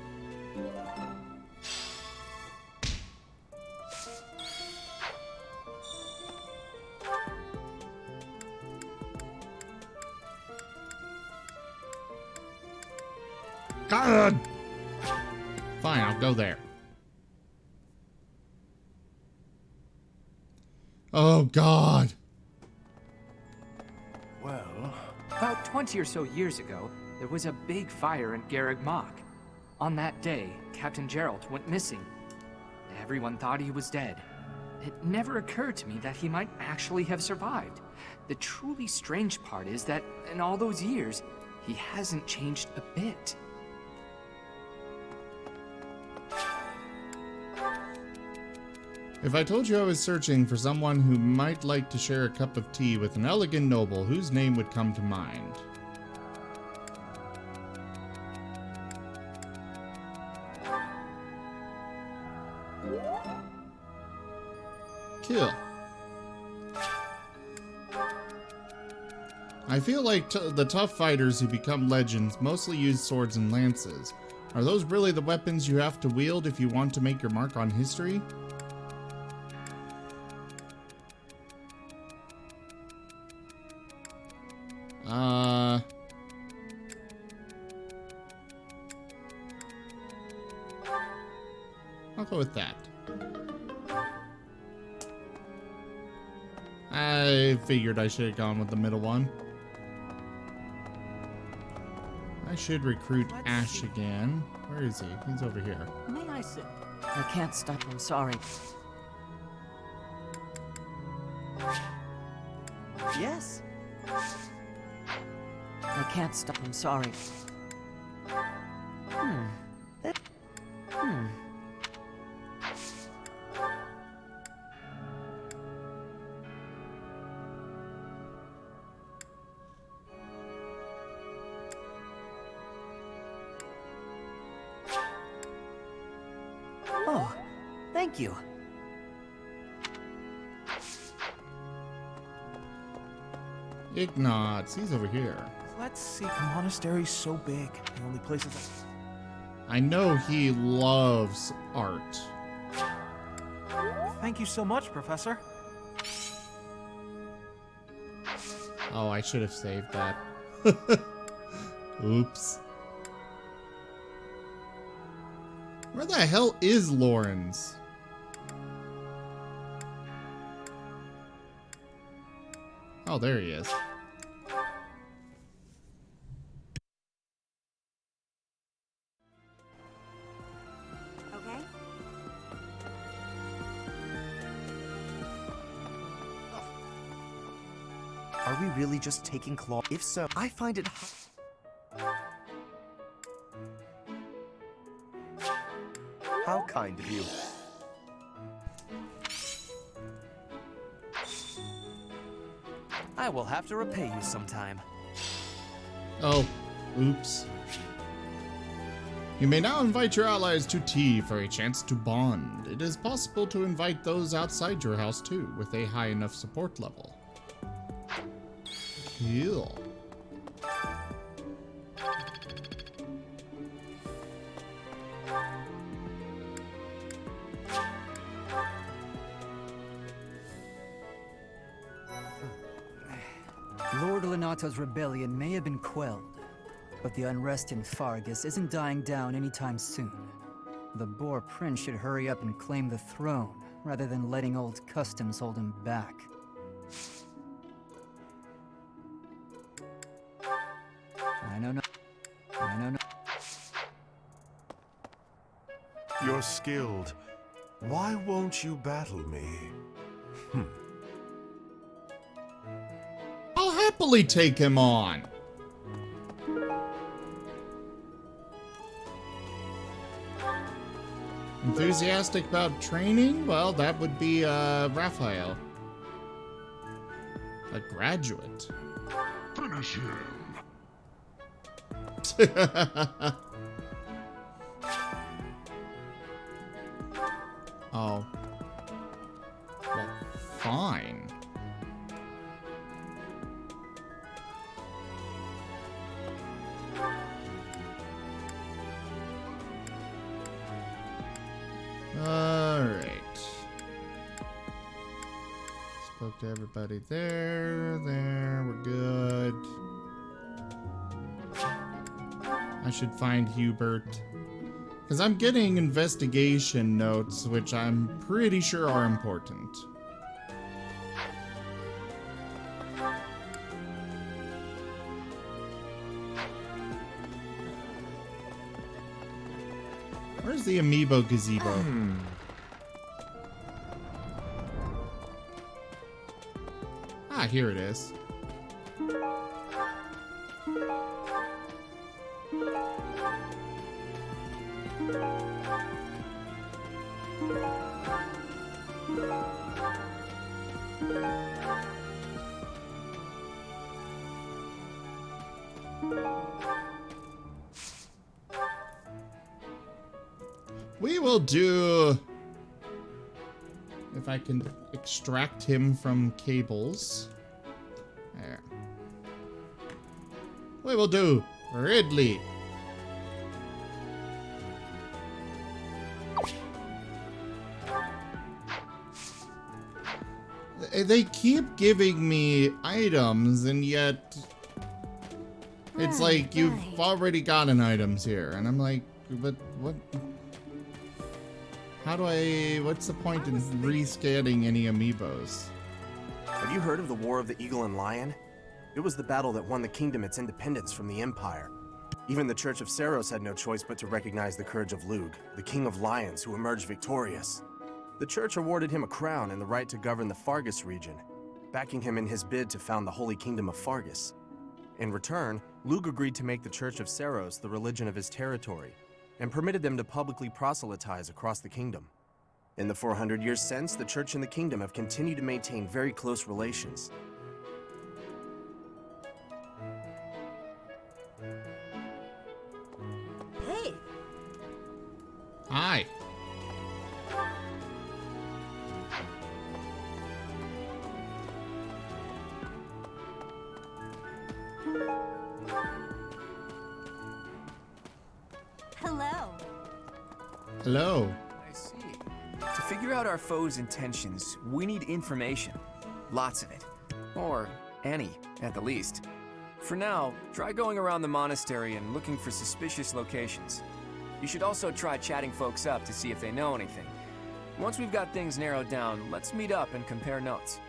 God! Fine, I'll go there. Oh, God. Well, about 20 or so years ago, there was a big fire in Garreg Mach. On that day, Captain Geralt went missing. Everyone thought he was dead. It never occurred to me that he might actually have survived. The truly strange part is that in all those years, he hasn't changed a bit. If I told you I was searching for someone who might like to share a cup of tea with an elegant noble, whose name would come to mind? Kill. I feel like the tough fighters who become legends mostly use swords and lances. Are those really the weapons you have to wield if you want to make your mark on history? I'll go with that. I figured I should have gone with the middle one. I should recruit Ash again. Where is he? He's over here. May I sit? I can't stop, I'm sorry. can't stop. I'm sorry. Oh, thank you. Ignatz, he's over here. Let's see. The monastery's so big. The only places I know he loves art. Thank you so much, Professor. Oh, I should have saved that. Oops. Where the hell is Lawrence? Oh, there he is. Okay? Are we really just taking claw? If so, I find it how kind of you. I will have to repay you sometime. Oh, oops. You may now invite your allies to tea for a chance to bond. It is possible to invite those outside your house too, with a high enough support level. Cool. Lord Lenato's rebellion may have been quelled, but the unrest in Fargus isn't dying down anytime soon. The Boar Prince should hurry up and claim the throne, rather than letting old customs hold him back. I know. You're skilled. Why won't you battle me? I'll happily take him on. Enthusiastic about training? Well, that would be Raphael. A graduate. Finish him. Oh. Well, fine. Alright. Spoke to everybody there. We're good. I should find Hubert. Because I'm getting investigation notes, which I'm pretty sure are important. Where's the amiibo gazebo? Ah, here it is. We will do, if I can extract him from cables. There. We will do Ridley. They keep giving me items, and yet it's like you've already gotten items here, and I'm like, but what? How do I? What's the point in rescanning any amiibos? Have you heard of the War of the Eagle and Lion? It was the battle that won the kingdom its independence from the Empire. Even the Church of Seros had no choice but to recognize the courage of Lug, the King of Lions, who emerged victorious. The Church awarded him a crown and the right to govern the Fargus region, backing him in his bid to found the Holy Kingdom of Fargus. In return, Lug agreed to make the Church of Seros the religion of his territory, and permitted them to publicly proselytize across the kingdom. In the 400 years since, the Church and the kingdom have continued to maintain very close relations. Hey! Hi. Hello. Hello. I see. To figure out our foe's intentions, we need information. Lots of it. Or any, at the least. For now, try going around the monastery and looking for suspicious locations. You should also try chatting folks up to see if they know anything. Once we've got things narrowed down, let's meet up and compare notes.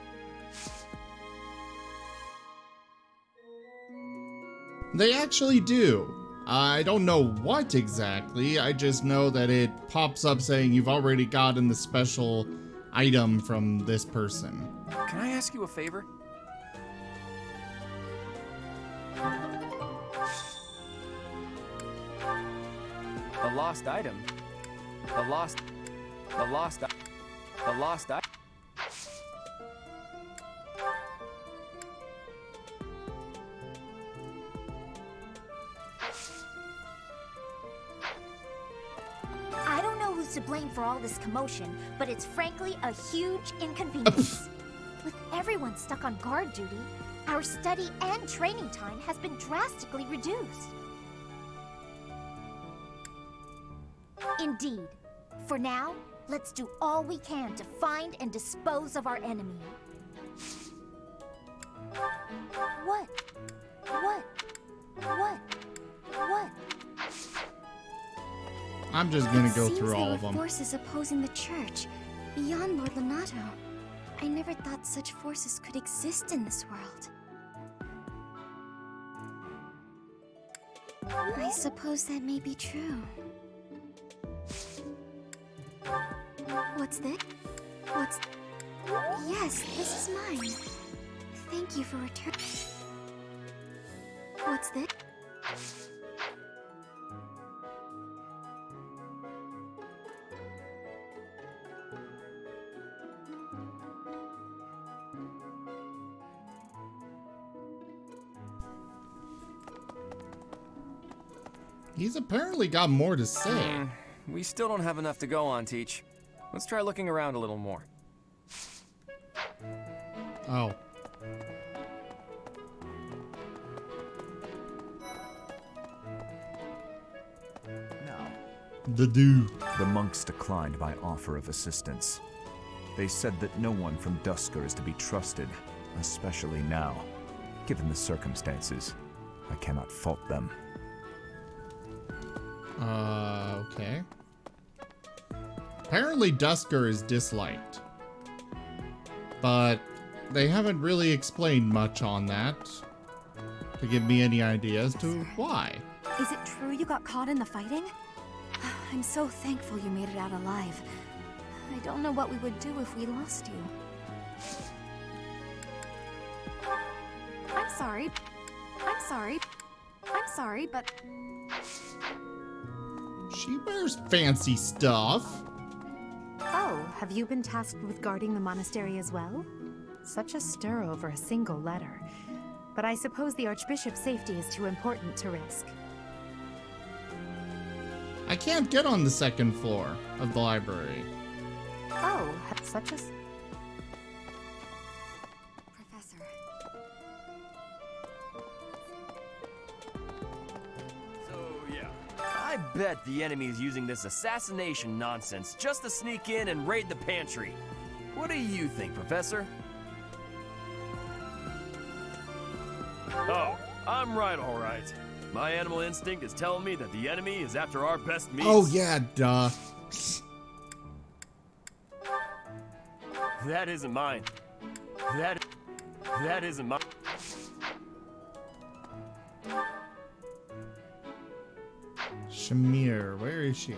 They actually do. I don't know what exactly, I just know that it pops up saying you've already gotten the special item from this person. Can I ask you a favor? A lost item? A lost item? I don't know who's to blame for all this commotion, but it's frankly a huge inconvenience. With everyone stuck on guard duty, our study and training time has been drastically reduced. Indeed. For now, let's do all we can to find and dispose of our enemy. What? I'm just gonna go through all of There them. were forces opposing the church, beyond Lord Lonato. I never thought such forces could exist in this world. I suppose that may be true. What's this? Yes, this is mine. Thank you for returning. What's this? He's apparently got more to say. We still don't have enough to go on, Teach. Let's try looking around a little more. Oh. The monks declined my offer of assistance. They said that no one from Dusker is to be trusted, especially now. Given the circumstances, I cannot fault them. Okay. Apparently Dusker is disliked. But they haven't really explained much on that to give me any idea as to why. Is it true you got caught in the fighting? I'm so thankful you made it out alive. I don't know what we would do if we lost you. I'm sorry, but... She wears fancy stuff. Oh, have you been tasked with guarding the monastery as well? Such a stir over a single letter. But I suppose the Archbishop's safety is too important to risk. I can't get on the second floor of the library. Oh, such a... Professor. I bet the enemy is using this assassination nonsense just to sneak in and raid the pantry. What do you think, Professor? Oh, I'm right, all right. My animal instinct is telling me that the enemy is after our best meats. Oh yeah, duh. That isn't mine. That isn't mine. Shamir, where is she?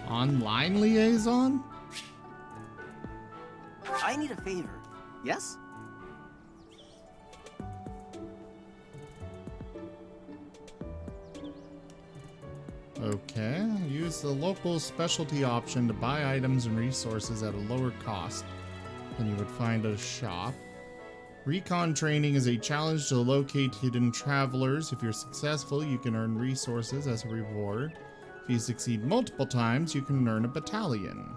Online liaison? I need a favor. Yes? Okay, use the local specialty option to buy items and resources at a lower cost than you would find at a shop. Recon training is a challenge to locate hidden travelers. If you're successful, you can earn resources as a reward. If you succeed multiple times, you can earn a battalion.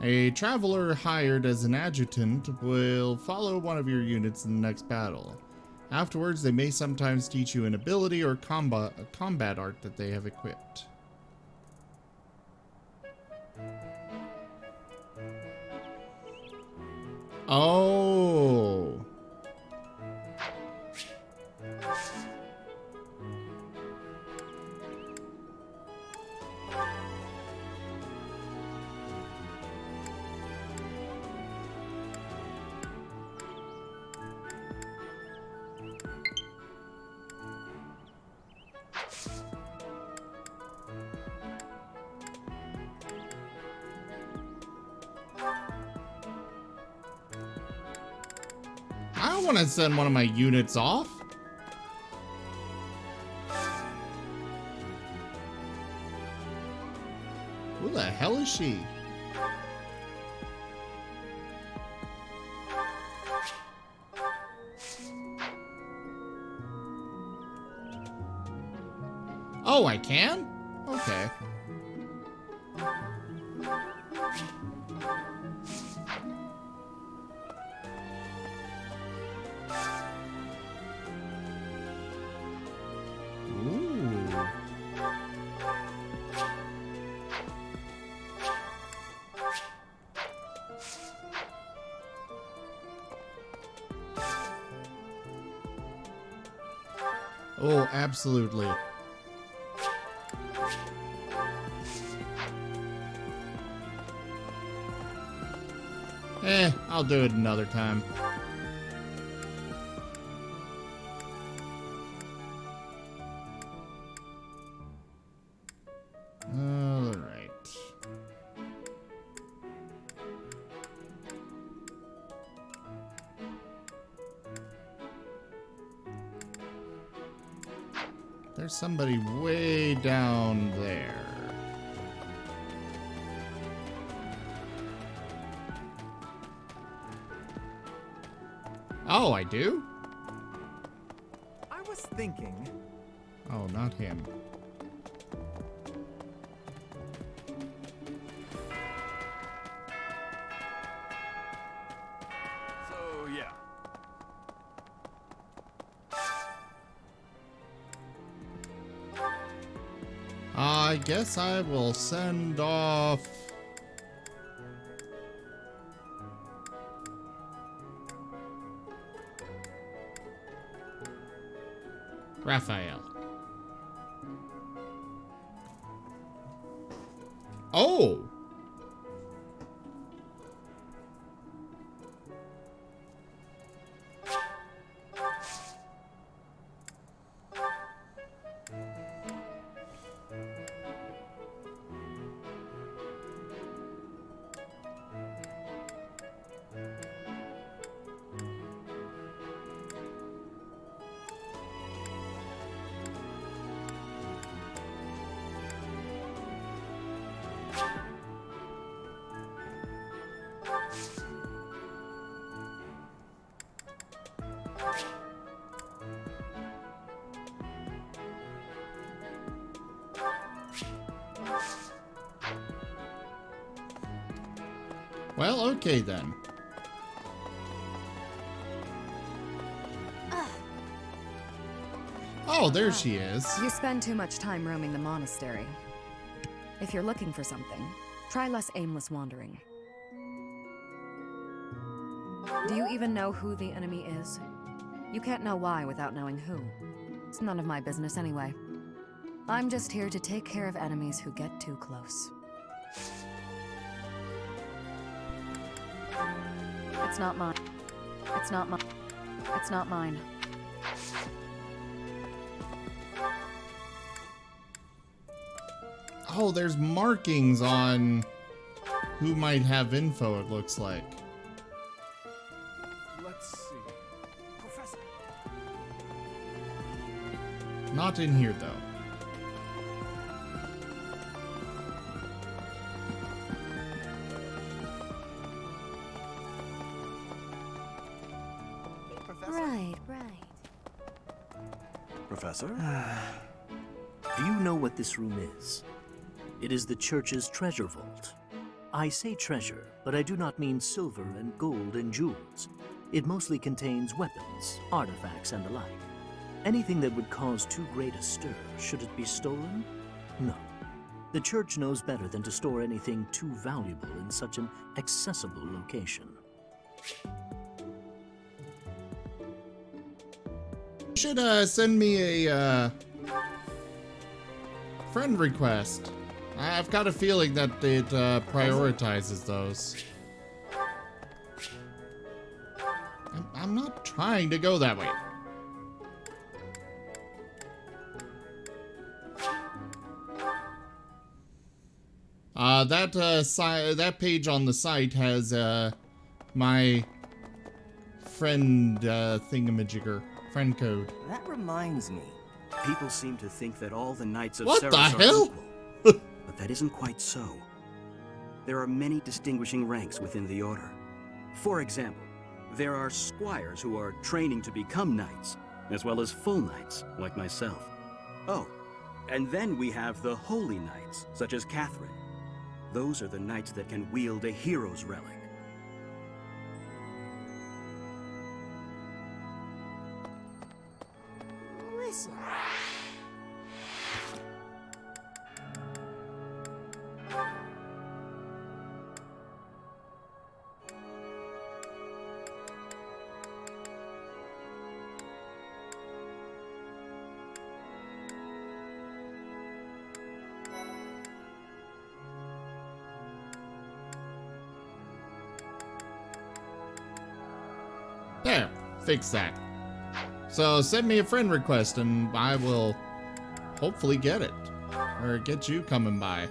A traveler hired as an adjutant will follow one of your units in the next battle. Afterwards, they may sometimes teach you an ability or combat art that they have equipped. Oh. I don't want to send one of my units off. Who the hell is she? Oh, I can? Okay. Oh, absolutely. I'll do it another time. All right. There's somebody way down there. Oh, I do? I was thinking... Oh, not him. So, yeah. I guess I will send off... Raphael. Oh! Well, okay then. Oh, there she is. You spend too much time roaming the monastery. If you're looking for something, try less aimless wandering. Do you even know who the enemy is? You can't know why without knowing who. It's none of my business anyway. I'm just here to take care of enemies who get too close. It's not mine. It's not mine. It's not mine. Oh, there's markings on who might have info, it looks like. Let's see. Professor. Not in here, though. Right. Professor? Do you know what this room is? It is the church's treasure vault. I say treasure, but I do not mean silver and gold and jewels. It mostly contains weapons, artifacts, and the like. Anything that would cause too great a stir, should it be stolen? No. The church knows better than to store anything too valuable in such an accessible location. You should send me a friend request. I've got a feeling that it prioritizes those. I'm not trying to go that way. That page on the site has my friend thingamajigger, friend code. That reminds me. People seem to think that all the knights of What Ceres the are hell? equal. But that isn't quite so. There are many distinguishing ranks within the order. For example, there are squires who are training to become knights, as well as full knights, like myself. Oh, and then we have the holy knights, such as Catherine. Those are the knights that can wield a hero's relic. Listen. There, fix that. So send me a friend request and I will hopefully get it. Or get you coming by.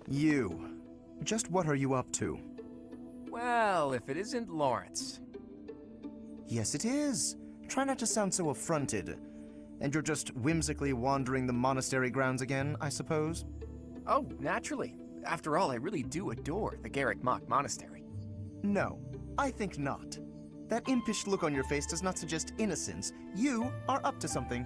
You. Just what are you up to? Well, if it isn't Lawrence. Yes, it is. Try not to sound so affronted. And you're just whimsically wandering the monastery grounds again, I suppose? Oh, naturally. After all, I really do adore the Garrick Mach Monastery. No, I think not. That impish look on your face does not suggest innocence. You are up to something.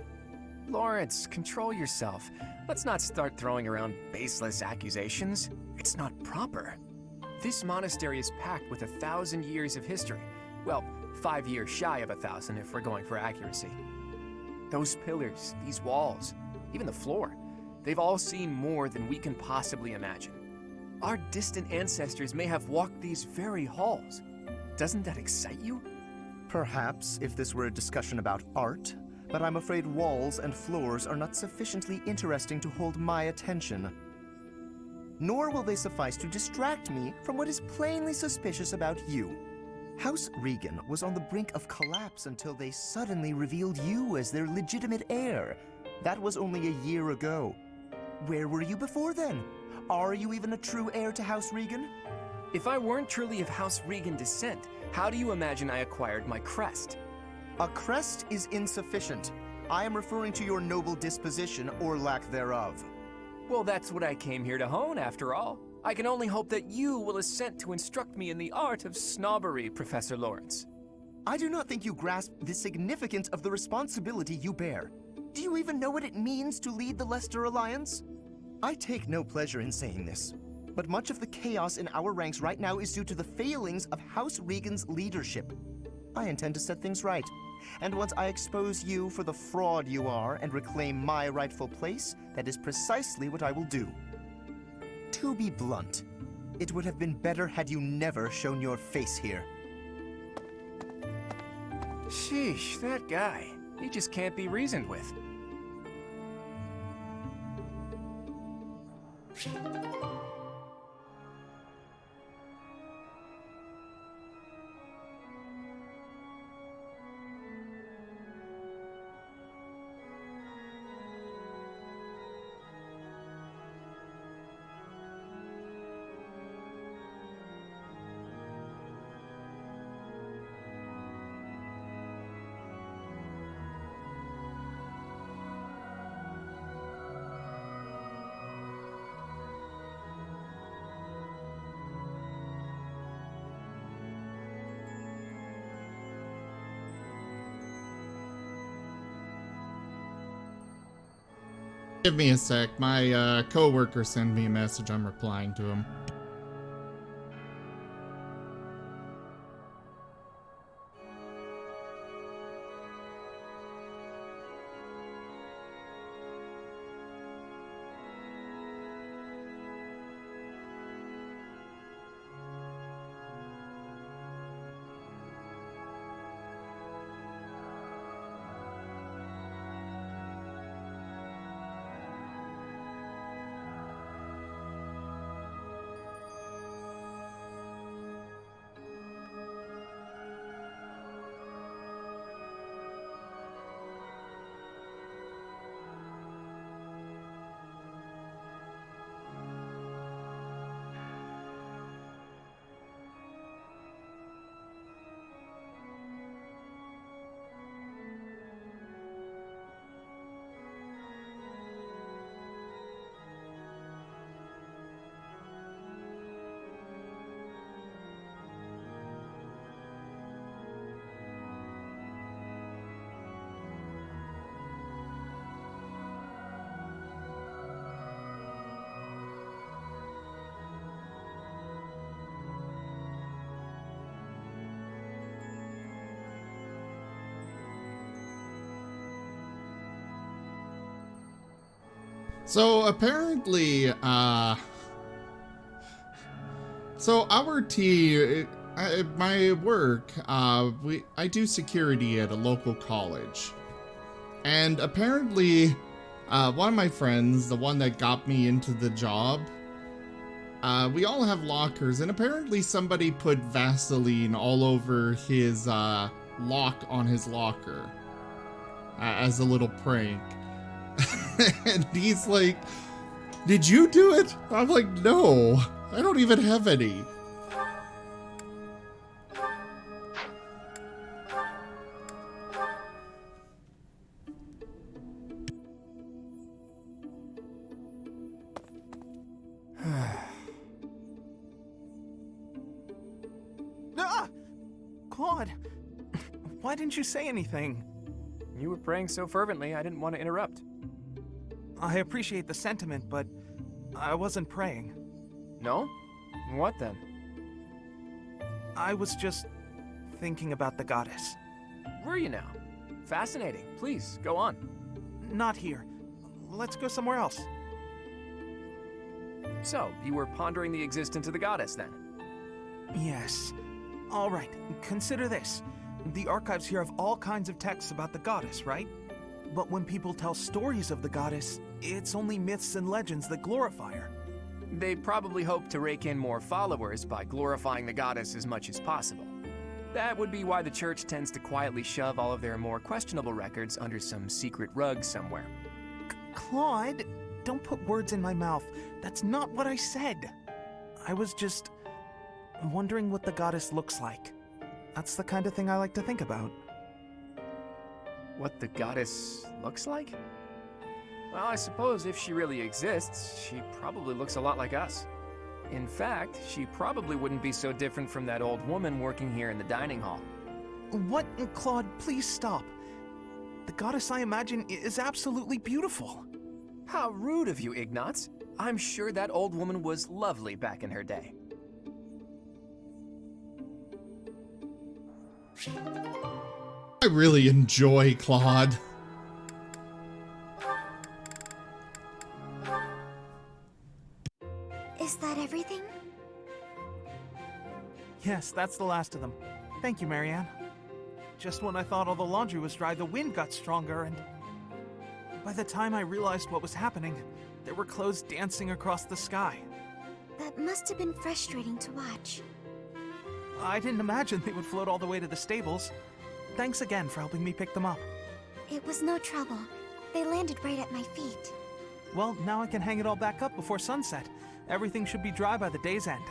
Lawrence, control yourself. Let's not start throwing around baseless accusations. It's not proper. This monastery is packed with 1,000 years of history. Well, 5 years shy of 1,000 if we're going for accuracy. Those pillars, these walls, even the floor, they've all seen more than we can possibly imagine. Our distant ancestors may have walked these very halls. Doesn't that excite you? Perhaps if this were a discussion about art, but I'm afraid walls and floors are not sufficiently interesting to hold my attention. Nor will they suffice to distract me from what is plainly suspicious about you. House Regan was on the brink of collapse until they suddenly revealed you as their legitimate heir. That was only a year ago. Where were you before then? Are you even a true heir to House Regan? If I weren't truly of House Regan descent, how do you imagine I acquired my crest? A crest is insufficient. I am referring to your noble disposition or lack thereof. Well, that's what I came here to hone, after all. I can only hope that you will assent to instruct me in the art of snobbery, Professor Lawrence. I do not think you grasp the significance of the responsibility you bear. Do you even know what it means to lead the Leicester Alliance? I take no pleasure in saying this, but much of the chaos in our ranks right now is due to the failings of House Regan's leadership. I intend to set things right, and once I expose you for the fraud you are and reclaim my rightful place, that is precisely what I will do. To be blunt, it would have been better had you never shown your face here. Sheesh, that guy. He just can't be reasoned with. Give me a sec. My coworker sent me a message. I'm replying to him. So apparently, so our team, my work, I do security at a local college, and apparently, one of my friends, the one that got me into the job, we all have lockers, and apparently somebody put Vaseline all over his lock on his locker as a little prank. And he's like, "Did you do it?" I'm like, "No, I don't even have any." Ah! Claude, why didn't you say anything? You were praying so fervently, I didn't want to interrupt. I appreciate the sentiment, but I wasn't praying. No? What then? I was just thinking about the goddess. Were you now? Fascinating. Please, go on. Not here. Let's go somewhere else. So, you were pondering the existence of the goddess, then? Yes. All right, consider this. The archives here have all kinds of texts about the goddess, right? But when people tell stories of the goddess, it's only myths and legends that glorify her. They probably hope to rake in more followers by glorifying the goddess as much as possible. That would be why the church tends to quietly shove all of their more questionable records under some secret rug somewhere. Claude, don't put words in my mouth. That's not what I said. I was just wondering what the goddess looks like. That's the kind of thing I like to think about. What the goddess looks like? Well, I suppose if she really exists, she probably looks a lot like us. In fact, she probably wouldn't be so different from that old woman working here in the dining hall. What? Claude, please stop. The goddess I imagine is absolutely beautiful. How rude of you, Ignatz. I'm sure that old woman was lovely back in her day. I really enjoy Claude. Is that everything? Yes, that's the last of them. Thank you, Marianne. Just when I thought all the laundry was dry, the wind got stronger, and by the time I realized what was happening, there were clothes dancing across the sky. That must have been frustrating to watch. I didn't imagine they would float all the way to the stables. Thanks again for helping me pick them up. It was no trouble. They landed right at my feet. Well, now I can hang it all back up before sunset. Everything should be dry by the day's end.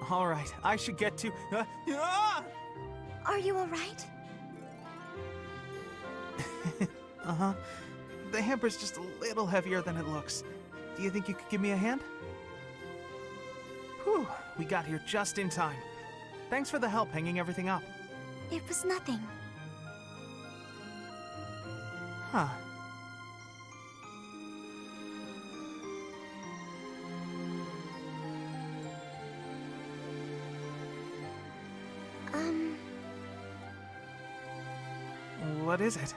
All right, I should get to... Are you all right? Uh-huh. The hamper's just a little heavier than it looks. Do you think you could give me a hand? Whew, we got here just in time. Thanks for the help hanging everything up. It was nothing. Huh. What is it?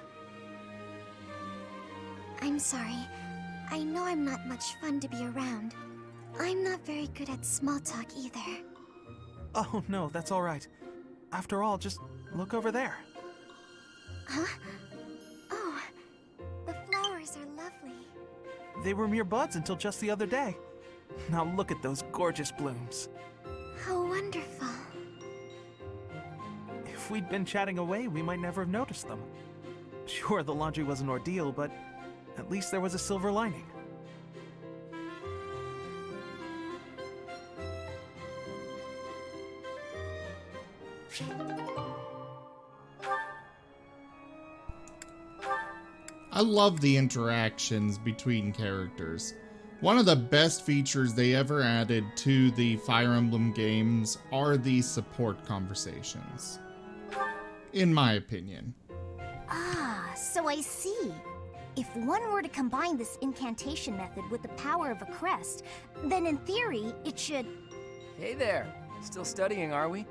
I'm sorry. I know I'm not much fun to be around. I'm not very good at small talk either. Oh no, that's all right. After all, just look over there. Huh? Oh, the flowers are lovely. They were mere buds until just the other day. Now look at those gorgeous blooms. How wonderful. If we'd been chatting away, we might never have noticed them. Sure, the laundry was an ordeal, but at least there was a silver lining. I love the interactions between characters. One of the best features they ever added to the Fire Emblem games are the support conversations. In my opinion. Ah, so I see. If one were to combine this incantation method with the power of a crest, then in theory, it should... Hey there. Still studying, are we?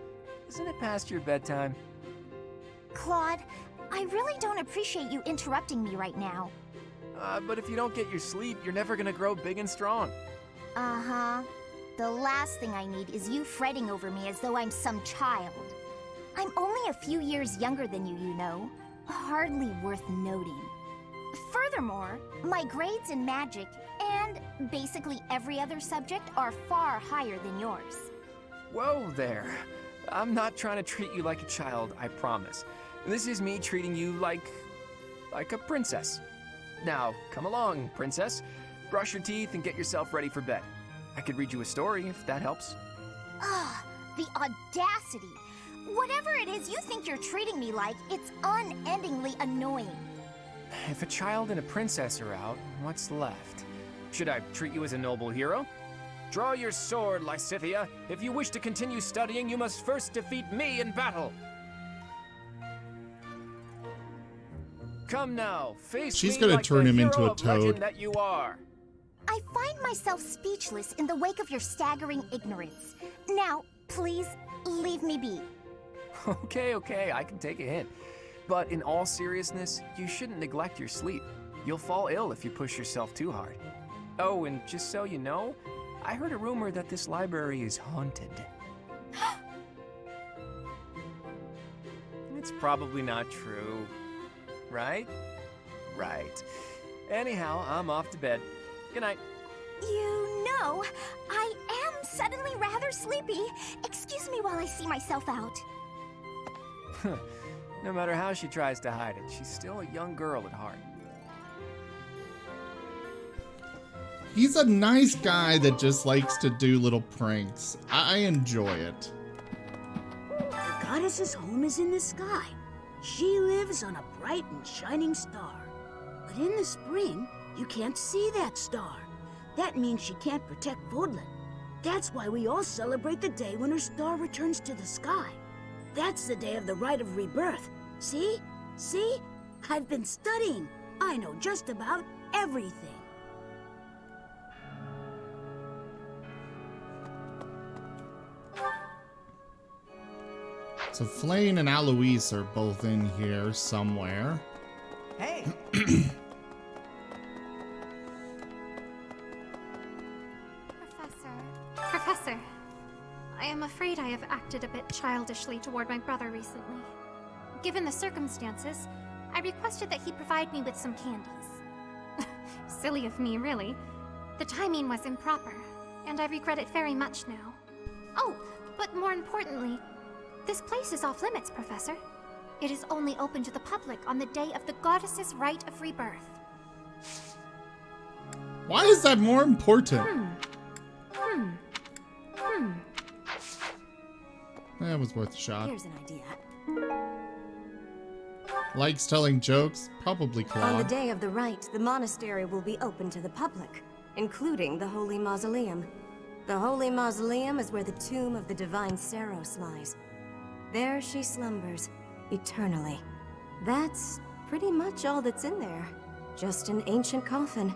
Isn't it past your bedtime? Claude, I really don't appreciate you interrupting me right now. But if you don't get your sleep, you're never gonna grow big and strong. Uh-huh. The last thing I need is you fretting over me as though I'm some child. I'm only a few years younger than you know. Hardly worth noting. Furthermore, my grades in magic, and basically every other subject, are far higher than yours. Whoa there. I'm not trying to treat you like a child, I promise. This is me treating you like a princess. Now, come along, princess. Brush your teeth and get yourself ready for bed. I could read you a story if that helps. Ugh, the audacity. Whatever it is you think you're treating me like, it's unendingly annoying. If a child and a princess are out, what's left? Should I treat you as a noble hero? Draw your sword, Lysithea. If you wish to continue studying, you must first defeat me in battle. Come now, face She's me gonna like turn the him into hero a of legend toad. that you are. I find myself speechless in the wake of your staggering ignorance. Now, please, leave me be. Okay, I can take a hint. But in all seriousness, you shouldn't neglect your sleep. You'll fall ill if you push yourself too hard. Oh, and just so you know, I heard a rumor that this library is haunted. It's probably not true, right? Right. Anyhow, I'm off to bed. Good night. You know, I am suddenly rather sleepy. Excuse me while I see myself out. No matter how she tries to hide it, she's still a young girl at heart. He's a nice guy that just likes to do little pranks. I enjoy it. The goddess's home is in the sky. She lives on a bright and shining star. But in the spring, you can't see that star. That means she can't protect Vodland. That's why we all celebrate the day when her star returns to the sky. That's the day of the rite of rebirth. See? See? I've been studying. I know just about everything. So Flane and Alois are both in here somewhere. Hey! Professor, I am afraid I have acted a bit childishly toward my brother recently. Given the circumstances, I requested that he provide me with some candies. Silly of me, really. The timing was improper, and I regret it very much now. Oh, but more importantly, this place is off limits, Professor. It is only open to the public on the day of the goddess's rite of rebirth. Why is that more important? That was worth a shot. Here's an idea. Likes telling jokes? Probably On the Claude. day of the rite, the monastery will be open to the public, including the Holy Mausoleum. The Holy Mausoleum is where the tomb of the divine Saros lies. There she slumbers, eternally. That's pretty much all that's in there. Just an ancient coffin.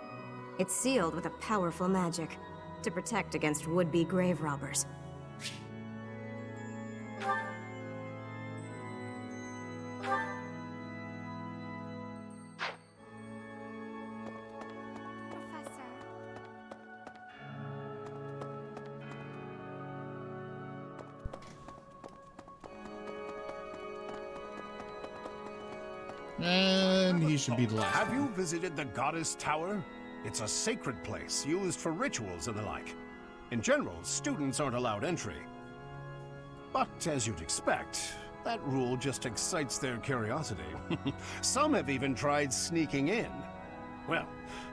It's sealed with a powerful magic to protect against would-be grave robbers. And he should be the last. Have you visited the Goddess Tower? It's a sacred place used for rituals and the like. In general, students aren't allowed entry. But as you'd expect, that rule just excites their curiosity. Some have even tried sneaking in. Well,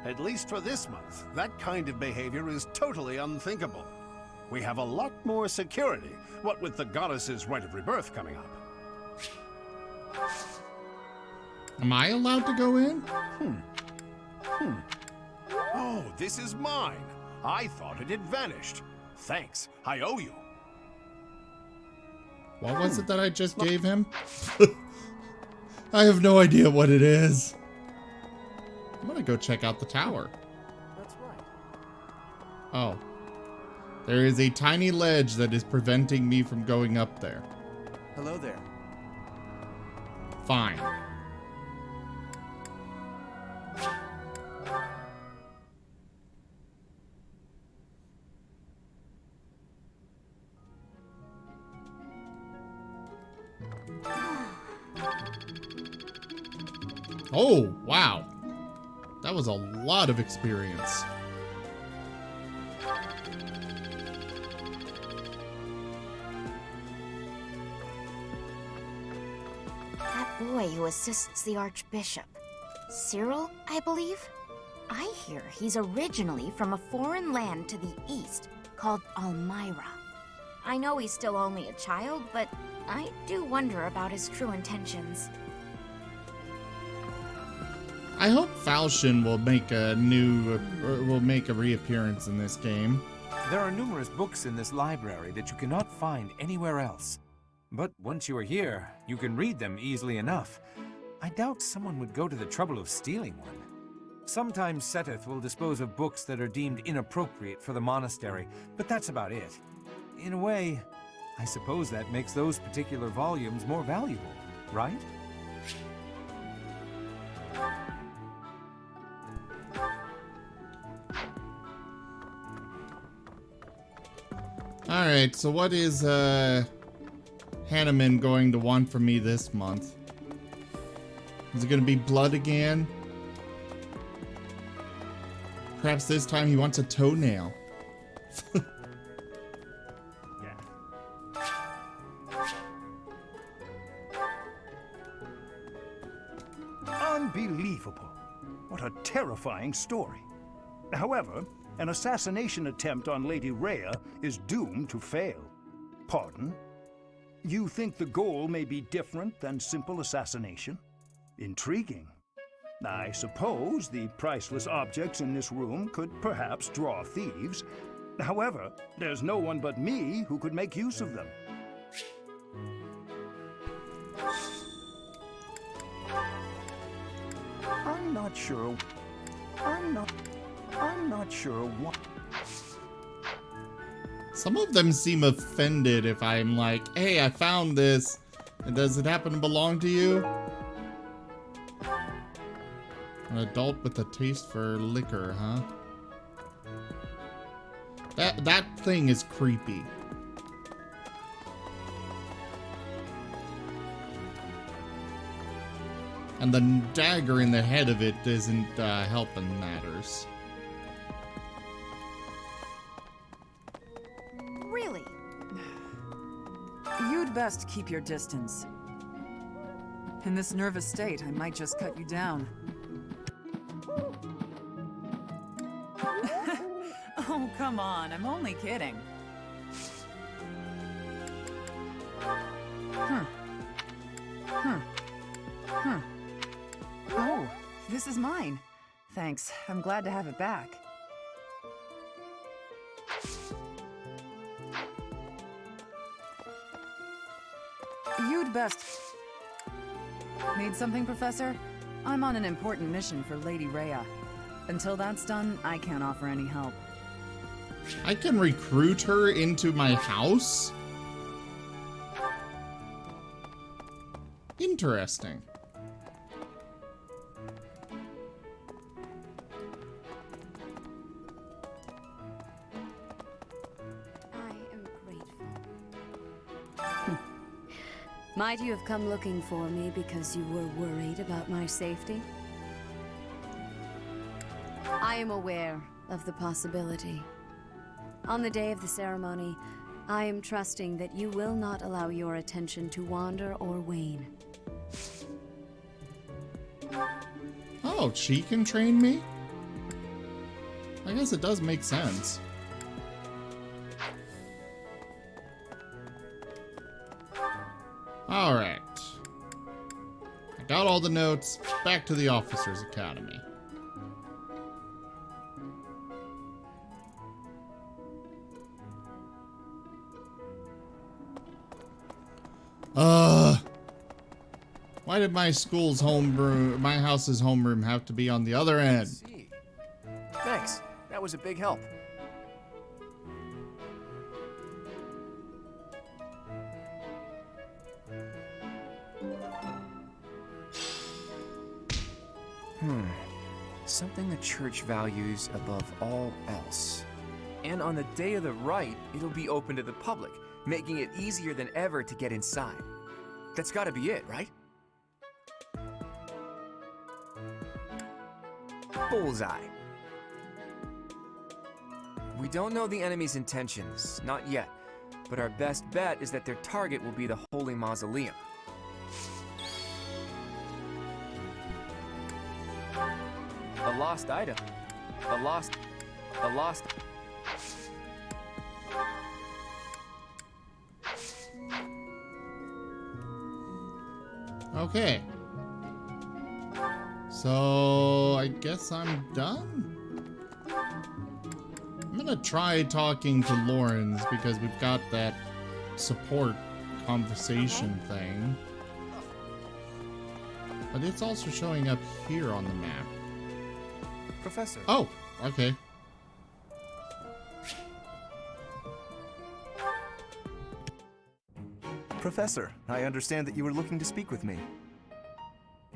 at least for this month, that kind of behavior is totally unthinkable. We have a lot more security, what with the goddess's rite of rebirth coming up. Am I allowed to go in? Oh, this is mine. I thought it had vanished. Thanks, I owe you. What was it that I just gave him? I have no idea what it is. I'm gonna go check out the tower. That's right. Oh. There is a tiny ledge that is preventing me from going up there. Hello there. Fine. Oh, wow. That was a lot of experience. That boy who assists the Archbishop. Cyril, I believe? I hear he's originally from a foreign land to the east called Almyra. I know he's still only a child, but I do wonder about his true intentions. I hope Falchion will make a reappearance in this game. There are numerous books in this library that you cannot find anywhere else. But once you are here, you can read them easily enough. I doubt someone would go to the trouble of stealing one. Sometimes Seteth will dispose of books that are deemed inappropriate for the monastery, but that's about it. In a way, I suppose that makes those particular volumes more valuable, right? Alright, so what is Hanneman going to want from me this month? Is it going to be blood again? Perhaps this time he wants a toenail. Unbelievable. What a terrifying story. However, an assassination attempt on Lady Rhea is doomed to fail. Pardon? You think the goal may be different than simple assassination? Intriguing. I suppose the priceless objects in this room could perhaps draw thieves. However, there's no one but me who could make use of them. I'm not sure what... Some of them seem offended if I'm like, hey, I found this. And does it happen to belong to you? An adult with a taste for liquor, huh? That thing is creepy. And the dagger in the head of it isn't helping matters. Really? You'd best keep your distance. In this nervous state, I might just cut you down. Oh, come on, I'm only kidding. Oh, this is mine. Thanks, I'm glad to have it back. You'd best... Need something, Professor? I'm on an important mission for Lady Rhea. Until that's done, I can't offer any help. I can recruit her into my house? Interesting. Might you have come looking for me because you were worried about my safety? I am aware of the possibility. On the day of the ceremony, I am trusting that you will not allow your attention to wander or wane. Oh, she can train me? I guess it does make sense. Alright. I got all the notes. Back to the Officers Academy. Why did my school's homeroom, my house's homeroom have to be on the other end? Thanks. That was a big help. Something the church values above all else. And on the day of the rite, it'll be open to the public, making it easier than ever to get inside. That's gotta be it, right? Bullseye. We don't know the enemy's intentions, not yet, but our best bet is that their target will be the Holy Mausoleum. A lost item. A lost. Okay. So, I guess I'm done? I'm gonna try talking to Lawrence because we've got that support conversation thing. But it's also showing up here on the map. Professor. Oh, okay. Professor, I understand that you were looking to speak with me.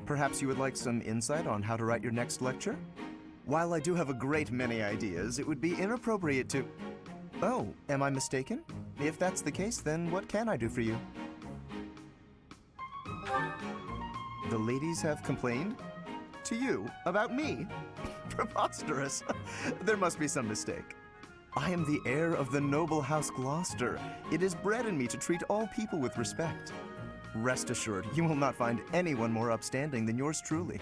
Perhaps you would like some insight on how to write your next lecture? While I do have a great many ideas, it would be inappropriate to... Oh, am I mistaken? If that's the case, then what can I do for you? The ladies have complained? To you? About me? Preposterous. There must be some mistake. I am the heir of the noble House Gloucester. It is bred in me to treat all people with respect. Rest assured, you will not find anyone more upstanding than yours truly.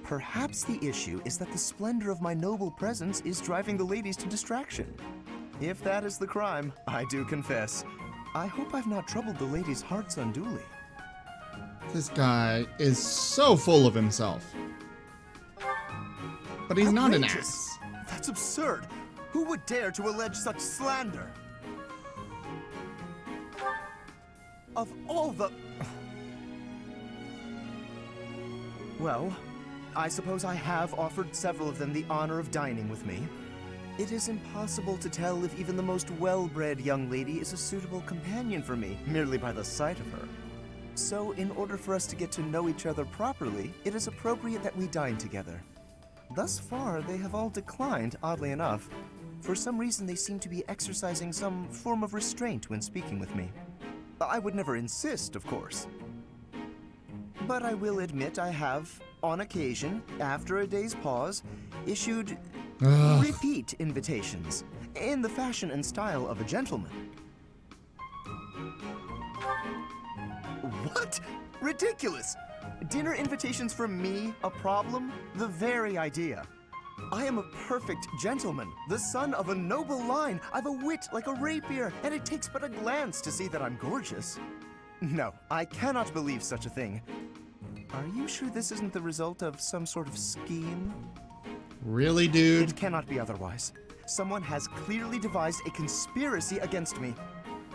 Perhaps the issue is that the splendor of my noble presence is driving the ladies to distraction. If that is the crime, I do confess. I hope I've not troubled the ladies' hearts unduly. This guy is so full of himself. But he's not an ass. That's absurd. Who would dare to allege such slander? Of all the... Well, I suppose I have offered several of them the honor of dining with me. It is impossible to tell if even the most well-bred young lady is a suitable companion for me, merely by the sight of her. So, in order for us to get to know each other properly, it is appropriate that we dine together. Thus far, they have all declined, oddly enough. For some reason, they seem to be exercising some form of restraint when speaking with me. I would never insist, of course. But I will admit I have, on occasion, after a day's pause, issued repeat invitations, in the fashion and style of a gentleman. What? Ridiculous! Dinner invitations from me a problem? The very idea. I am a perfect gentleman, the son of a noble line. I've a wit like a rapier, and it takes but a glance to see that I'm gorgeous. No, I cannot believe such a thing. Are you sure this isn't the result of some sort of scheme? Really, dude? It cannot be otherwise. Someone has clearly devised a conspiracy against me.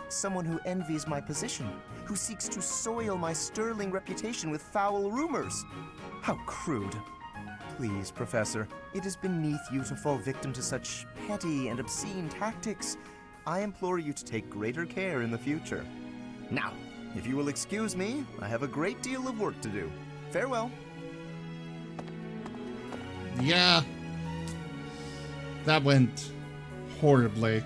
Someone who envies my position, who seeks to soil my sterling reputation with foul rumors. How crude. Please, Professor, it is beneath you to fall victim to such petty and obscene tactics. I implore you to take greater care in the future. Now, if you will excuse me, I have a great deal of work to do. Farewell. Yeah. That went horribly.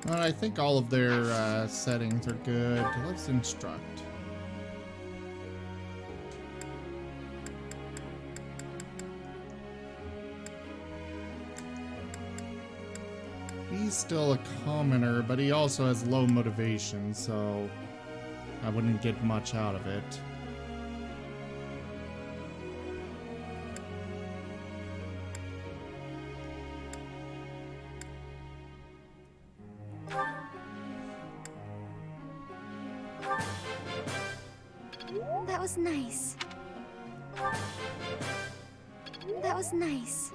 I think all of their settings are good. Let's instruct. He's still a commoner, but he also has low motivation, so I wouldn't get much out of it. That was nice. That was nice.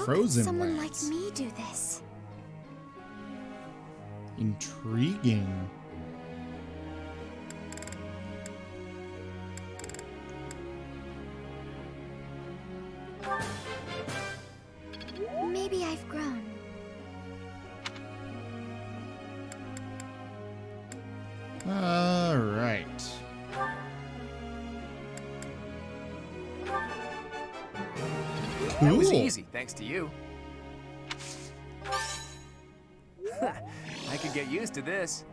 Frozen Someone rats. like me do this. Intriguing. Maybe I've grown. All right. That was Cool. easy, thanks to you. I could get used to this.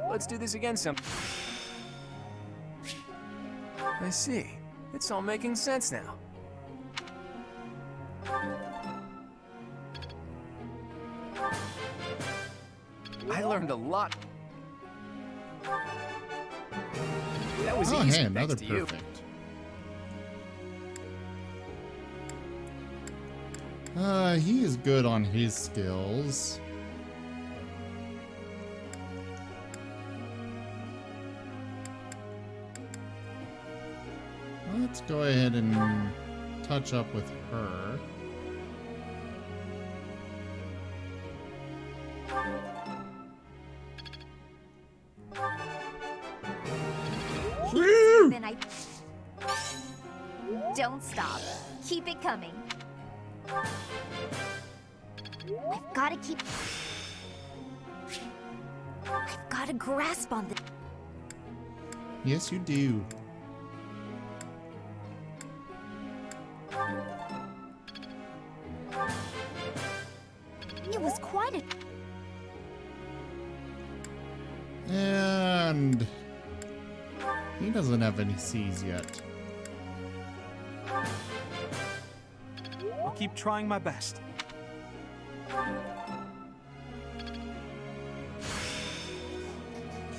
Let's do this again some. I see. It's all making sense now. I learned a lot. That was easy, hey, thanks another to you. perfect. He is good on his skills. Let's go ahead and touch up with her. Woo! Then I... Don't stop. Keep it coming. I've got to keep... I've got a grasp on the... Yes, you do. It was quite a... And he doesn't have any C's yet. I'll keep trying my best.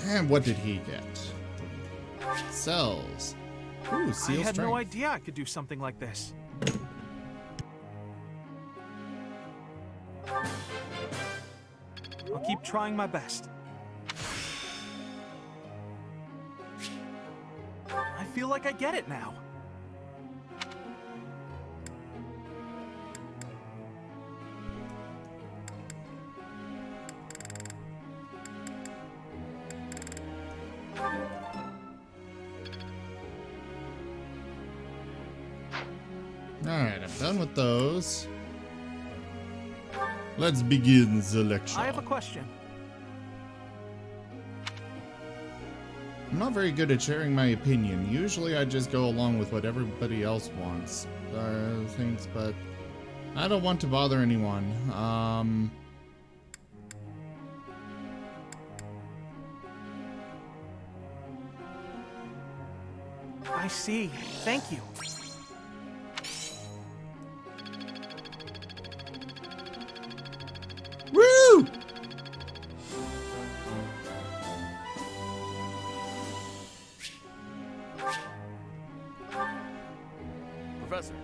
And what did he get? Cells. Ooh, I seal had strength. no idea I could do something like this. I'll keep trying my best. I feel like I get it now. Alright, I'm done with those. Let's begin the lecture. I have a question. I'm not very good at sharing my opinion. Usually I just go along with what everybody else wants. Thinks, but I don't want to bother anyone. I see. Thank you. Woo! Professor.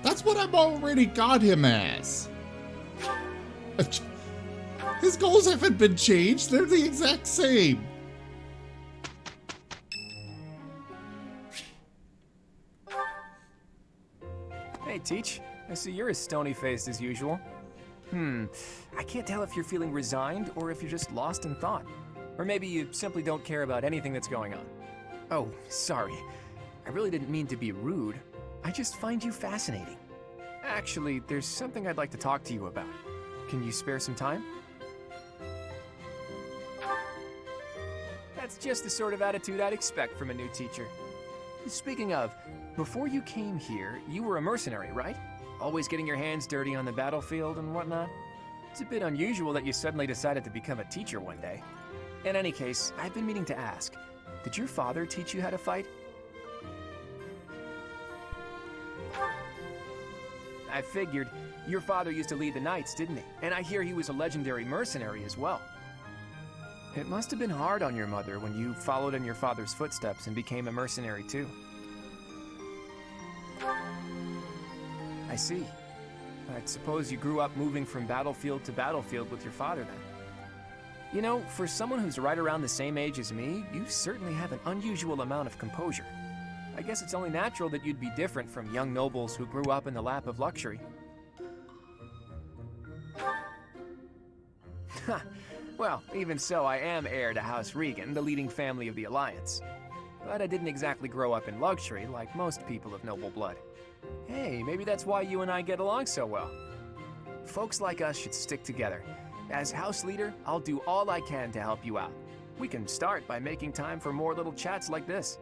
That's what I've already got him as. His goals haven't been changed. They're the exact same. Hey, Teach. I see you're as stony-faced as usual. I can't tell if you're feeling resigned or if you're just lost in thought. Or maybe you simply don't care about anything that's going on. Oh, sorry. I really didn't mean to be rude. I just find you fascinating. Actually, there's something I'd like to talk to you about. Can you spare some time? That's just the sort of attitude I'd expect from a new teacher. Speaking of, before you came here, you were a mercenary, right? Always getting your hands dirty on the battlefield and whatnot? It's a bit unusual that you suddenly decided to become a teacher one day. In any case, I've been meaning to ask, did your father teach you how to fight? I figured. Your father used to lead the knights, didn't he? And I hear he was a legendary mercenary as well. It must have been hard on your mother when you followed in your father's footsteps and became a mercenary too. I see. I suppose you grew up moving from battlefield to battlefield with your father then. You know, for someone who's right around the same age as me, you certainly have an unusual amount of composure. I guess it's only natural that you'd be different from young nobles who grew up in the lap of luxury. Well, even so, I am heir to House Regan, the leading family of the Alliance. But I didn't exactly grow up in luxury like most people of noble blood. Hey, maybe that's why you and I get along so well. Folks like us should stick together. As house leader, I'll do all I can to help you out. We can start by making time for more little chats like this.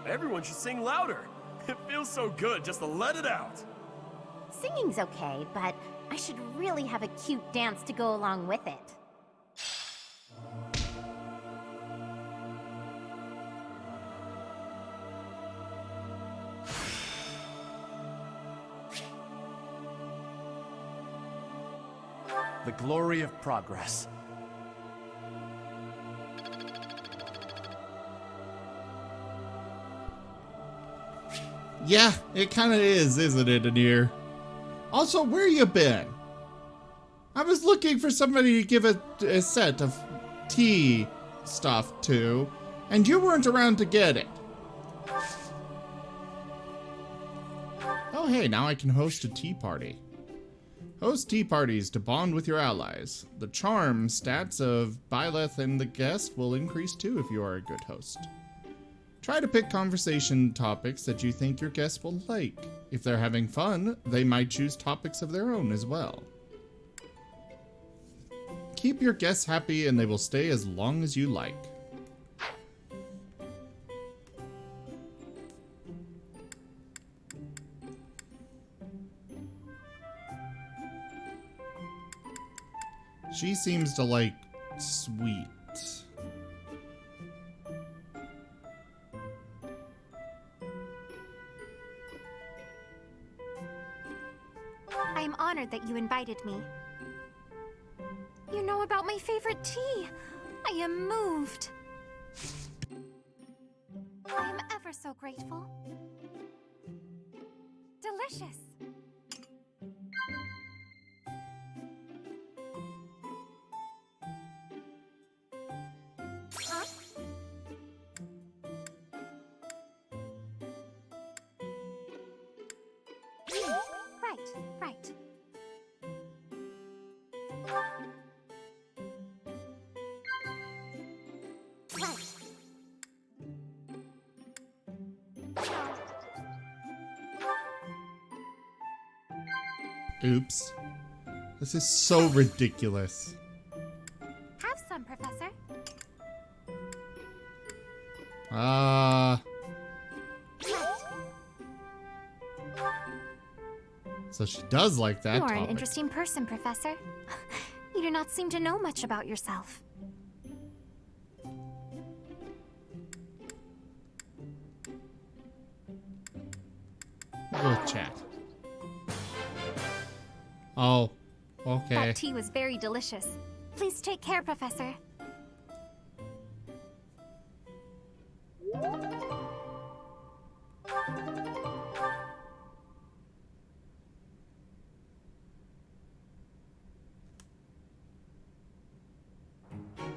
Everyone should sing louder. It feels so good just to let it out. Singing's okay, but I should really have a cute dance to go along with it. The glory of progress. Yeah, it kind of is, isn't it, Anir? Also, where you been? I was looking for somebody to give a set of tea stuff to, and you weren't around to get it. Oh, hey, now I can host a tea party. Host tea parties to bond with your allies. The charm stats of Byleth and the guest will increase too if you are a good host. Try to pick conversation topics that you think your guests will like. If they're having fun, they might choose topics of their own as well. Keep your guests happy and they will stay as long as you like. She seems to like sweet. I am honored that you invited me. You know about my favorite tea. I am moved. I am ever so grateful. Delicious. Huh? Right. Oops. This is so ridiculous. Have some, Professor. So she does like that You are topic. an interesting person, Professor. You do not seem to know much about yourself. We'll chat. Oh, okay. That tea was very delicious. Please take care, Professor.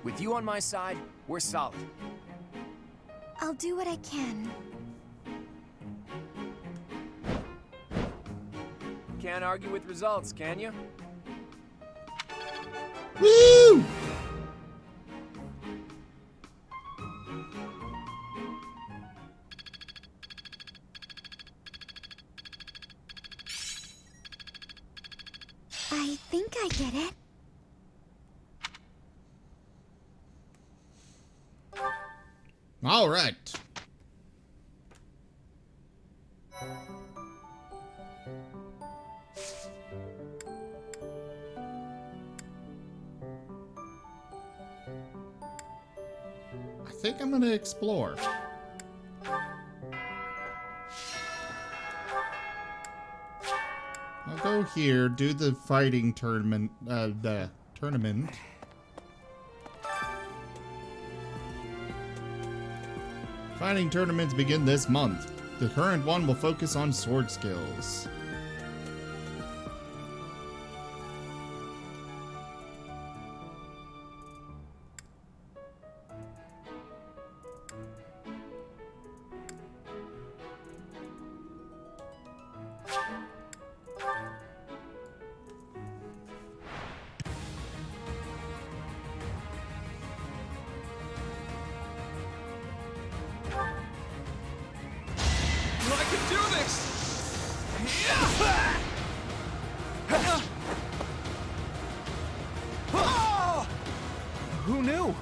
With you on my side, we're solid. I'll do what I can. Can't argue with results, can you? Woo! I think I get it. All right. I think I'm gonna explore. I'll go here, do the fighting tournament, Fighting tournaments begin this month. The current one will focus on sword skills. I can do this! Who knew?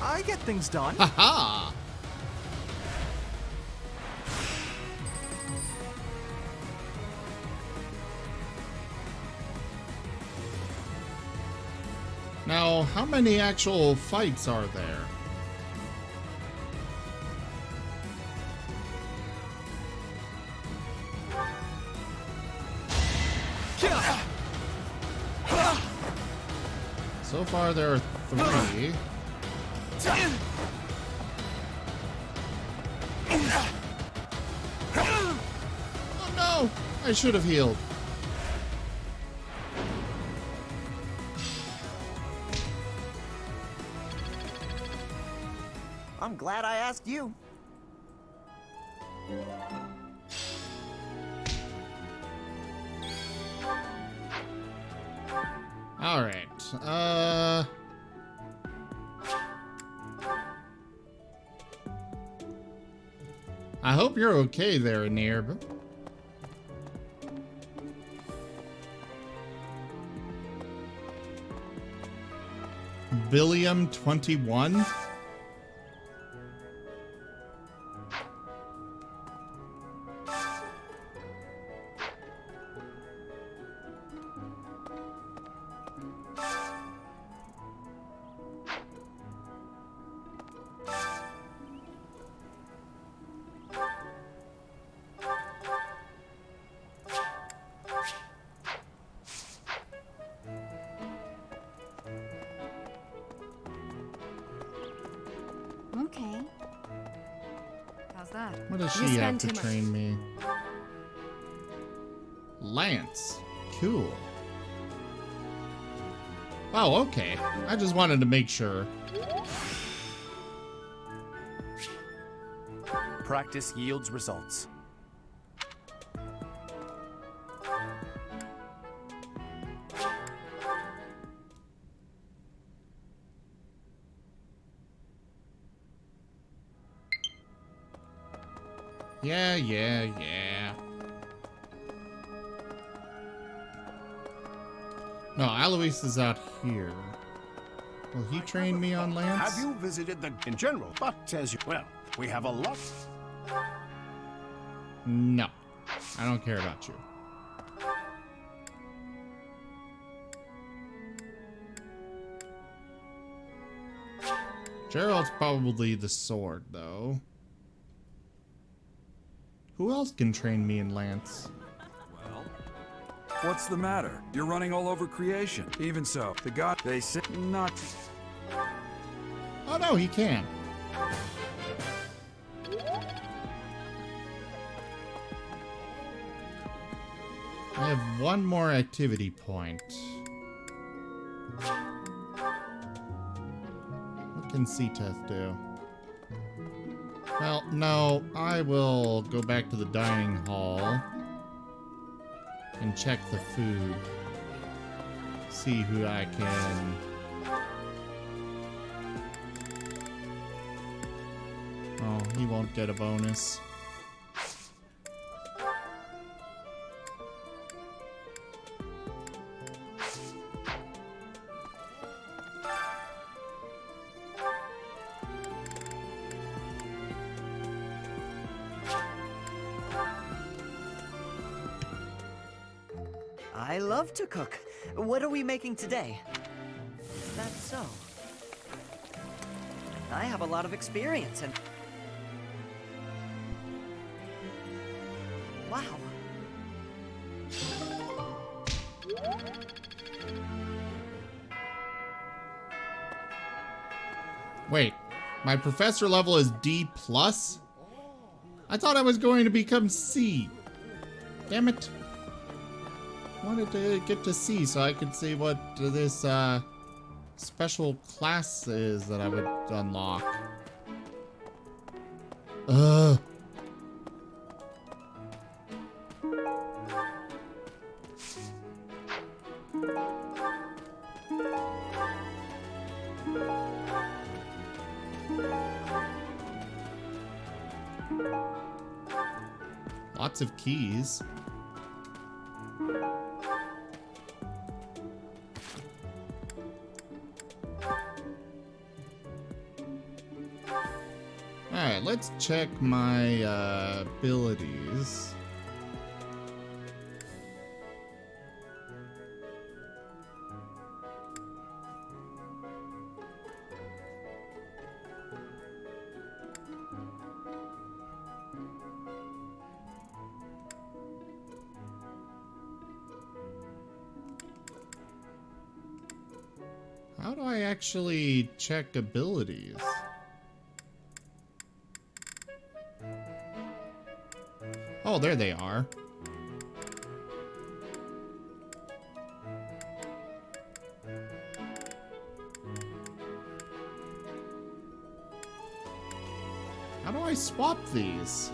I get things done. Haha! Now, how many actual fights are there? So far, there are 3. Oh no! I should have healed. I'm glad I asked you. All right. I hope you're okay there, Nirb. Billiam 21. Okay. How's that? What does she have to train me? Lance. Cool. Oh, okay. I just wanted to make sure. Practice yields results. Yeah. No, Alois is out here. Will he train me on Lance? Have you visited the... in general, but as you... well, we have a lot... No. I don't care about you. Gerald's probably the sword, though. Who else can train me in Lance? Well, what's the matter? You're running all over creation. Even so, the god, they say not. Oh no, he can. I have one more activity point. What can Seateth do? Well, no, I will go back to the dining hall and check the food. See who I can... Oh, he won't get a bonus. I love to cook. What are we making today? Is that so? I have a lot of experience and... Wow. Wait, my professor level is D+? I thought I was going to become C. Damn it. I wanted to get to C so I could see what this special class is that I would unlock. Ugh. Lots of keys. Alright, let's check my abilities. How do I actually check abilities? Oh, there they are. How do I swap these?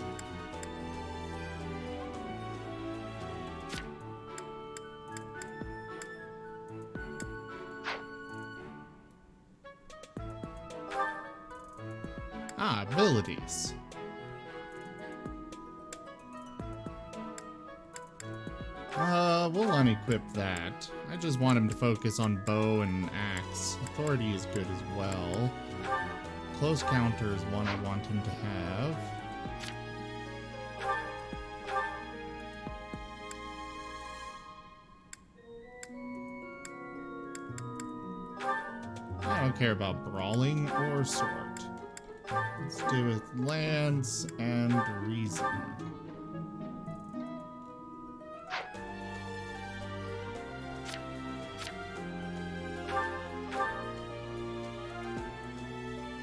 Ah, abilities. We'll unequip that. I just want him to focus on bow and axe. Authority is good as well. Close counter is one I want him to have. I don't care about brawling or sword. Let's do with lance and reason.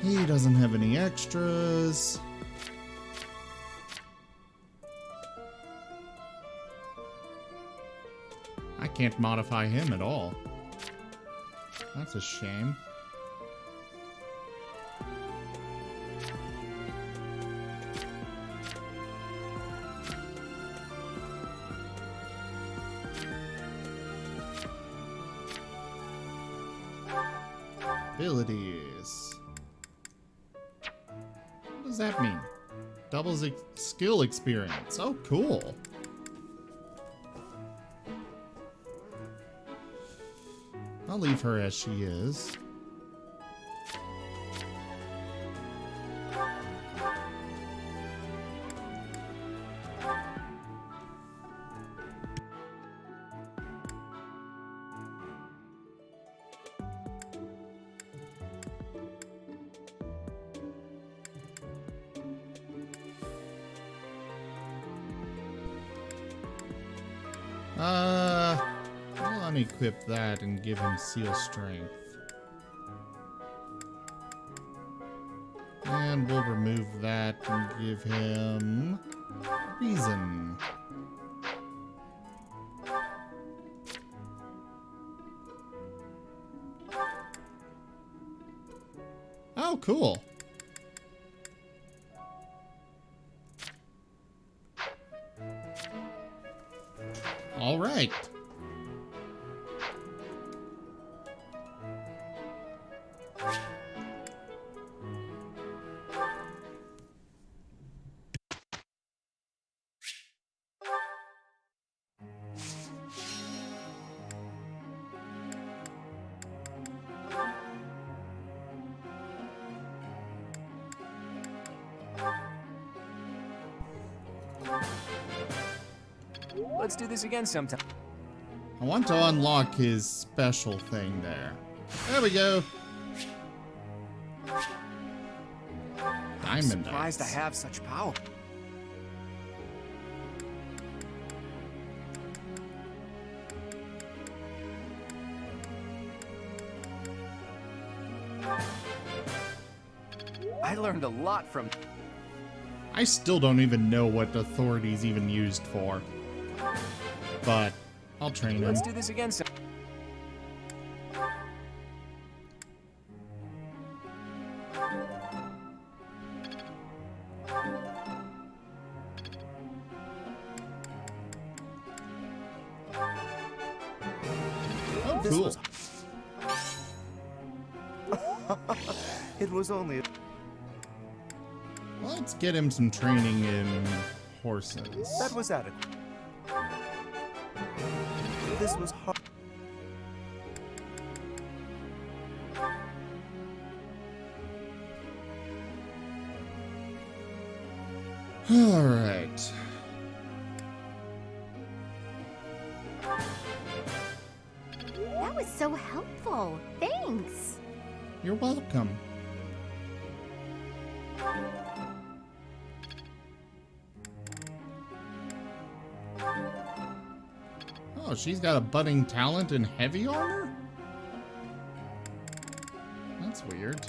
He doesn't have any extras. I can't modify him at all. That's a shame. Abilities. What does that mean? Doubles skill experience. Oh, cool. I'll leave her as she is. We'll unequip that and give him seal strength. And we'll remove that and give him reason. Oh, cool. All right. Let's do this again sometime. I want to unlock his special thing there. There we go. I'm Diamond surprised I dice. have such power. I learned a lot from... I still don't even know what authority's even used for. But I'll train him. Let's do this again sometime. Oh, cool. It was only... Let's get him some training in horses. That was adequate. This was hard. All right. That was so helpful. Thanks. You're welcome. Oh, she's got a budding talent in heavy armor? That's weird.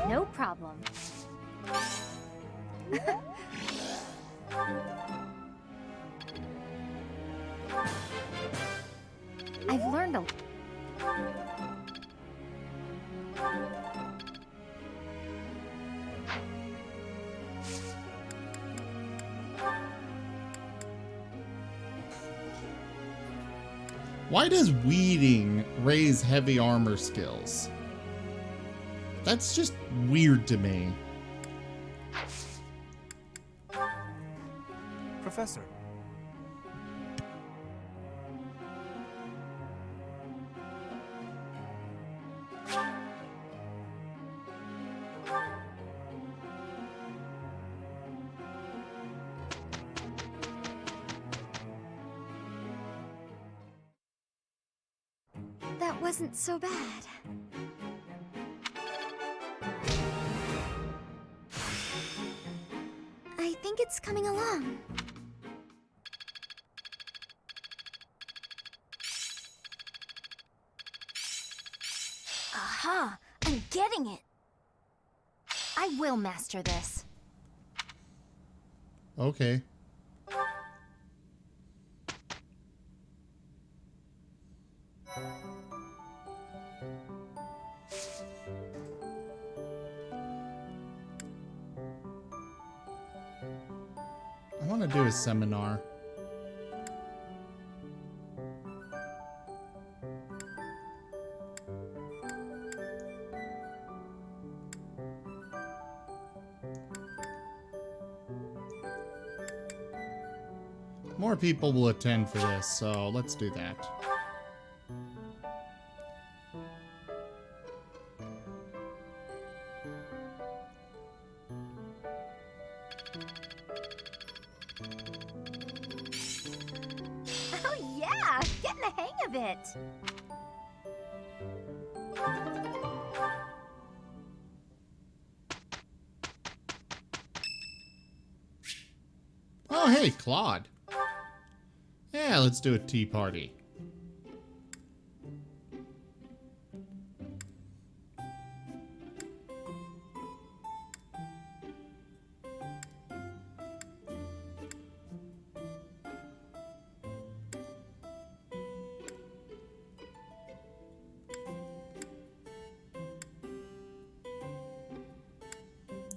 No problem. I've learned a... Why does weeding raise heavy armor skills? That's just weird to me. Professor. That wasn't so bad. I think it's coming along. Aha! I'm getting it! I will master this. Okay. I want to do a seminar. More people will attend for this, so let's do that. Oh yeah! Getting the hang of it! Oh, hey, Claude. Yeah, let's do a tea party.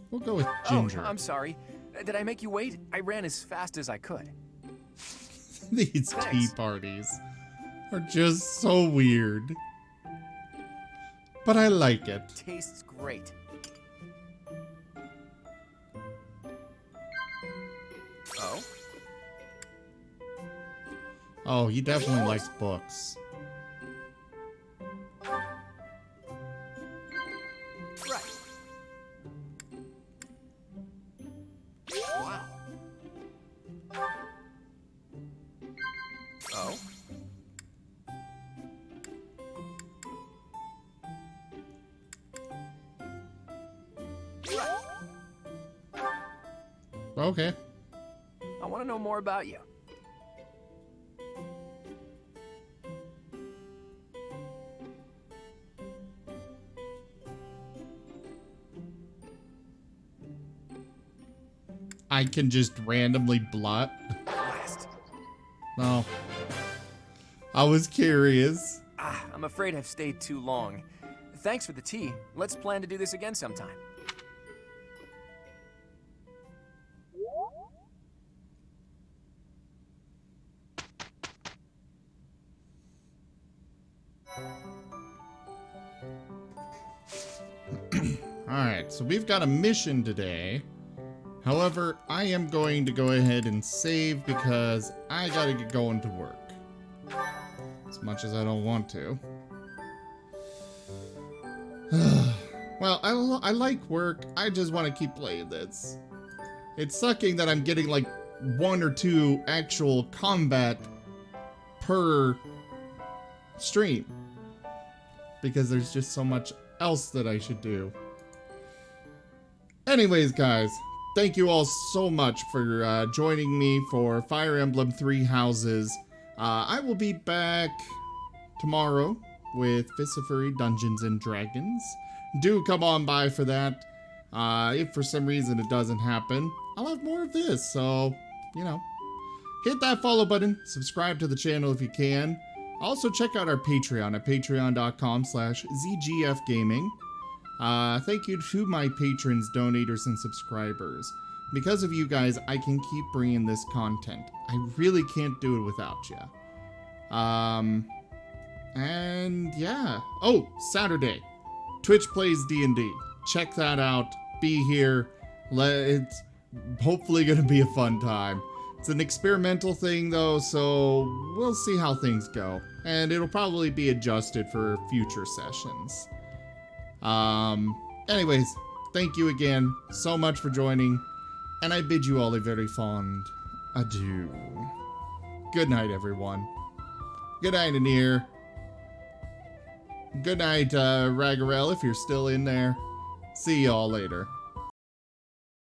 We'll go with ginger. Oh, I'm sorry. Did I make you wait? I ran as fast as I could. These tea parties are just so weird. But I like it. Tastes great. Oh? Oh, he definitely likes books. Right. Wow. Oh? Okay. I want to know more about you. I can just randomly blot. No. I was curious. I'm afraid I've stayed too long. Thanks for the tea. Let's plan to do this again sometime. Alright, so we've got a mission today. However, I am going to go ahead and save because I gotta get going to work. As much as I don't want to. Well, I like work. I just want to keep playing this. It's sucking that I'm getting like 1 or 2 actual combat per stream. Because there's just so much else that I should do. Anyways, guys, thank you all so much for joining me for Fire Emblem 3 Houses. I will be back tomorrow with Vocifery Dungeons and Dragons. Do come on by for that. If for some reason it doesn't happen, I'll have more of this. So, you know, hit that follow button. Subscribe to the channel if you can. Also, check out our Patreon at patreon.com/ZGFgaming. Thank you to my patrons, donators, and subscribers. Because of you guys, I can keep bringing this content. I really can't do it without you. And yeah. Oh, Saturday. Twitch plays D&D. Check that out. Be here. It's hopefully going to be a fun time. It's an experimental thing, though, so we'll see how things go. And it'll probably be adjusted for future sessions. Anyways, thank you again so much for joining, and I bid you all a very fond adieu. Good night, everyone. Good night, Anir. Good night, Ragarel, if you're still in there. See y'all later.